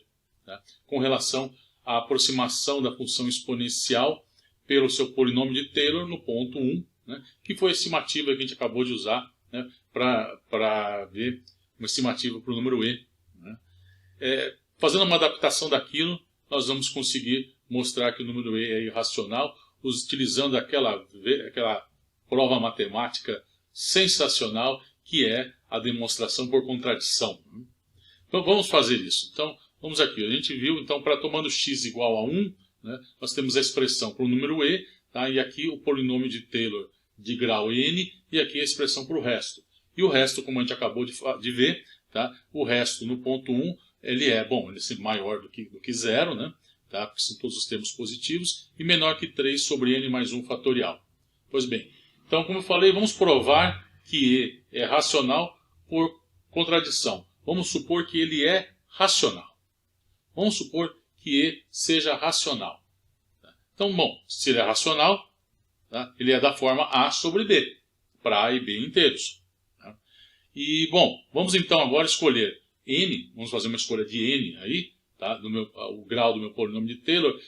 tá? Com relação à aproximação da função exponencial pelo seu polinômio de Taylor no ponto 1, né? Que foi a estimativa que a gente acabou de usar, né? Para ver uma estimativa para o número E. Né? Fazendo uma adaptação daquilo, nós vamos conseguir mostrar que o número E é irracional, utilizando aquela prova matemática sensacional que é a demonstração por contradição. Então vamos fazer isso. Então vamos aqui, a gente viu, então para tomando x igual a 1, né, nós temos a expressão para o número E, tá, e aqui o polinômio de Taylor de grau n, e aqui a expressão para o resto. E o resto, como a gente acabou de ver, tá, o resto no ponto 1, ele é maior do que 0, né, tá, porque são todos os termos positivos, e menor que 3 sobre n mais 1 fatorial. Pois bem, então, como eu falei, vamos provar que E é racional por contradição. Vamos supor que ele é racional. Vamos supor que E seja racional. Então, bom, se ele é racional, tá, ele é da forma A sobre B, para A e B inteiros. E, bom, vamos então agora escolher N, vamos fazer uma escolha de N aí, tá? O grau do meu polinômio de Taylor,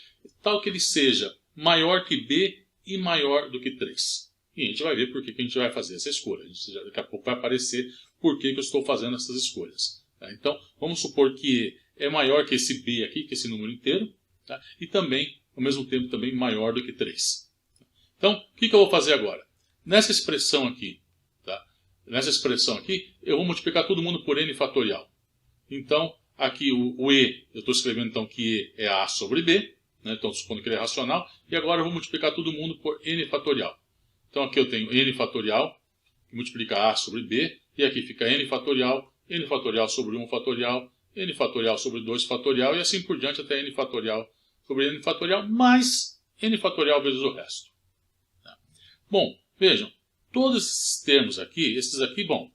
tal que ele seja maior que b e maior do que 3. E a gente vai ver por que a gente vai fazer essa escolha. Daqui a pouco vai aparecer por que eu estou fazendo essas escolhas. Tá? Então, vamos supor que E é maior que esse b aqui, que esse número inteiro, tá? E também, ao mesmo tempo, também maior do que 3. Então, o que eu vou fazer agora? Nessa expressão aqui, tá? Eu vou multiplicar todo mundo por n fatorial. Então, aqui o e, eu estou escrevendo então que e é a sobre b, né? Então, supondo que ele é racional, e agora eu vou multiplicar todo mundo por n fatorial. Então, aqui eu tenho n fatorial, que multiplica a sobre b, e aqui fica n fatorial sobre 1 fatorial, n fatorial sobre 2 fatorial, e assim por diante até n fatorial sobre n fatorial, mais n fatorial vezes o resto. Bom, vejam, todos esses termos aqui, bom,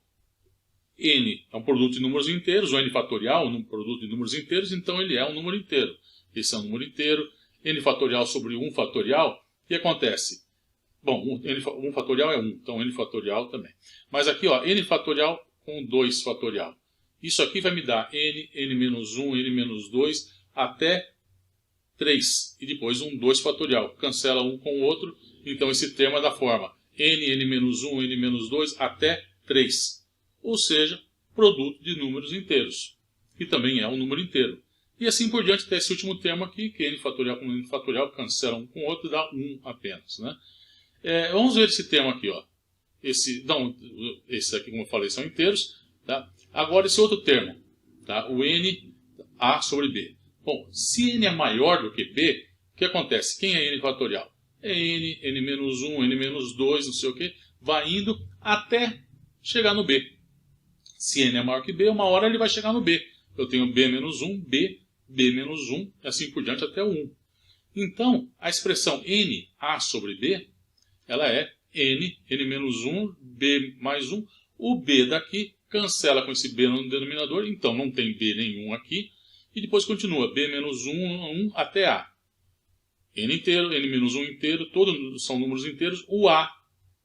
n é um produto de números inteiros, o n fatorial é um produto de números inteiros, então ele é um número inteiro. Esse é um número inteiro, n fatorial sobre 1 fatorial, o que acontece? Bom, 1 fatorial é 1, então n fatorial também. Mas aqui, ó, n fatorial com 2 fatorial. Isso aqui vai me dar n menos 1, n menos 2, até 3. E depois um 2 fatorial. Cancela um com o outro, então esse termo é da forma n menos 1, n menos 2, até 3. Ou seja, produto de números inteiros, que também é um número inteiro. E assim por diante até esse último termo aqui, que n fatorial com n fatorial, cancela um com o outro e dá 1 apenas, né? Vamos ver esse termo aqui, ó. Esses aqui, como eu falei, são inteiros. Tá? Agora esse outro termo, tá? O n a sobre b. Bom, se n é maior do que b, o que acontece? Quem é n fatorial? É n menos 1, n menos 2, não sei o que, vai indo até chegar no b. Se n é maior que b, uma hora ele vai chegar no b. Eu tenho b menos 1, b menos 1, e assim por diante até o 1. Então, a expressão n a sobre b, ela é n menos 1, b mais 1. O b daqui cancela com esse b no denominador, então não tem b nenhum aqui. E depois continua b menos 1, 1 até a. N inteiro, n menos 1 inteiro, todos são números inteiros. O a,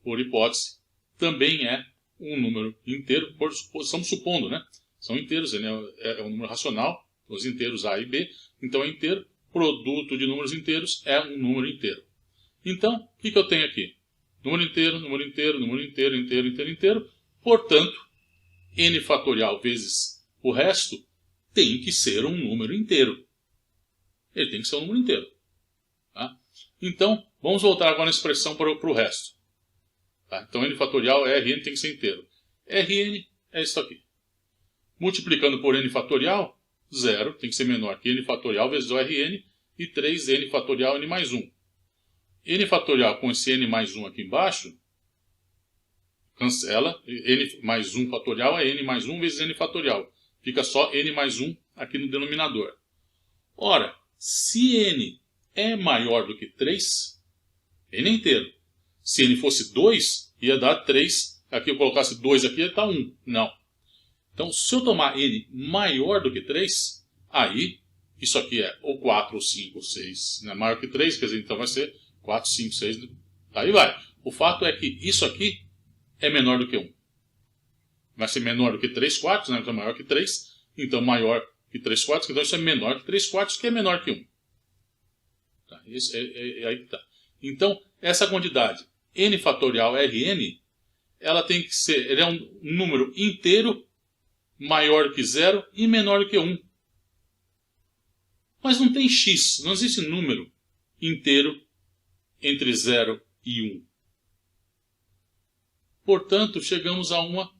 por hipótese, também é um número inteiro, estamos supondo, né? São inteiros, ele é um número racional, os inteiros a e b, então é inteiro. Produto de números inteiros é um número inteiro. Então, o que eu tenho aqui? Número inteiro, número inteiro, número inteiro, inteiro, inteiro, inteiro. Portanto, n fatorial vezes o resto tem que ser um número inteiro. Ele tem que ser um número inteiro. Tá? Então, vamos voltar agora na expressão para o resto. Tá? Então, n fatorial, Rn tem que ser inteiro. Rn é isso aqui. Multiplicando por n fatorial, 0 tem que ser menor que n fatorial vezes o Rn, e 3n fatorial n mais 1. N fatorial com esse n mais 1 aqui embaixo, cancela. N mais 1 fatorial é n mais 1 vezes n fatorial. Fica só n mais 1 aqui no denominador. Ora, se n é maior do que 3, n é inteiro. Se n fosse 2, ia dar 3. Aqui eu colocasse 2 aqui, ia dar 1. Não. Então, se eu tomar n maior do que 3, aí, isso aqui é ou 4, ou 5, ou 6. Não é maior que 3, quer dizer, então vai ser 4, 5, 6, aí vai. O fato é que isso aqui é menor do que 1. Vai ser menor do que 3 quartos, né? Então é maior que 3. Então maior que 3 quartos, então isso é menor que 3 quartos, que é menor que 1. Tá? Isso aí tá. Então, essa quantidade n fatorial Rn, ela tem que ser, ele é um número inteiro maior que 0 e menor que 1. Mas não tem x, não existe número inteiro entre 0 e 1. Portanto, chegamos a uma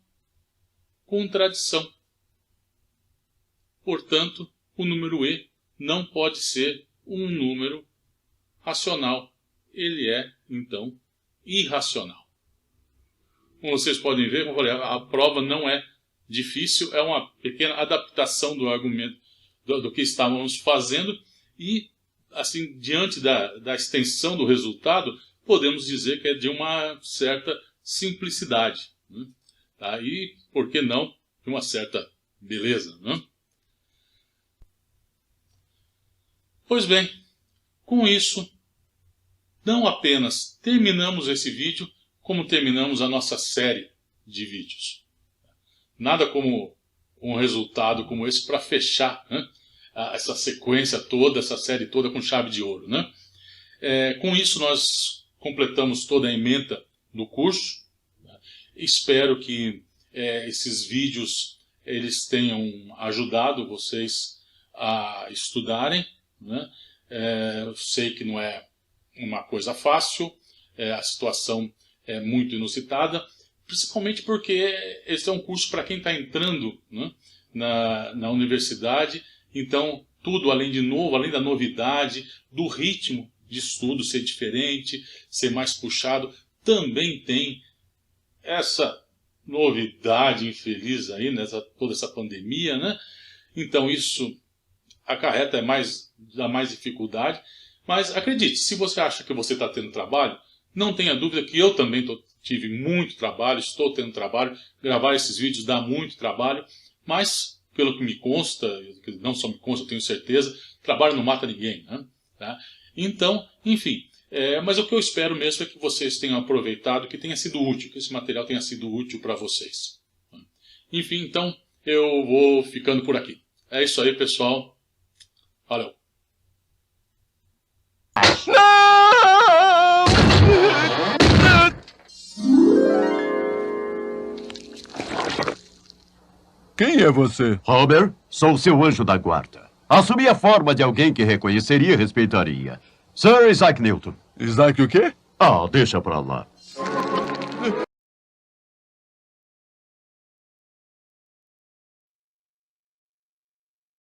contradição. Portanto, o número e não pode ser um número racional. Ele é, então, irracional. Como vocês podem ver, como eu falei, a prova não é difícil, é uma pequena adaptação do argumento do que estávamos fazendo e, assim, diante da extensão do resultado, podemos dizer que é de uma certa simplicidade, né? Tá? E, por que não, de uma certa beleza, né? Pois bem, com isso, não apenas terminamos esse vídeo, como terminamos a nossa série de vídeos. Nada como um resultado como esse para fechar, né, essa sequência toda, essa série toda com chave de ouro, né? Com isso nós completamos toda a ementa do curso. Espero que esses vídeos eles tenham ajudado vocês a estudarem, né? Eu sei que não é uma coisa fácil, a situação é muito inusitada, principalmente porque esse é um curso para quem está entrando, né, na universidade. Então, tudo além de novo, além da novidade, do ritmo de estudo ser diferente, ser mais puxado, também tem essa novidade infeliz aí, toda essa pandemia, né? Então isso acarreta dá mais dificuldade. Mas acredite, se você acha que você está tendo trabalho, não tenha dúvida que eu também tive muito trabalho, estou tendo trabalho. Gravar esses vídeos dá muito trabalho, mas pelo que me consta, não só me consta, eu tenho certeza, trabalho não mata ninguém, né? Tá? Então, enfim, mas o que eu espero mesmo é que vocês tenham aproveitado, que tenha sido útil, que esse material tenha sido útil para vocês. Enfim, então, eu vou ficando por aqui. É isso aí, pessoal. Valeu. Quem é você? Homer, sou seu anjo da guarda. Assumi a forma de alguém que reconheceria e respeitaria. Sir Isaac Newton. Isaac o quê? Deixa pra lá.